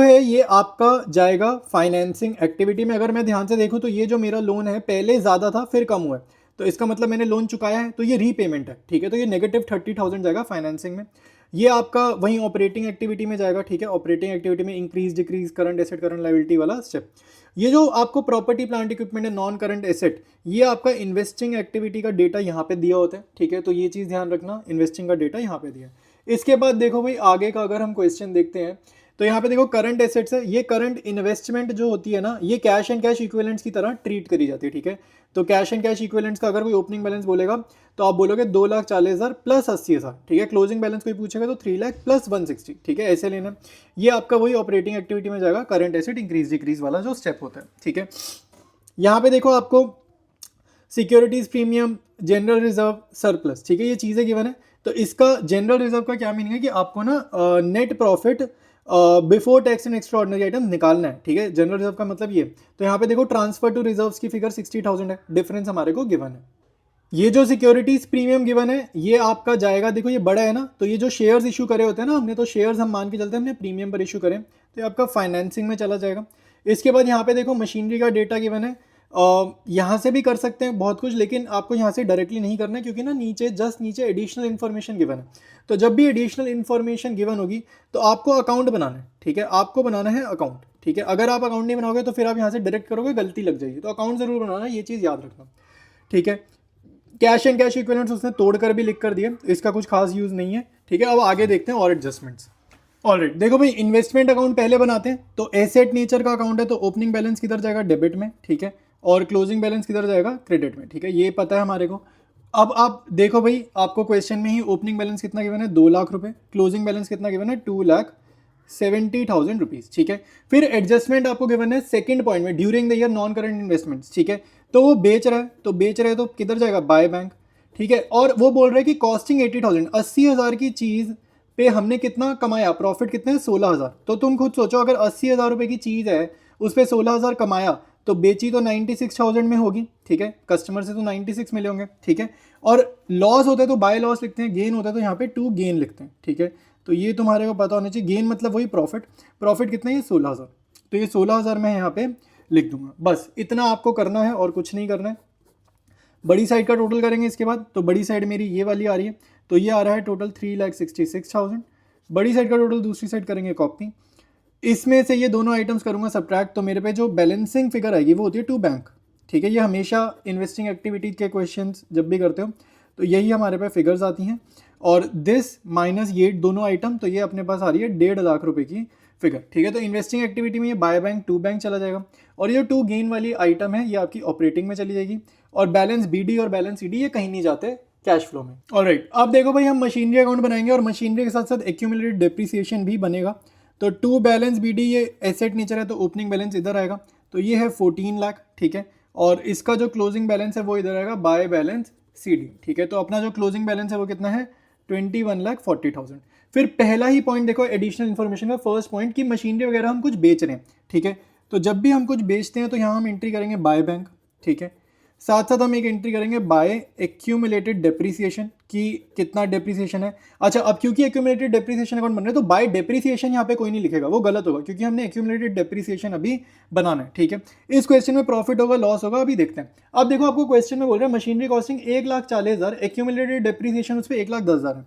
Speaker 1: है ये आपका जाएगा फाइनेंसिंग एक्टिविटी में। अगर मैं ध्यान से देखूं तो ये जो मेरा लोन है पहले ज़्यादा था फिर कम हुआ है, तो इसका मतलब मैंने लोन चुकाया है, तो ये रीपेमेंट है, ठीक है। तो ये -30,000 जाएगा फाइनेंसिंग में। ये आपका वहीं ऑपरेटिंग एक्टिविटी में जाएगा, ठीक है। ऑपरेटिंग एक्टिविटी में increase decrease current asset current liability वाला स्टेप। ये जो आपको प्रॉपर्टी प्लांट इक्विपमेंट है नॉन करंट एसेट, ये आपका इन्वेस्टिंग एक्टिविटी का डेटा यहाँ पे दिया होता है, ठीक है। तो ये चीज़ ध्यान रखना, इन्वेस्टिंग का डेटा यहाँ पे दिया है। इसके बाद देखो भाई आगे का अगर हम क्वेश्चन देखते हैं, तो यहाँ पे देखो करंट एसेट्स है। ये करंट इन्वेस्टमेंट जो होती है ना, ये कैश एंड कैश इक्विवेलेंट्स की तरह ट्रीट करी जाती है, ठीक है। तो कैश एंड कैश इक्विवेलेंट्स का अगर कोई ओपनिंग बैलेंस बोलेगा तो आप बोलोगे 2,40,000 प्लस 80,000, ठीक है। क्लोजिंग बैलेंस कोई पूछेगा तो 3 लाख प्लस 160, ठीक है, ऐसे लेना। ये आपका वही ऑपरेटिंग एक्टिविटी में जाएगा, करंट एसेट इंक्रीज डिक्रीज वाला जो स्टेप होता है, ठीक है। यहाँ पे देखो आपको securities premium, general reserve, surplus, ठीक है, ये चीज़ें गिवन है। तो इसका जनरल रिजर्व का क्या मीनिंग है कि आपको ना net profit before tax and extra ordinary item निकालना है, ठीक है। जनरल रिजर्व का मतलब ये। तो यहाँ पे देखो ट्रांसफर टू रिजर्व्स की फिगर 60,000 है, डिफरेंस हमारे को गिवन है। ये जो सिक्योरिटीज प्रीमियम गिवन है, ये आपका जाएगा, देखो ये बड़ा है ना, तो ये जो शेयर्स इशू करे होते हैं ना हमने, तो शेयर्स हम मान के चलते हैं हमने प्रीमियम पर इशू करें, तो ये आपका फाइनेंसिंग में चला जाएगा। इसके बाद यहाँ पे देखो मशीनरी का डेटा गिवन है, यहाँ से भी कर सकते हैं बहुत कुछ, लेकिन आपको यहाँ से डायरेक्टली नहीं करना है, क्योंकि ना नीचे जस्ट नीचे एडिशनल इन्फॉर्मेशन गिवन है। तो जब भी एडिशनल इन्फॉर्मेशन गिवन होगी तो आपको अकाउंट बनाना है, ठीक है, आपको बनाना है अकाउंट, ठीक है। अगर आप अकाउंट नहीं बनाओगे तो फिर आप यहाँ से डायरेक्ट करोगे, गलती लग जाएगी, तो अकाउंट जरूर बनाना है, ये चीज़ याद रखना, ठीक है। कैश एंड कैश इक्विवेलेंट्स उसने तोड़कर भी लिख कर दिए, इसका कुछ खास यूज़ नहीं है, ठीक है। अब आगे देखते हैं और एडजस्टमेंट्स। ऑलराइट, देखो भाई इन्वेस्टमेंट अकाउंट पहले बनाते हैं। तो एसेट नेचर का अकाउंट है, तो ओपनिंग बैलेंस किधर जाएगा, डेबिट में, ठीक है, और क्लोजिंग बैलेंस किधर जाएगा, क्रेडिट में, ठीक है, ये पता है हमारे को। अब आप देखो भाई, आपको क्वेश्चन में ही ओपनिंग बैलेंस कितना गिवन है, 2 लाख रुपए, क्लोजिंग बैलेंस कितना गिवन है, 2,70,000 रुपीज़, ठीक है। फिर एडजस्टमेंट आपको गिवन है सेकंड पॉइंट में, during the year non current investments, ठीक है। तो वो बेच रहा है, तो बेच रहे हैं तो किधर जाएगा, बाय बैंक, ठीक है। और वो बोल रहे हैं कि कॉस्टिंग 80,000, 80,000 की चीज़ पे हमने कितना कमाया, प्रॉफिट कितने हैं, 16,000। तो तुम खुद सोचो, अगर 80,000 रुपये की चीज़ है, उस पर 16,000 कमाया, तो बेची तो 96,000 में होगी, ठीक है, कस्टमर से तो 96 मिले होंगे, ठीक है। और लॉस होता है तो बाय लॉस लिखते हैं, गेन होता है तो यहाँ पे टू गेन लिखते हैं, ठीक है। तो ये तुम्हारे को पता होना चाहिए, गेन मतलब वही प्रॉफिट, प्रॉफिट कितना है, ये 16,000, तो ये 16,000 मैं यहाँ पे लिख दूंगा। बस इतना आपको करना है और कुछ नहीं करना है। बड़ी साइड का टोटल करेंगे इसके बाद, तो बड़ी साइड मेरी ये वाली आ रही है, तो ये आ रहा है टोटल 3,66,000। बड़ी साइड का टोटल दूसरी साइड करेंगे कॉपी, इसमें से ये दोनों आइटम्स करूंगा सब्ट्रैक्ट, तो मेरे पे जो बैलेंसिंग फिगर आएगी वो होती है टू बैंक, ठीक है। ये हमेशा इन्वेस्टिंग एक्टिविटीज के क्वेश्चंस जब भी करते हो तो यही हमारे पे फिगर्स आती हैं, और दिस माइनस ये दोनों आइटम, तो ये अपने पास आ रही है 1.5 लाख रुपए की फिगर, ठीक है। तो इन्वेस्टिंग एक्टिविटी में ये बाय बैंक टू बैंक चला जाएगा, और ये टू गेन वाली आइटम है ये आपकी ऑपरेटिंग में चली जाएगी, और बैलेंस बीडी और बैलेंस सीडी ये कहीं नहीं जाते कैश फ्लो में। ऑलराइट, अब देखो भाई, हम मशीनरी अकाउंट बनाएंगे और मशीनरी के साथ साथ एक्यूमुलेटेड डेप्रिसिएशन भी बनेगा। तो टू बैलेंस बीडी ये एसेट नेचर है, तो ओपनिंग बैलेंस इधर आएगा, तो ये है 14 लाख, ठीक है। और इसका जो क्लोजिंग बैलेंस है वो इधर आएगा बाय बैलेंस सीडी, ठीक है। तो अपना जो क्लोजिंग बैलेंस है वो कितना है, 21,40,000। फिर पहला ही पॉइंट देखो एडिशनल इन्फॉर्मेशन का, फर्स्ट पॉइंट कि मशीनरी वगैरह हम कुछ बेच रहे हैं, ठीक है। तो जब भी हम कुछ बेचते हैं तो यहाँ हम एंट्री करेंगे बाय बैंक, ठीक है। साथ साथ हम एक एंट्री करेंगे बाय एक्यूमुलेटेड डेप्रिसिएशन कि कितना डेप्रिसिएशन है। अच्छा, अब क्योंकि एक्यूमुलेटेड डेप्रिसिएशन अकाउंट बन रहा है तो बाय डेप्रिसिएशन यहाँ पे कोई नहीं लिखेगा, वो गलत होगा, क्योंकि हमने एक्यूमुलेटेड डेप्रिसिएशन अभी बनाना है, ठीक है। इस क्वेश्चन में प्रॉफिट होगा लॉस होगा अभी देखते हैं। अब देखो आपको क्वेश्चन में बोल रहे हैं मशीनरी कॉस्टिंग 1,40,000, एक्यूमुलेटेड डेप्रिसिएशन उस पर 1,10,000 है।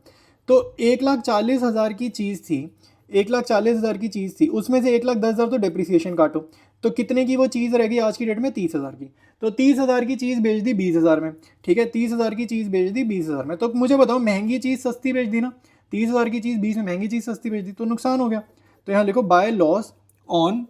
Speaker 1: तो 1,40,000 की चीज़ थी, 1,40,000 की चीज़ थी, उसमें से 1,10,000 तो डेप्रिसिएशन काटो, तो कितने की वो चीज़ रहेगी आज की डेट में, 30,000 की। तो 30,000 की चीज़ बेच दी 20,000 में, ठीक है, 30,000 की चीज़ बेच दी 20,000 में। तो मुझे बताओ, महंगी चीज़ सस्ती बेच दी ना, 30,000 की चीज़ 20 में, महंगी चीज़ सस्ती बेच दी, तो नुकसान हो गया। तो यहाँ लिखो बाय लॉस ऑन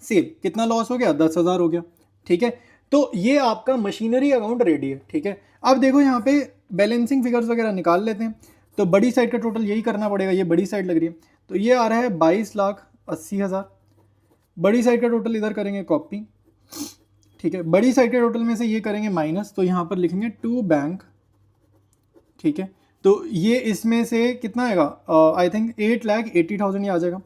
Speaker 1: सेल, कितना लॉस हो गया, 10,000 हो गया, ठीक है। तो ये आपका मशीनरी अकाउंट रेडी है, ठीक है। अब देखो यहाँ पे बैलेंसिंग फिगर्स वगैरह निकाल लेते हैं, तो बड़ी साइड का टोटल यही करना पड़ेगा, ये बड़ी साइड लग रही है, तो ये आ रहा है 22,80,000। बड़ी साइड का टोटल इधर करेंगे कॉपी, ठीक है। बड़ी साइड के टोटल में से ये करेंगे माइनस, तो यहाँ पर लिखेंगे टू बैंक, ठीक है। तो ये इसमें से कितना आएगा, आई थिंक 8,80,000 ही आ जाएगा।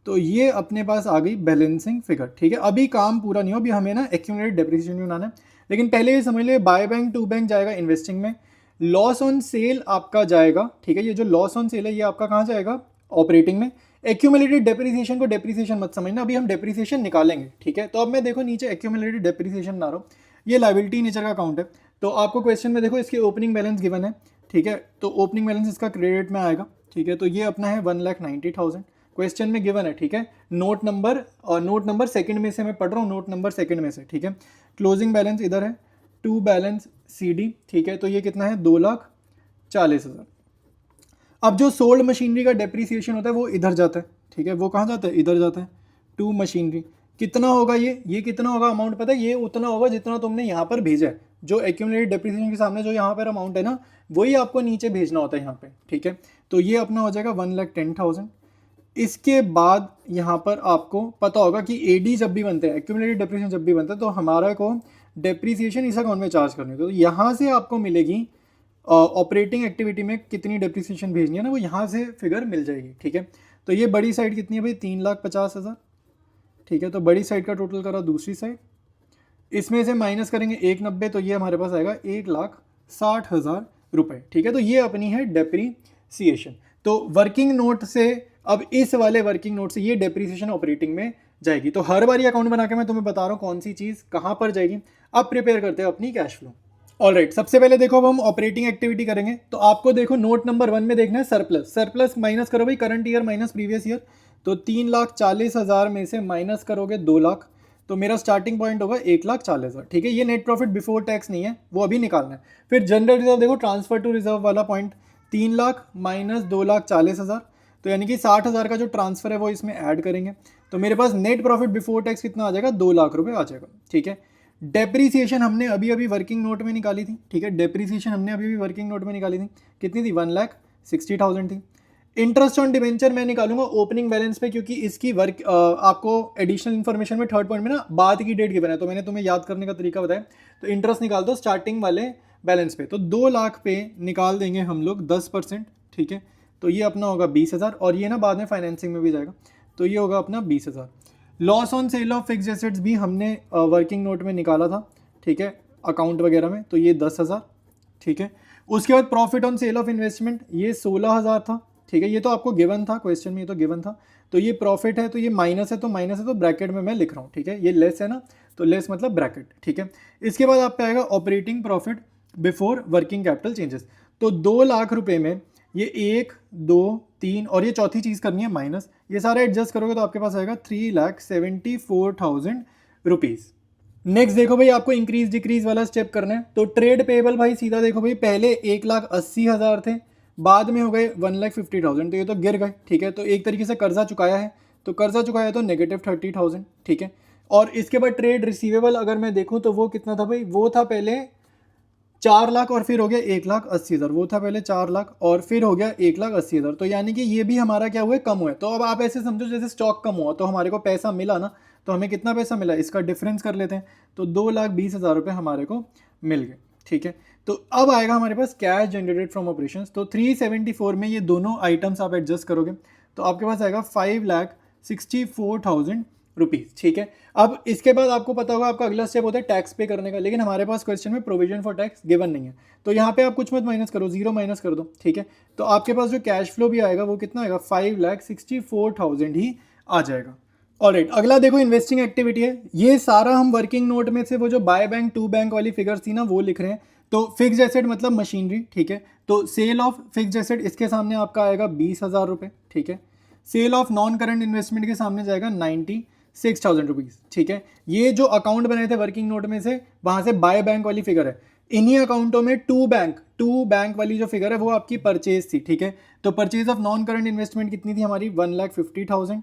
Speaker 1: तो ये अपने पास आ गई बैलेंसिंग फिगर, ठीक है। अभी काम पूरा नहीं हो, अभी हमें ना एक्यूमुलेटेड डेप्रिसिएशन भी बनाना है, लेकिन पहले ये समझ ले बाय बैंक टू बैंक जाएगा इन्वेस्टिंग में, लॉस ऑन सेल आपका जाएगा, ठीक है। ये जो लॉस ऑन सेल है ये आपका कहाँ जाएगा, ऑपरेटिंग में। एक्यूमुलेटेड डेप्रिसिएशन को डेप्रिसिएशन मत समझना, अभी हम डेप्रिसिएशन निकालेंगे, ठीक है। तो अब मैं देखो नीचे एक्यूमुलेटेड डेप्रिसिएशन बना रहा हूँ, ये लायबिलिटी नेचर का अकाउंट है। तो आपको क्वेश्चन में देखो इसके ओपनिंग बैलेंस गिवन है, ठीक है। तो ओपनिंग बैलेंस इसका क्रेडिट में आएगा, ठीक है। तो ये अपना है 1,90,000 क्वेश्चन में गिवन है, ठीक है। नोट नंबर सेकंड में से मैं पढ़ रहा हूँ, नोट नंबर सेकंड में से, ठीक है। क्लोजिंग बैलेंस इधर है, टू बैलेंस सीडी, ठीक है। तो ये कितना है, 2,40,000। अब जो सोल्ड मशीनरी का डेप्रिसिएशन होता है वो इधर जाता है, ठीक है। वो कहाँ जाता है, इधर जाता है, टू मशीनरी। कितना होगा ये कितना होगा अमाउंट पता है, ये उतना होगा जितना तुमने यहाँ पर भेजा है। जो एक्यूमुलेटेड डेप्रिसिएशन के सामने जो यहाँ पर अमाउंट है ना, वही आपको नीचे भेजना होता है यहाँ पे, ठीक है। तो ये अपना हो जाएगा 1,10,000। इसके बाद यहाँ पर आपको पता होगा कि एडी जब भी बनते हैं, एक्यूमुलेटेड डेप्रिसिएशन जब भी बनता है, तो हमारा को डेप्रिसिएशन इस अकाउंट में चार्ज करनी है। तो यहाँ से आपको मिलेगी ऑपरेटिंग एक्टिविटी में कितनी डेप्रिसिएशन भेजनी है ना, वो यहाँ से फिगर मिल जाएगी, ठीक है। तो ये बड़ी साइड कितनी है भाई, 3,50,000, ठीक है। तो बड़ी साइड का टोटल करा दूसरी साइड, इसमें से माइनस करेंगे 190, तो ये हमारे पास आएगा 1,60,000 रुपये, ठीक है। तो ये अपनी है डेप्रिसिएशन। तो वर्किंग नोट से, अब इस वाले वर्किंग नोट से ये डेप्रिसिएशन ऑपरेटिंग में जाएगी। तो हर बार ये अकाउंट बना के मैं तुम्हें बता रहा हूँ कौन सी चीज़ कहाँ पर जाएगी। अब प्रिपेयर करते हैं अपनी कैश फ्लो। ऑलराइट, सबसे पहले देखो अब हम ऑपरेटिंग एक्टिविटी करेंगे, तो आपको देखो नोट नंबर 1 में देखना है सरप्लस। सरप्लस माइनस करो भाई current year minus previous year, तो 3,40,000 में से माइनस करोगे 2 लाख, तो मेरा स्टार्टिंग पॉइंट होगा 1,40,000, ठीक है। ये नेट प्रॉफिट बिफोर टैक्स नहीं है, वो अभी निकालना है। फिर जनरल रिजर्व देखो, ट्रांसफर टू रिजर्व वाला पॉइंट, 3 लाख माइनस 2,40,000, तो तो यानी कि 60,000 का जो ट्रांसफर है वो इसमें ऐड करेंगे, तो मेरे पास नेट प्रॉफिट बिफोर टैक्स कितना आ जाएगा, 2 लाख रुपए आ जाएगा। ठीक है, डेप्रीसिएशन हमने अभी अभी वर्किंग नोट में निकाली थी। ठीक है, डेप्रीसिएशन हमने अभी अभी वर्किंग नोट में निकाली थी, कितनी थी, 1,60,000 थी। इंटरेस्ट ऑन डिबेंचर मैं निकालूंगा ओपनिंग बैलेंस पे, क्योंकि इसकी आपको एडिशनल इन्फॉर्मेशन में थर्ड पॉइंट में ना बाद की डेट गिवन है, तो मैंने तुम्हें याद करने का तरीका बताया। तो इंटरेस्ट निकाल दो स्टार्टिंग वाले बैलेंस पे, तो 2 लाख पे निकाल देंगे हम लोग 10%। ठीक है, तो ये अपना होगा 20,000, और ये ना बाद में फाइनेंसिंग में भी जाएगा, तो ये होगा अपना 20,000। Loss on sale of fix assets भी हमने वर्किंग नोट में निकाला था। ठीक है, अकाउंट वगैरह में, तो ये 10,000। ठीक है, उसके बाद profit on sale of investment ये 16,000 था। ठीक है, ये तो आपको गिवन था क्वेश्चन में, ये तो गिवन था। तो ये प्रॉफिट है, तो ये माइनस है, तो माइनस है तो ब्रैकेट में मैं लिख रहा हूँ। ठीक है, ये लेस है ना, तो लेस मतलब ब्रैकेट। ठीक है, इसके बाद आप पे आएगा operating profit before working capital changes. तो 2 लाख रुपए में ये 1, 2, 3 और ये चौथी चीज़ करनी है माइनस, ये सारा एडजस्ट करोगे तो आपके पास आएगा 3,74,000 रुपीज़। नेक्स्ट देखो भाई, आपको इंक्रीज डिक्रीज वाला स्टेप करना है। तो ट्रेड पेबल भाई सीधा देखो भाई, पहले 1,80,000 थे, बाद में हो गए 1,50,000, तो ये तो गिर गए। ठीक है, तो एक तरीके से कर्जा चुकाया है, तो कर्जा चुकाया तो -30,000। ठीक है, और इसके बाद ट्रेड रिसीवेबल अगर मैं देखूं तो वो कितना था भाई, वो था पहले 4 लाख और फिर हो गया 1,80,000, वो था पहले 4 लाख और फिर हो गया 1,80,000, तो यानी कि ये भी हमारा क्या हुआ है, कम हुआ है। तो अब आप ऐसे समझो जैसे स्टॉक कम हुआ तो हमारे को पैसा मिला ना, तो हमें कितना पैसा मिला, इसका डिफरेंस कर लेते हैं, तो 2,20,000 रुपये हमारे को मिल गए। ठीक है, तो अब आएगा हमारे पास कैश जनरेटेड फ्रॉम ऑपरेशंस। तो 374 में ये दोनों आइटम्स आप एडजस्ट करोगे तो आपके पास आएगा 5,64,000 रुपीज़। ठीक है, अब इसके बाद आपको पता होगा आपका अगला स्टेप होता है टैक्स पे करने का, लेकिन हमारे पास क्वेश्चन में प्रोविजन फॉर टैक्स गिवन नहीं है, तो यहाँ पे आप कुछ मत माइनस करो, 0 माइनस कर दो। ठीक है, तो आपके पास जो कैश फ्लो भी आएगा वो कितना आएगा, 5,64,000 ही आ जाएगा। ऑलराइट, अगला देखो इन्वेस्टिंग एक्टिविटी है। ये सारा हम वर्किंग नोट में से वो जो बाय बैंक टू बैंक वाली फिगर्स थी ना वो लिख रहे हैं। तो फिक्स्ड एसेट मतलब मशीनरी। ठीक है, तो सेल ऑफ फिक्स्ड एसेट इसके सामने आपका आएगा 20,000 रुपये। ठीक है, sale of non current investment के सामने जाएगा 96,000 रुपीज़। ठीक है, ये जो अकाउंट बने थे वर्किंग नोट में से वहाँ से बाय बैंक वाली फिगर है, इन्हीं अकाउंटों में टू बैंक वाली जो फिगर है वो आपकी परचेज थी। ठीक है, तो purchase of non current investment कितनी थी हमारी, 1,50,000।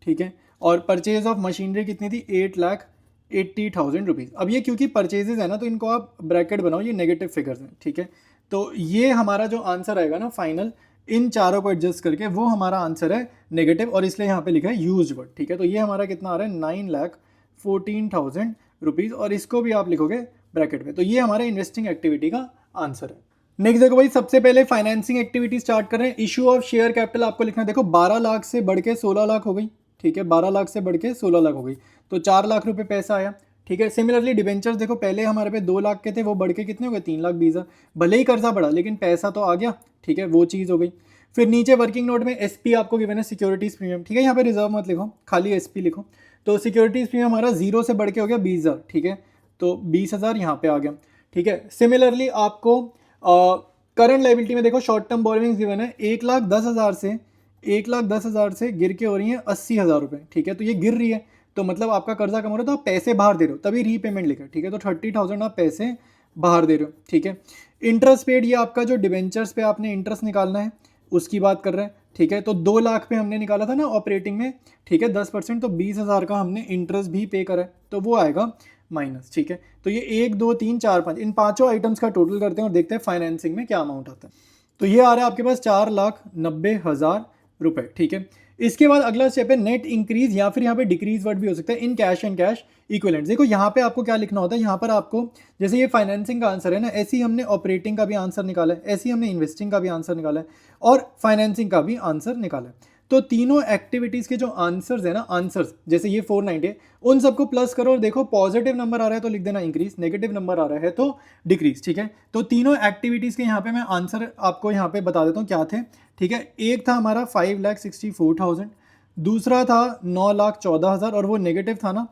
Speaker 1: ठीक है, और परचेज ऑफ मशीनरी कितनी थी, 8,80,000 रुपीज़। अब ये क्योंकि परचेजेज है ना तो इनको आप ब्रैकेट बनाओ, ये नेगेटिव फिगर्स हैं। ठीक है, तो ये हमारा जो आंसर आएगा ना फाइनल, इन चारों को एडजस्ट करके वो हमारा आंसर है नेगेटिव, और इसलिए यहाँ पे लिखा है यूज वर्ड। ठीक है, तो ये हमारा कितना आ रहा है, 9,14,000 रुपीज़, और इसको भी आप लिखोगे ब्रैकेट में। तो ये हमारे इन्वेस्टिंग एक्टिविटी का आंसर है। नेक्स्ट देखो भाई, सबसे पहले फाइनेंसिंग एक्टिविटी स्टार्ट कर रहे हैं। इशू ऑफ शेयर कैपिटल आपको लिखना है। देखो 12 लाख से बढ़ के 16 लाख हो गई। ठीक है, 12 लाख से बढ़ के 16 लाख हो गई, तो 4 लाख रुपए पैसा आया। ठीक है, सिमिलरली डिबेंचर्स देखो पहले हमारे पे 2 लाख के थे, वो बढ़ के कितने हो गए, 3,20,000। भले ही कर्जा बढ़ा लेकिन पैसा तो आ गया। ठीक है, वो चीज़ हो गई। फिर नीचे वर्किंग नोट में एसपी आपको गिवन है, सिक्योरिटीज प्रीमियम। ठीक है, यहाँ पे रिजर्व मत लिखो, खाली एसपी लिखो। तो सिक्योरिटीज प्रीमियम हमारा 0 से बढ़ के हो गया 20,000। ठीक है, तो 20,000 यहाँ पे आ गया। ठीक है, सिमिलरली आपको करंट लाइबिलिटी में देखो शॉर्ट टर्म बोरोइंग्स गिवन है, 1,10,000 से गिर के हो रही है 80,000 रुपये। ठीक है, तो ये गिर रही है तो मतलब आपका कर्जा कम हो रहा है, तो आप पैसे बाहर दे रहे हो, तभी रीपेमेंट लिखा। ठीक है, तो 30,000 आप पैसे बाहर दे रहे हो। ठीक है, इंटरेस्ट पेड ये आपका जो डिबेंचर्स पे आपने इंटरेस्ट निकालना है उसकी बात कर रहे हैं। ठीक है, तो 2 लाख पे हमने निकाला था ना ऑपरेटिंग में। ठीक है, 10%, तो 20,000 का हमने इंटरेस्ट भी पे करा है, तो वो आएगा माइनस। ठीक है, तो ये 1, 2, 3, 4, 5 इन पांचों आइटम्स का टोटल करते हैं और देखते हैं फाइनेंसिंग में क्या अमाउंट आता है। तो ये आ रहा है आपके पास 4,90,000 रुपये। ठीक है, इसके बाद अगला स्टेप है नेट इंक्रीज, या फिर यहाँ पे डिक्रीज वर्ड भी हो सकता है, in cash and cash equivalent. देखो यहाँ पे आपको क्या लिखना होता है, यहाँ पर आपको जैसे ये फाइनेंसिंग का आंसर है ना, ऐसे ही हमने ऑपरेटिंग का भी आंसर निकाला है, ऐसे ही हमने इन्वेस्टिंग का भी आंसर निकाला है और फाइनेंसिंग का भी आंसर निकाला है। तो तीनों एक्टिविटीज़ के जो आंसर्स है ना, आंसर्स जैसे ये 490 है, उन सबको प्लस करो और देखो पॉजिटिव नंबर आ रहा है तो लिख देना इंक्रीज, नेगेटिव नंबर आ रहा है तो डिक्रीज। ठीक है, तो तीनों एक्टिविटीज़ के यहाँ पे मैं आंसर आपको यहाँ पे बता देता हूँ क्या थे। ठीक है, एक था हमारा 5,64,000, दूसरा था 9,14,000 और वो नेगेटिव था ना,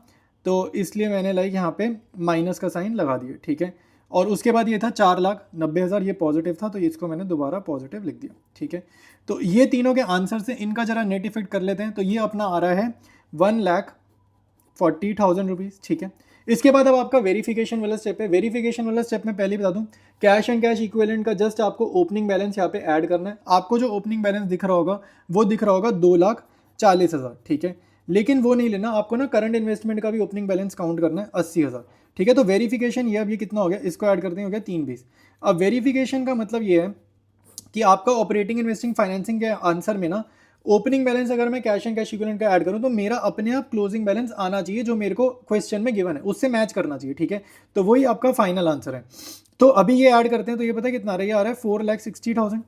Speaker 1: तो इसलिए मैंने लाइक यहाँ पे माइनस का साइन लगा दिया। ठीक है, और उसके बाद ये था 4,90,000, ये पॉजिटिव था तो इसको मैंने दोबारा पॉजिटिव लिख दिया। ठीक है, तो ये तीनों के आंसर से इनका जरा नेट इफेक्ट कर लेते हैं। तो ये अपना आ रहा है 1,40,000 रुपीज़। ठीक है, इसके बाद अब आपका वेरिफिकेशन वाला स्टेप है। वेरिफिकेशन वाला स्टेप में पहले बता दूं, कैश एंड कैश इक्विवेलेंट का जस्ट आपको ओपनिंग बैलेंस यहाँ पे ऐड करना है। आपको जो ओपनिंग बैलेंस दिख रहा होगा वो दिख रहा होगा 2,40,000, ठीक है। लेकिन वो नहीं लेना, आपको ना करंट इन्वेस्टमेंट का भी ओपनिंग बैलेंस काउंट करना है 80,000, ठीक है। तो वेरिफिकेशन ये अब ये कितना हो गया, इसको ऐड करते हैं, हो गया 320। अब वेरिफिकेशन का मतलब ये है कि आपका ऑपरेटिंग इन्वेस्टिंग फाइनेंसिंग के आंसर में ना ओपनिंग बैलेंस अगर मैं कैश एंड कैश इक्विवेलेंट का ऐड करूं तो मेरा अपने आप क्लोजिंग बैलेंस आना चाहिए जो मेरे को क्वेश्चन में गिवन है उससे मैच करना चाहिए, ठीक है। तो वही आपका फाइनल आंसर है। तो अभी ये ऐड करते हैं तो ये पता है कितना आ रहा है, ये आ रहा है 4,60,000,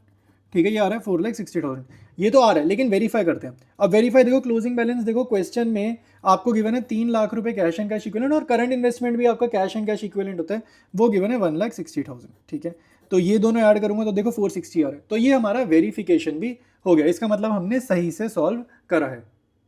Speaker 1: ठीक है। ये आ रहा है 4,60,000, ये तो आ रहा है, लेकिन वेरीफाई करते हैं। अब वेरीफाई देखो, क्लोजिंग बैलेंस देखो, क्वेश्चन में आपको गिवन है 3 लाख रुपए कैश एंड कैश इक्विवेलेंट और करंट इन्वेस्टमेंट भी आपका कैश एंड कैश इक्विवेलेंट होता है, वो गिवन है 1,60,000, ठीक है। तो ये दोनों ऐड करूंगा तो देखो 460 आ रहा है। तो ये हमारा वेरिफिकेशन भी हो गया, इसका मतलब हमने सही से सॉल्व करा है।